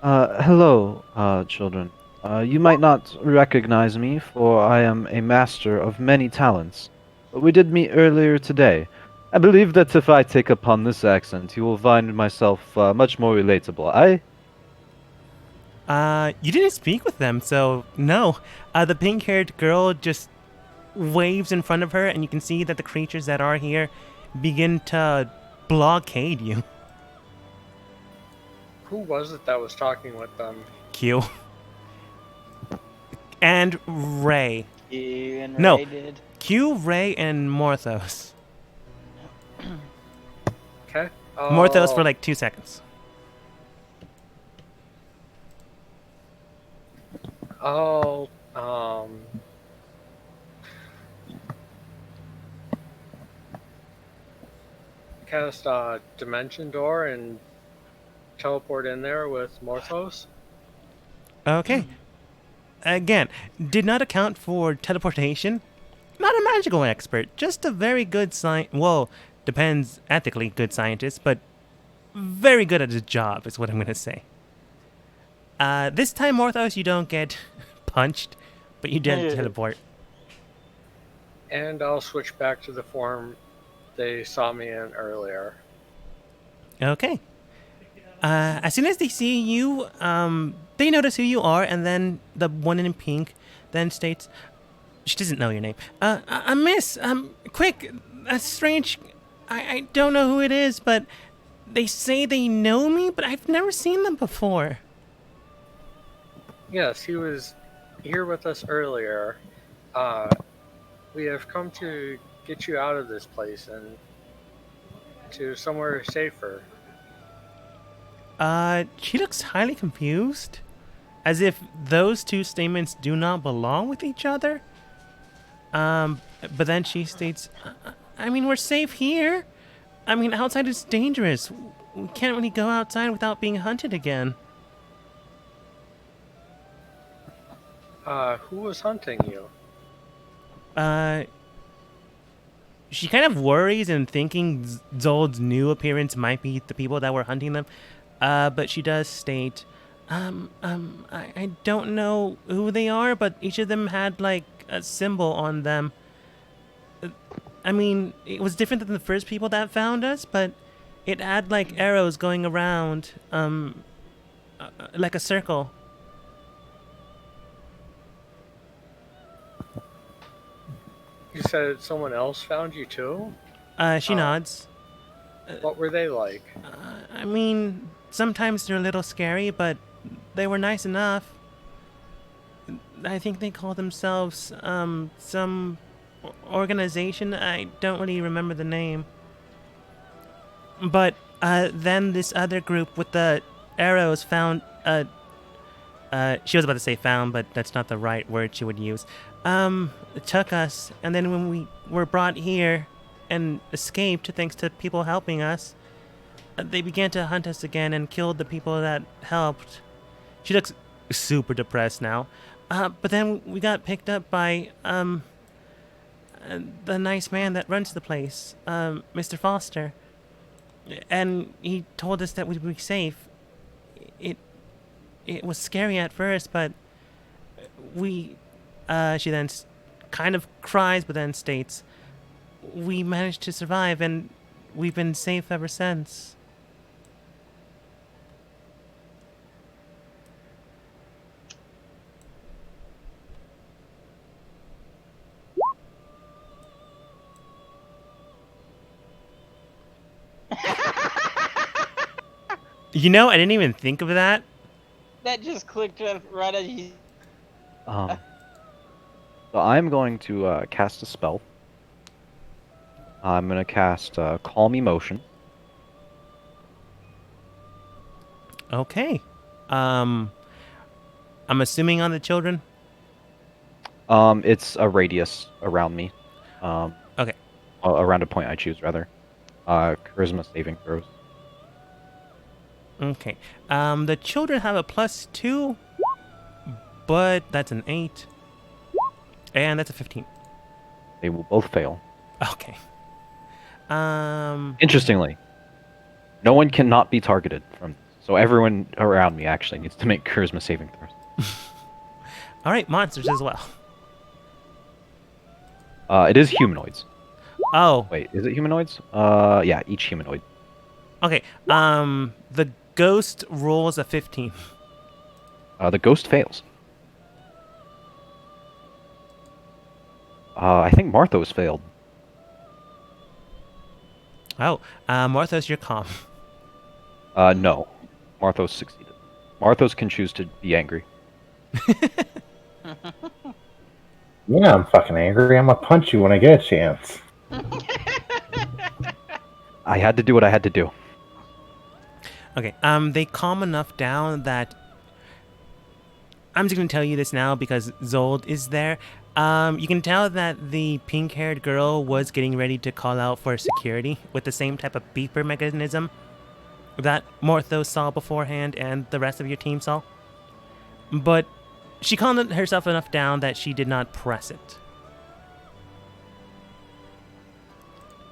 Hello, children. You might not recognize me, for I am a master of many talents. But we did meet earlier today. I believe that if I take upon this accent, you will find myself much more relatable. You didn't speak with them, so no. The pink-haired girl just waves in front of her, and you can see that the creatures that are here begin to blockade you. Who was it that was talking with them? Q. And Ray. You and No. Ray did. Q, Ray, and Morthos. Okay. Morthos for like 2 seconds. I'll cast a dimension door and teleport in there with Morthos. Okay. Again, did not account for teleportation. Not a magical expert, just a very good well, depends ethically good scientist, but very good at his job is what I'm going to say. This time, Morthos, you don't get punched, but you did teleport. And I'll switch back to the form they saw me in earlier. Okay. As soon as they see you, they notice who you are, and then the one in pink then states, she doesn't know your name. Miss, quick, that's strange. I don't know who it is, but they say they know me, but I've never seen them before. Yes, he was here with us earlier, we have come to get you out of this place and to somewhere safer. She looks highly confused, as if those two statements do not belong with each other. But then she states, I mean, we're safe here. I mean, outside is dangerous. We can't really go outside without being hunted again. Who was hunting you? She kind of worries and thinking Zold's new appearance might be the people that were hunting them. But she does state, I don't know who they are, but each of them had like a symbol on them. I mean, it was different than the first people that found us, but it had like arrows going around, like a circle. You said someone else found you too? She nods. What were they like? I mean, sometimes they're a little scary, but they were nice enough. I think they call themselves, some organization. I don't really remember the name. But, then this other group with the arrows found, she was about to say found, but that's not the right word she would use. Took us, and then when we were brought here and escaped, thanks to people helping us, they began to hunt us again and killed the people that helped. She looks super depressed now. But then we got picked up by, the nice man that runs the place, Mr. Foster. And he told us that we'd be safe. It was scary at first, but we, she then kind of cries, but then states, we managed to survive and we've been safe ever since. You know, I didn't even think of that. That just clicked right as you. So I'm going to cast a spell. I'm going to cast Calm Emotion. Okay. I'm assuming on the children. It's a radius around me. Okay. Around a point I choose, rather. Charisma saving throws. Okay. The children have a +2, but that's an 8. And that's a 15. They will both fail. Okay. Interestingly, no one cannot be targeted from this. So everyone around me actually needs to make charisma saving throws. All right, monsters as well. It is humanoids. Oh, Wait, is it humanoids? Yeah, each humanoid. okay. The ghost rolls a 15. The ghost fails. I think Marthos failed. Oh, Marthos, you're calm. No. Marthos succeeded. Marthos can choose to be angry. Yeah, I'm fucking angry. I'm gonna punch you when I get a chance. I had to do what I had to do. Okay. They calm enough down that I'm just gonna tell you this now because Zold is there. You can tell that the pink-haired girl was getting ready to call out for security with the same type of beeper mechanism that Morthos saw beforehand and the rest of your team saw. But she calmed herself enough down that she did not press it.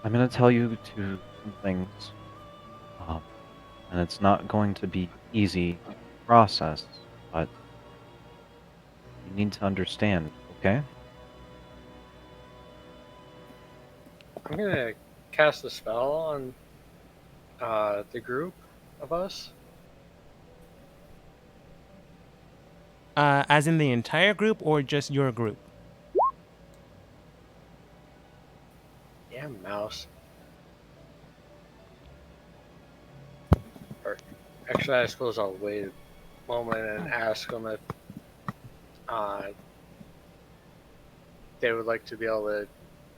I'm going to tell you two things. And it's not going to be easy to process, but you need to understand, okay? I'm gonna cast a spell on the group of us. As in the entire group or just your group? Yeah, mouse. Or actually, I suppose I'll wait a moment and ask them if uh, they would like to be able to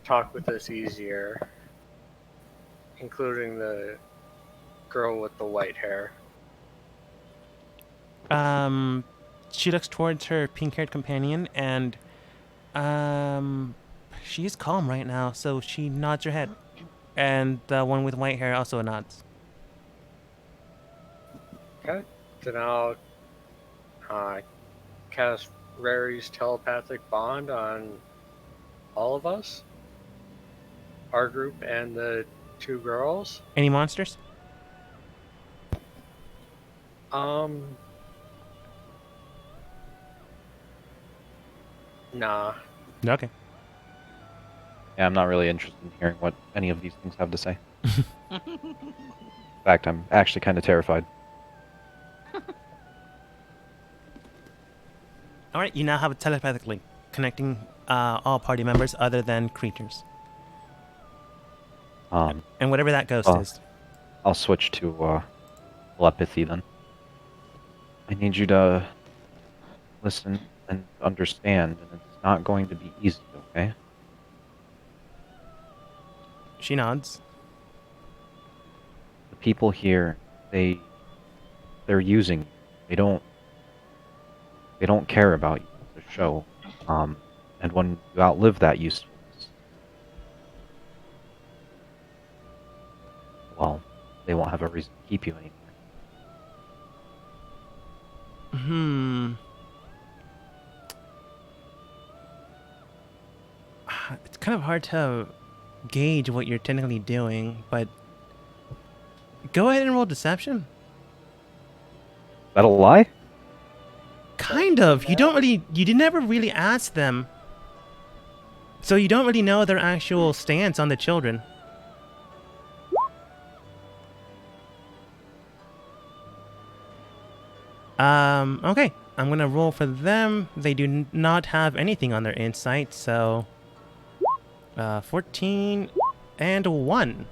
talk with us easier, including the girl with the white hair. She looks towards her pink-haired companion, and she is calm right now, so she nods her head, and the one with white hair also nods. Okay. Then I'll cast Rary's telepathic bond on all of us, our group and the two girls. Any monsters? Nah. Okay. Yeah, I'm not really interested in hearing what any of these things have to say. In fact, I'm actually kind of terrified. All right, you now have a telepathic link connecting all party members other than creatures, Um, and whatever that ghost Oh. is. I'll switch to telepathy then. I need you to listen and understand, and it's not going to be easy, okay? She nods. The people here, they're using you. They don't care about you as a show. And when you outlive that usefulness, well, they won't have a reason to keep you anymore. It's kind of hard to gauge what you're technically doing, but go ahead and roll deception. That a lie? Kind of. You did never really ask them, so you don't really know their actual stance on the children. Okay. I'm gonna roll for them. They do not have anything on their insight, so 14 and 1.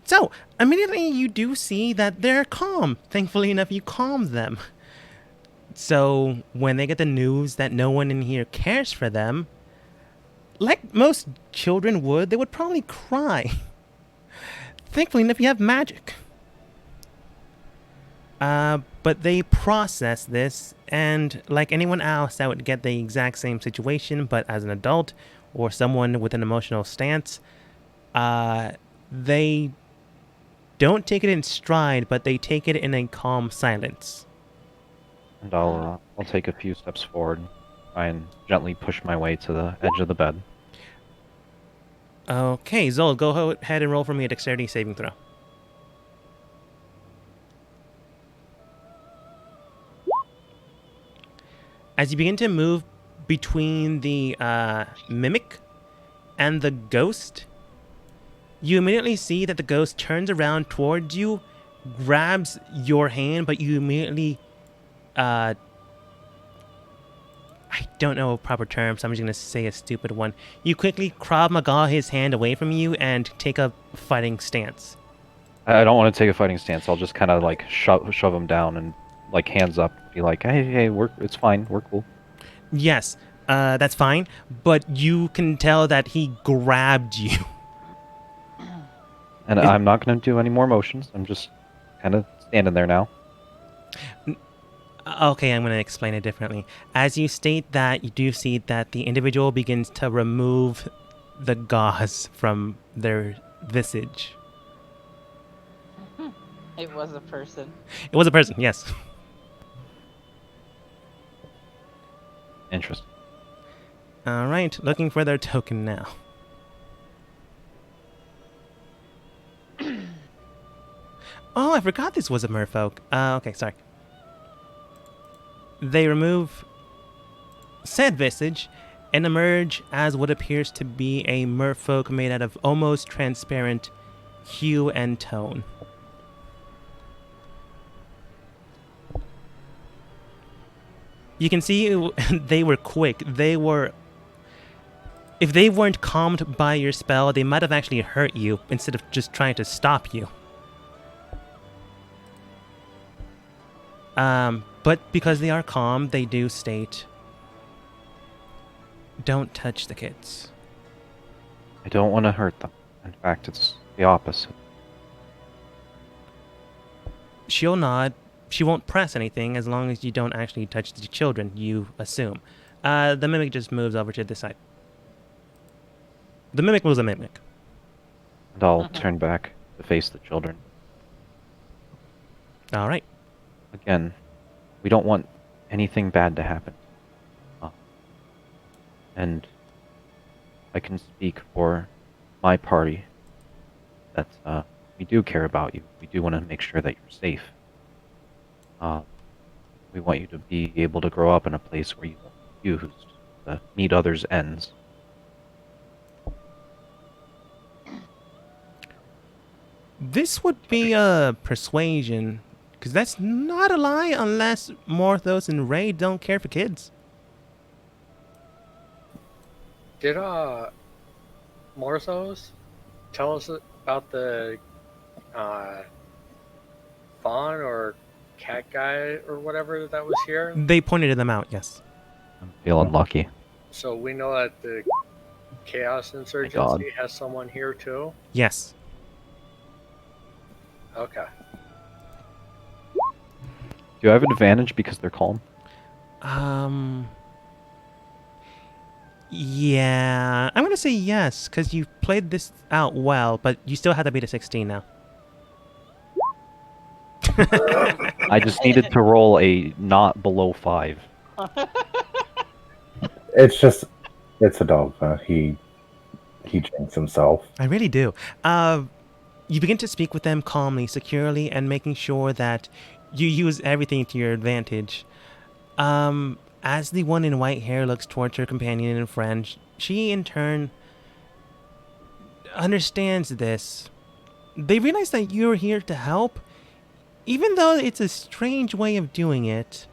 So, immediately you do see that they're calm. Thankfully enough, you calmed them. So, when they get the news that no one in here cares for them, like most children would, they would probably cry. Thankfully enough, you have magic. But they process this, and like anyone else that would get the exact same situation, but as an adult or someone with an emotional stance, they don't take it in stride, but they take it in a calm silence. And I'll take a few steps forward, try and gently push my way to the edge of the bed. Okay, Zol, go ahead and roll for me a dexterity saving throw. As you begin to move between the mimic and the ghost, you immediately see that the ghost turns around towards you, grabs your hand, but you immediately, I don't know a proper term, so I'm just going to say a stupid one. You quickly Krav Maga his hand away from you and take a fighting stance. I don't want to take a fighting stance. I'll just kind of like shove him down and like hands up, be like, hey, it's fine, we're cool. Yes, that's fine, but you can tell that he grabbed you. And I'm not going to do any more motions. I'm just kind of standing there now. Okay, I'm going to explain it differently. As you state that, you do see that the individual begins to remove the gauze from their visage. It was a person. It was a person, yes. Interesting. All right, looking for their token now. Oh, I forgot this was a merfolk. Okay, sorry. They remove said visage and emerge as what appears to be a merfolk made out of almost transparent hue and tone. You can see they were quick. If they weren't calmed by your spell, they might have actually hurt you instead of just trying to stop you. But because they are calm, they do state, don't touch the kids. I don't want to hurt them. In fact, it's the opposite. She'll nod. She won't press anything as long as you don't actually touch the children, you assume. The mimic just moves over to this side. The mimic was a mimic. And I'll turn back to face the children. All right. Again, we don't want anything bad to happen. And I can speak for my party that we do care about you. We do want to make sure that you're safe. We want you to be able to grow up in a place where you won't be used, meet others' ends. This would be a persuasion, because that's not a lie unless Morthos and Ray don't care for kids. Did Morthos tell us about the fawn or cat guy or whatever that was here? They pointed them out, yes. I'm feeling lucky. So we know that the Chaos God. Insurgency has someone here too? Yes. Okay. Do I have advantage because they're calm? Yeah, I'm gonna say yes, because you played this out well, but you still have to beat a 16 now. I just needed to roll a not below 5. It's a dog. He jinxed himself. I really do. You begin to speak with them calmly, securely, and making sure that you use everything to your advantage. As the one in white hair looks towards her companion and friend, she in turn understands this. They realize that you're here to help, even though it's a strange way of doing it.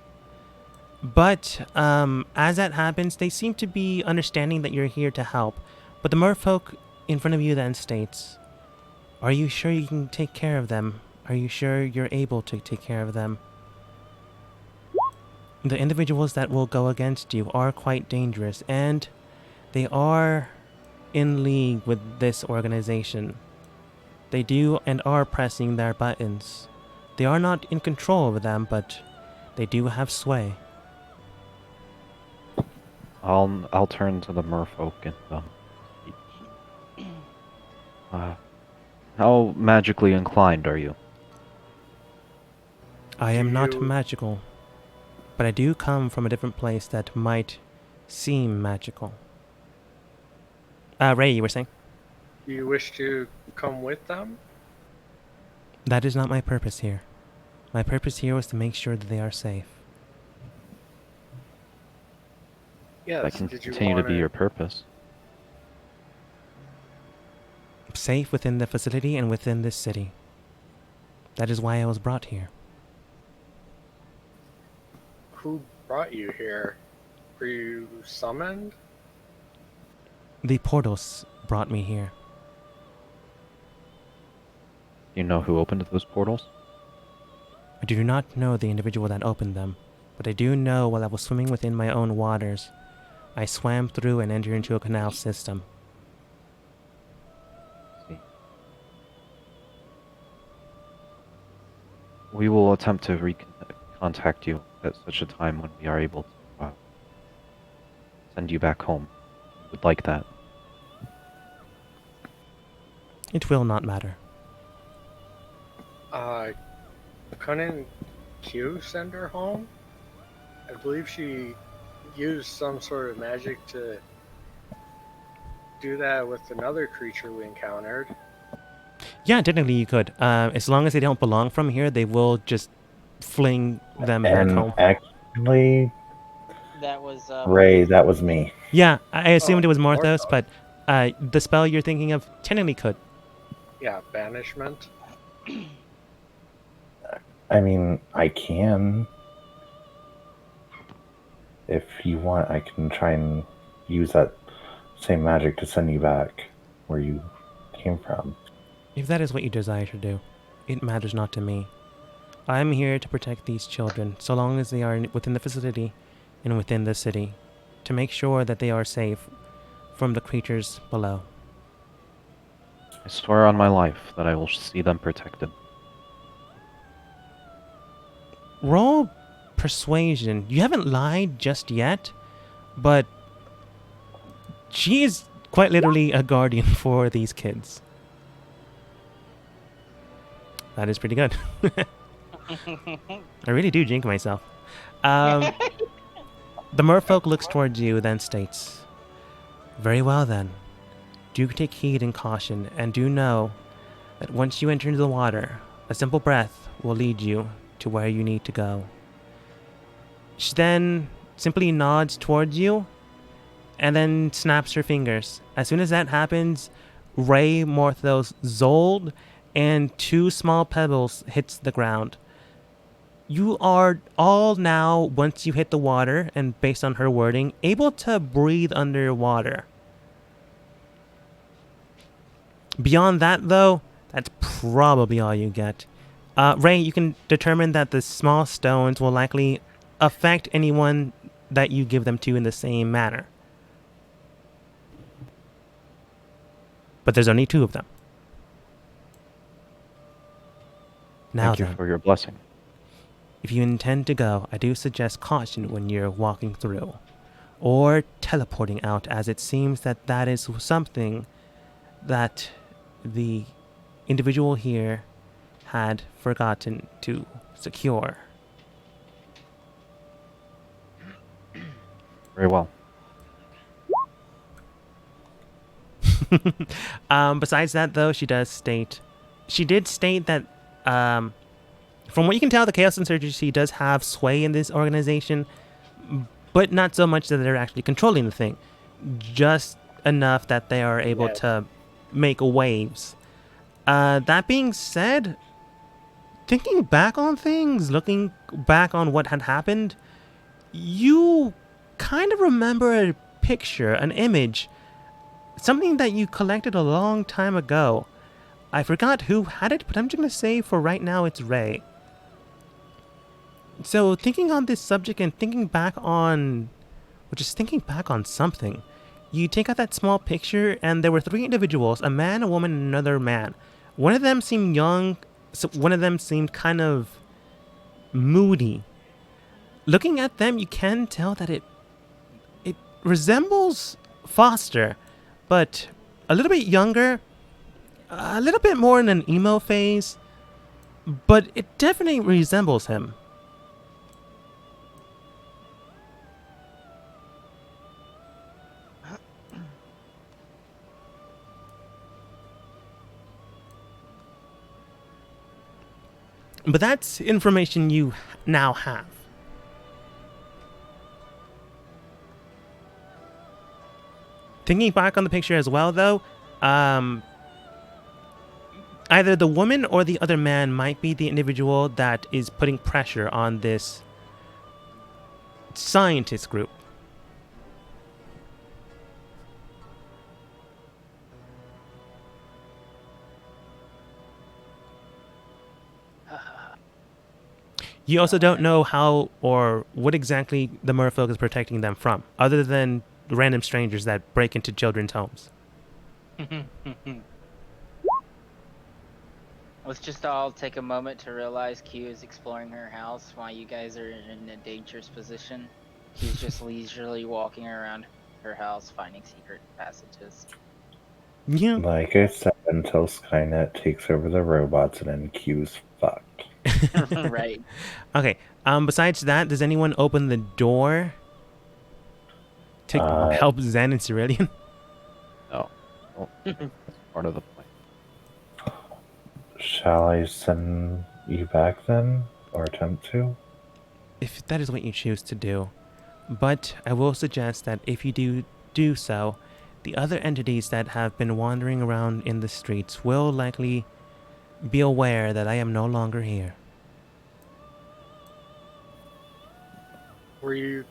But as that happens, they seem to be understanding that you're here to help. But the merfolk in front of you then states, are you sure you can take care of them? Are you sure you're able to take care of them? The individuals that will go against you are quite dangerous, and they are in league with this organization. They do and are pressing their buttons. They are not in control of them, but they do have sway. I'll turn to the merfolk and how magically inclined are you? I am not you- magical, but I do come from a different place that might seem magical. Ray, you were saying? Do you wish to come with them? That is not my purpose here. My purpose here was to make sure that they are safe. Yes. That can Did you continue to be wanna- your purpose. Safe within the facility and within this city. That is why I was brought here. Who brought you here? Were you summoned? The Portos brought me here. You know who opened those portals? I do not know the individual that opened them, but I do know while I was swimming within my own waters, I swam through and entered into a canal system. We will attempt to contact you at such a time when we are able to send you back home. We would like that. It will not matter. Couldn't Q send her home? I believe she used some sort of magic to do that with another creature we encountered. Yeah, technically you could. As long as they don't belong from here, they will just fling them back And home. actually, That was Ray, that was me. Yeah, I assumed Oh, it was Morthos, Morthos. but the spell you're thinking of technically could. Yeah, banishment. I mean, I can. If you want, I can try and use that same magic to send you back where you came from. If that is what you desire to do, it matters not to me. I'm here to protect these children, so long as they are within the facility and within the city, to make sure that they are safe from the creatures below. I swear on my life that I will see them protected. Roll persuasion. You haven't lied just yet, but she is quite literally a guardian for these kids. That is pretty good. I really do jinx myself. The merfolk looks towards you, then states, "Very well then. Do take heed and caution, and do know that once you enter into the water, a simple breath will lead you to where you need to go." She then simply nods towards you and then snaps her fingers. As soon as that happens, Ray, Morthos, Zold, and 2 small pebbles hits the ground. You are all now, once you hit the water, and based on her wording, able to breathe underwater. Beyond that, though, that's probably all you get. Ray, you can determine that the small stones will likely affect anyone that you give them to in the same manner. But there's only 2 of them. Now Thank you then, for your blessing. if you intend to go, I do suggest caution when you're walking through, or teleporting out, as it seems that that is something that the individual here had forgotten to secure. Very well. Besides that, though, she did state that, from what you can tell, the Chaos Insurgency does have sway in this organization, but not so much that they're actually controlling the thing. Just enough that they are able to make waves. That being said, thinking back on things, looking back on what had happened, you kind of remember a picture, an image, something that you collected a long time ago. I forgot who had it, but I'm just going to say for right now it's Ray. So thinking on this subject and thinking back on something, you take out that small picture and there were 3 individuals, a man, a woman, and another man. One of them seemed young, so one of them seemed kind of moody. Looking at them, you can tell that it resembles Foster, but a little bit younger, a little bit more in an emo phase, but it definitely resembles him. But that's information you now have. Thinking back on the picture as well, though, either the woman or the other man might be the individual that is putting pressure on this scientist group. You also don't know how or what exactly the merfolk is protecting them from, other than random strangers that break into children's homes. Let's just all take a moment to realize Q is exploring her house while you guys are in a dangerous position. She's just leisurely walking around her house, finding secret passages. Yeah. Like I said, until Skynet takes over the robots and then Q's fucked. Right. Okay. Besides that, does anyone open the door to help Zen and Cerulean? No. Oh, that's part of the plan. Shall I send you back then? Or attempt to? If that is what you choose to do. But I will suggest that if you do so, the other entities that have been wandering around in the streets will likely be aware that I am no longer here. Were you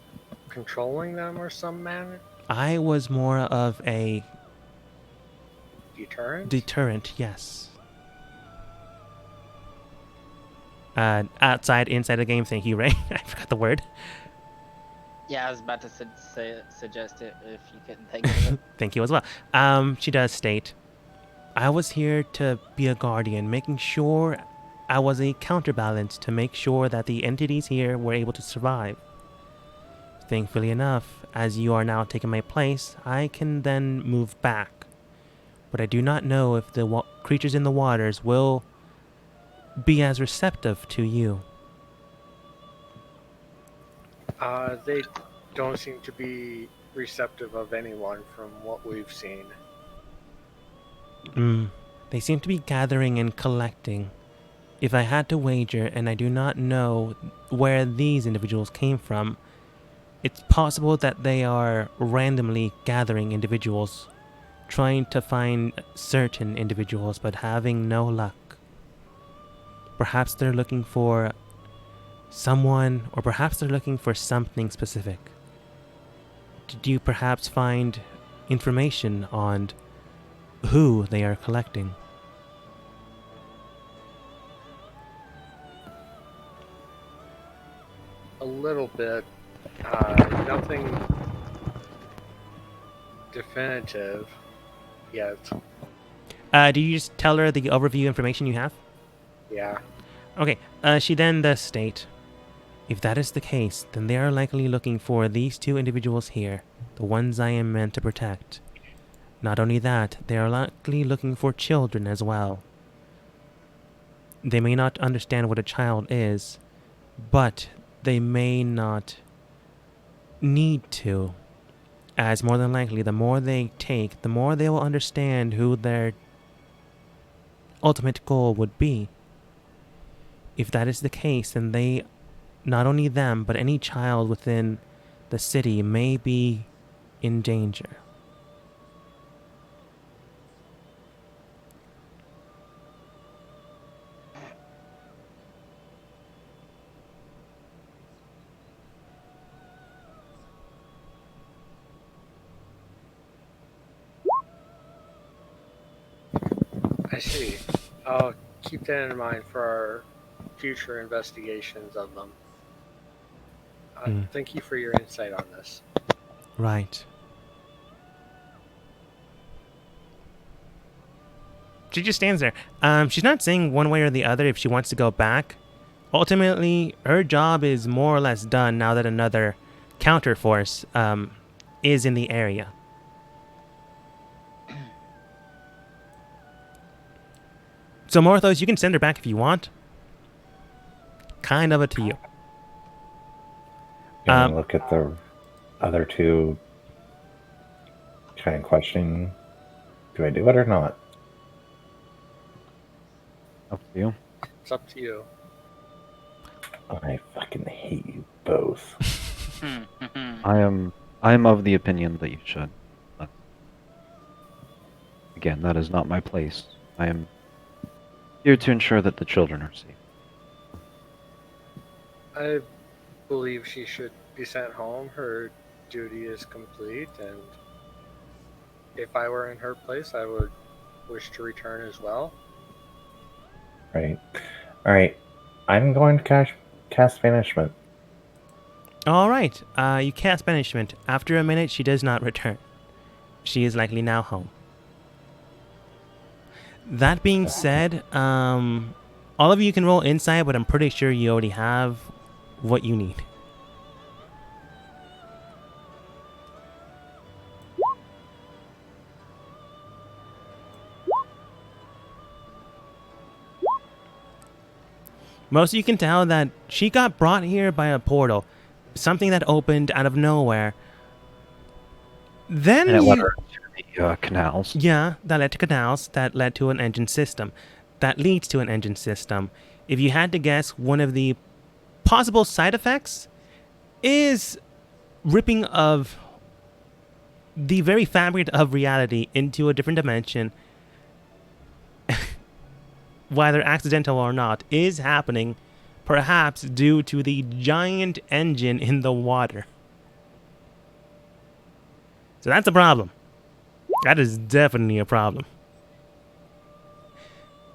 controlling them or some manner? I was more of a Deterrent? deterrent, yes. outside, inside the game. Thank you, Ray. I forgot the word. Yeah, I was about to suggest it if you couldn't think of it. Thank you as well. She does state, I was here to be a guardian, making sure I was a counterbalance to make sure that the entities here were able to survive. Thankfully enough, as you are now taking my place, I can then move back. But I do not know if the creatures in the waters will be as receptive to you. They don't seem to be receptive of anyone from what we've seen. They seem to be gathering and collecting. If I had to wager, and I do not know where these individuals came from, it's possible that they are randomly gathering individuals, trying to find certain individuals, but having no luck. Perhaps they're looking for someone, or perhaps they're looking for something specific. Did you perhaps find information on who they are collecting? A little bit. Nothing definitive yet. Did you just tell her the overview information you have? Yeah. Okay, she then does state, if that is the case, then they are likely looking for these two individuals here, the ones I am meant to protect. Not only that, they are likely looking for children as well. They may not understand what a child is, but they may not need to, as more than likely, the more they take, the more they will understand who their ultimate goal would be. If that is the case, then they, not only them, but any child within the city may be in danger. I see. I'll keep that in mind for our future investigations of them. Thank you for your insight on this. Right. She just stands there. She's not saying one way or the other if she wants to go back. Ultimately, her job is more or less done now that another counterforce is in the area. So, Morthos, you can send her back if you want. Kind of up to you. Gonna look at the other two, kind of questioning, do I do it or not? Up to you. It's up to you. I fucking hate you both. I am of the opinion that you should. But again, that is not my place. I am here to ensure that the children are safe. I believe she should be sent home. Her duty is complete, and if I were in her place, I would wish to return as well. Right. Alright. I'm going to cast banishment. All right. You cast banishment. After a minute, she does not return. She is likely now home. That being said, all of you can roll insight, but I'm pretty sure you already have what you need. Most of you can tell that she got brought here by a portal. Something that opened out of nowhere. Then And it you... led her to the canals. Yeah, that led to canals, that led to an engine system. That leads to an engine system. If you had to guess, one of the possible side effects is ripping of the very fabric of reality into a different dimension, whether accidental or not, is happening, perhaps due to the giant engine in the water. So that's a problem. That is definitely a problem.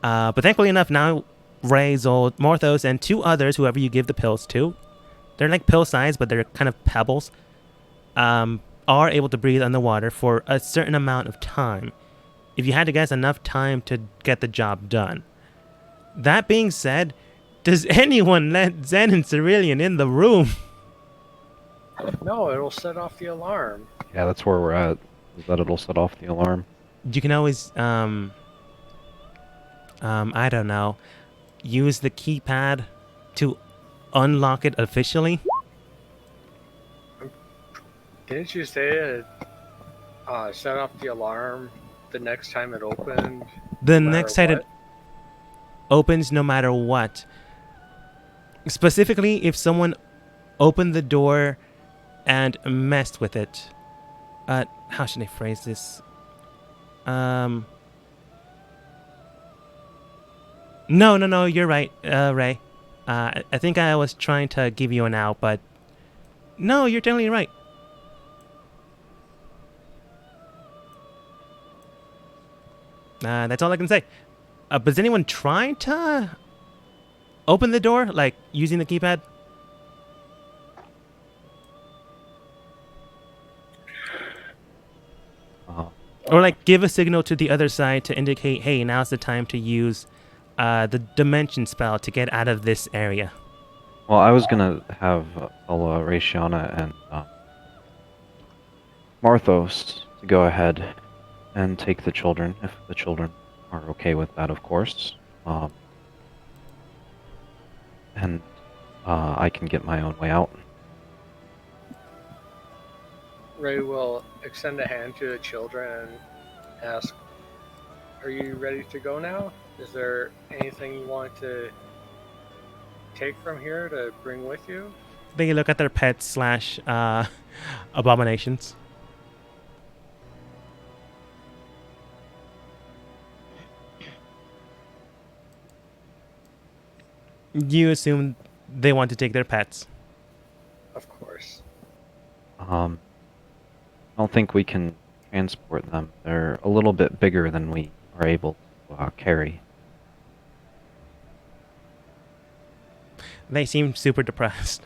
But thankfully enough, now Ray, Zold, Morthos, and 2 others, whoever you give the pills to. They're like pill size, but they're kind of pebbles. Are able to breathe underwater for a certain amount of time. If you had to guess, enough time to get the job done. That being said, does anyone let Zen and Cerulean in the room? No, it'll set off the alarm. Yeah, that's where we're at. Is that it'll set off the alarm. You can always, I don't know, use the keypad to unlock it officially. Didn't you say it set off the alarm the next time it opened? The no next matter time it opens, no matter what. Specifically, if someone opened the door and messed with it. How should I phrase this? No, you're right, Ray. I think I was trying to give you an out, but no, you're totally right. That's all I can say. But is anyone trying to open the door, like using the keypad? Or like give a signal to the other side to indicate, hey, now's the time to use the dimension spell to get out of this area. Well, I was gonna have Rayshiana and Marthos to go ahead and take the children, if the children are okay with that, of course. And I can get my own way out. Ray will extend a hand to the children and ask, "Are you ready to go now? Is there anything you want to take from here to bring with you?" They look at their pets / abominations. You assume they want to take their pets. Of course. I don't think we can transport them. They're a little bit bigger than we are able to carry. They seem super depressed.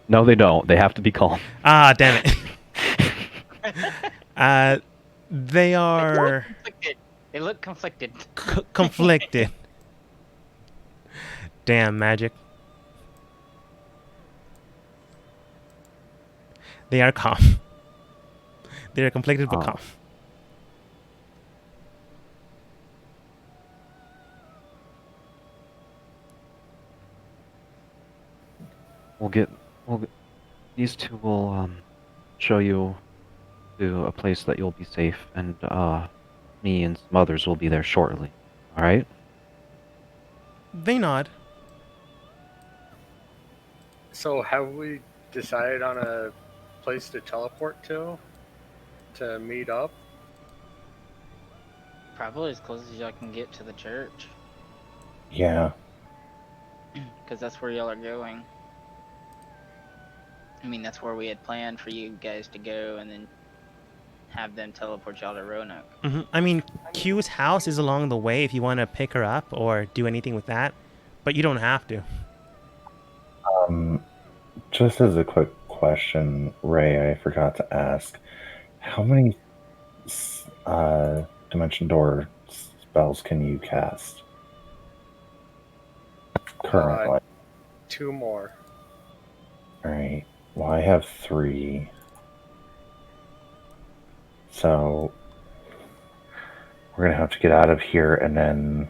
No, they don't. They have to be calm. Ah, damn it. They are They look conflicted. conflicted. Damn, magic. They are calm. They are conflicted but calm. We'll get these two will show you to a place that you'll be safe, and me and some others will be there shortly. All right? They nod. So have we decided on a place to teleport to meet up? Probably as close as y'all can get to the church, Yeah. because that's where y'all are going. I mean, that's where we had planned for you guys to go, and then have them teleport y'all to Roanoke. I mean, Q's house is along the way if you want to pick her up or do anything with that, but you don't have to. Just as a quick question, Ray, I forgot to ask, how many Dimension Door spells can you cast currently? 2 more. Alright. Well, I have 3. So we're gonna have to get out of here and then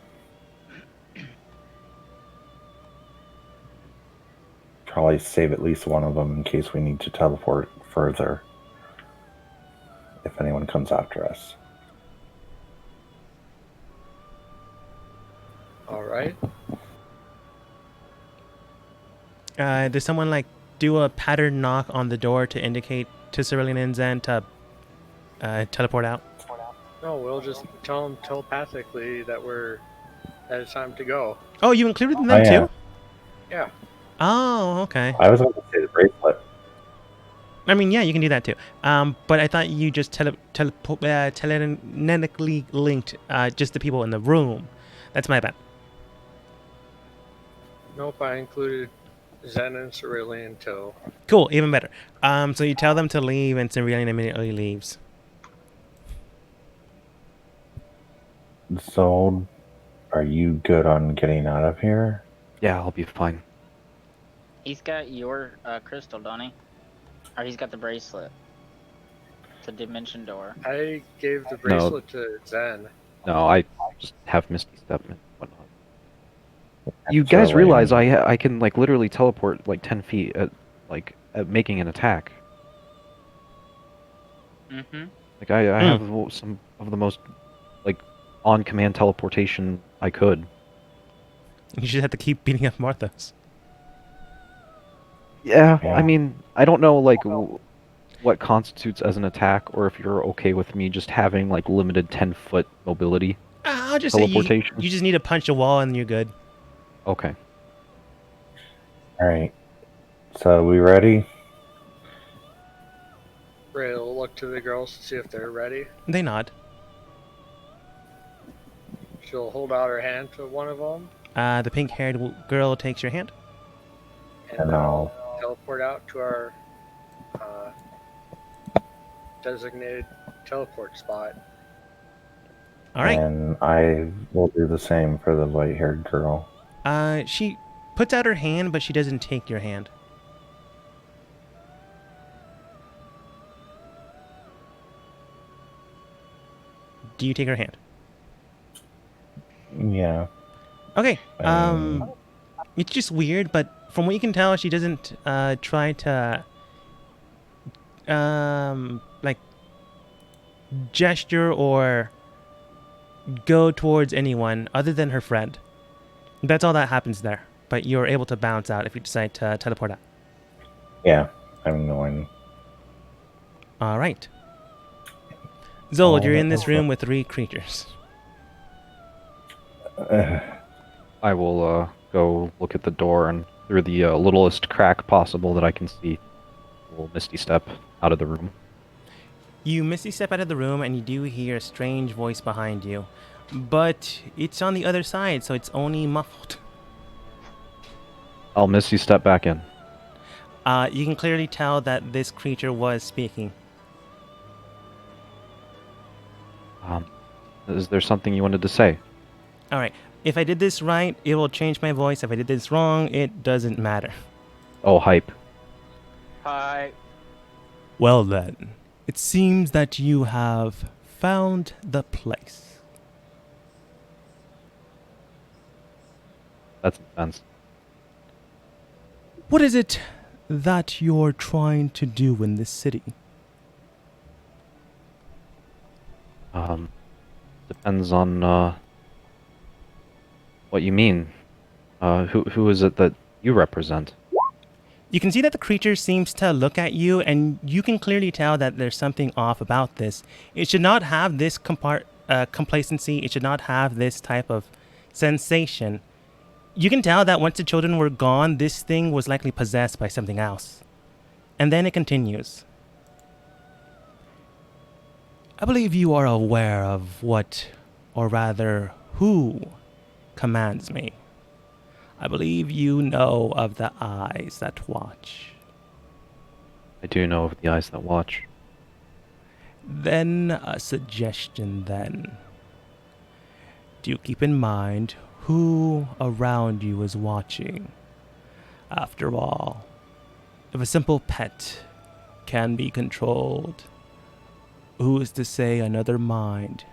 probably save at least one of them in case we need to teleport further if anyone comes after us. All right. Does someone like do a pattern knock on the door to indicate to Cerulean and Zen to teleport out? No, we'll just tell them telepathically that it's time to go. Oh, you included them yeah. too? Yeah. Oh, okay. I was going to say the bracelet. I mean, yeah, you can do that too. But I thought you just telekinetically linked just the people in the room. That's my bad. Nope, I included Zen and Cerulean too. Cool, even better. So you tell them to leave, and Cerulean immediately leaves. Zold, are you good on getting out of here? Yeah, I'll be fine. He's got your crystal, don't he? Or he's got the bracelet. It's a dimension door. I gave the bracelet to Zen. No, I just have Misty Step and whatnot. You guys Cerulean. realize I can like literally teleport like 10 feet at making an attack. Mm-hmm. Like I have some of the most like on command teleportation I could. You just have to keep beating up Marthos. Yeah, Yeah. I mean, I don't know like what constitutes as an attack, or if you're okay with me just having like limited 10-foot mobility. I'll just say you Teleportation. just need to punch a wall and you're good. Okay. Alright. So, we ready? Ray will look to the girls to see if they're ready. They nod. She'll hold out her hand to one of them, The pink-haired girl takes your hand. and And they'll teleport out to our designated teleport spot. All right. And I will do the same for the white-haired girl. She puts out her hand, but she doesn't take your hand. Do you take her hand? Yeah. Okay. Um, It's just weird, but from what you can tell, she doesn't try to like gesture or go towards anyone other than her friend. That's all that happens there. But you're able to bounce out if you decide to teleport out. Yeah, I'm going. All right. Zold, Oh, you're in that this was room with 3 creatures. I will go look at the door, and through the littlest crack possible that I can see, will Misty Step out of the room. You misty step out of the room and you do hear a strange voice behind you. But it's on the other side, so it's only muffled. I'll Misty Step back in. You can clearly tell that this creature was speaking. Is there something you wanted to say? All right. If I did this right, it will change my voice. If I did this wrong, it doesn't matter. Oh, hype. Hi. Well then, it seems that you have found the place. That's intense. What is it that you're trying to do in this city? Depends on what you mean. Who is it that you represent? You can see that the creature seems to look at you, and you can clearly tell that there's something off about this. It should not have this complacency. It should not have this type of sensation. You can tell that once the children were gone, this thing was likely possessed by something else. And then it continues. I believe you are aware of what, or rather, who commands me. I believe you know of the eyes that watch. I do know of the eyes that watch. Then a suggestion then. Do keep in mind who around you is watching. After all, if a simple pet can be controlled, who is to say another mind,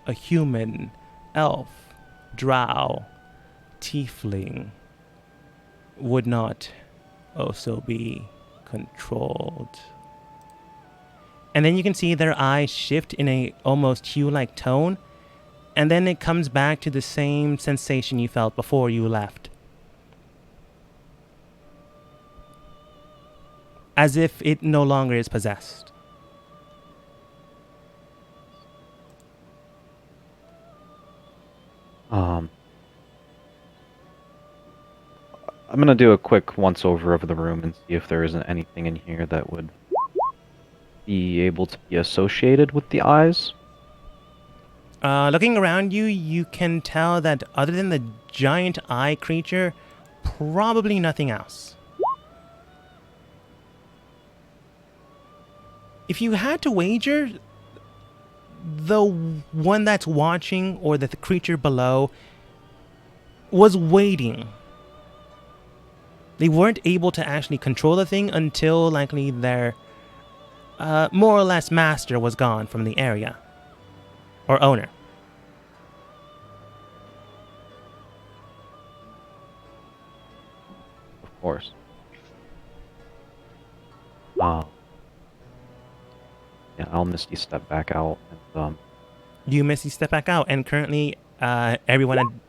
a human, elf, drow, tiefling, would not also be controlled? And then you can see their eyes shift in a almost hue-like tone, and then it comes back to the same sensation you felt before you left. As if it no longer is possessed. I'm gonna do a quick once-over of the room and see if there isn't anything in here that would be able to be associated with the eyes. Looking around you, you can tell that other than the giant eye creature, probably nothing else. If you had to wager, the one that's watching or the creature below was waiting. They weren't able to actually control the thing until likely their more or less master was gone from the area. Or owner. Of course. Yeah, I'll Misty step back out and You Misty step back out, and currently everyone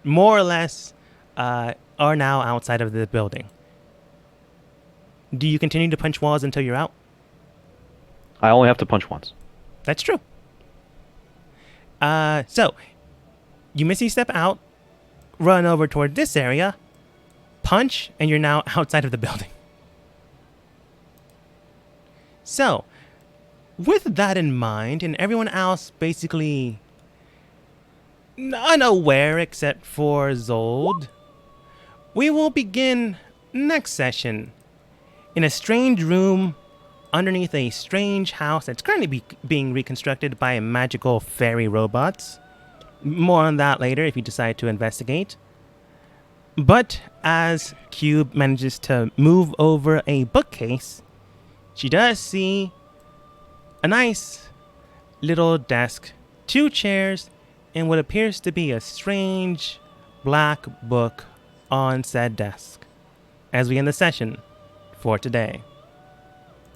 more or less are now outside of the building. Do you continue to punch walls until you're out? I only have to punch once. That's true. So, you Misty step out, run over toward this area, punch, and you're now outside of the building. So, with that in mind, and everyone else basically unaware except for Zold, we will begin next session in a strange room underneath a strange house that's currently being reconstructed by magical fairy robots. More on that later if you decide to investigate. But as Cube manages to move over a bookcase, she does see a nice little desk, 2 chairs, and what appears to be a strange black book on said desk as we end the session for today.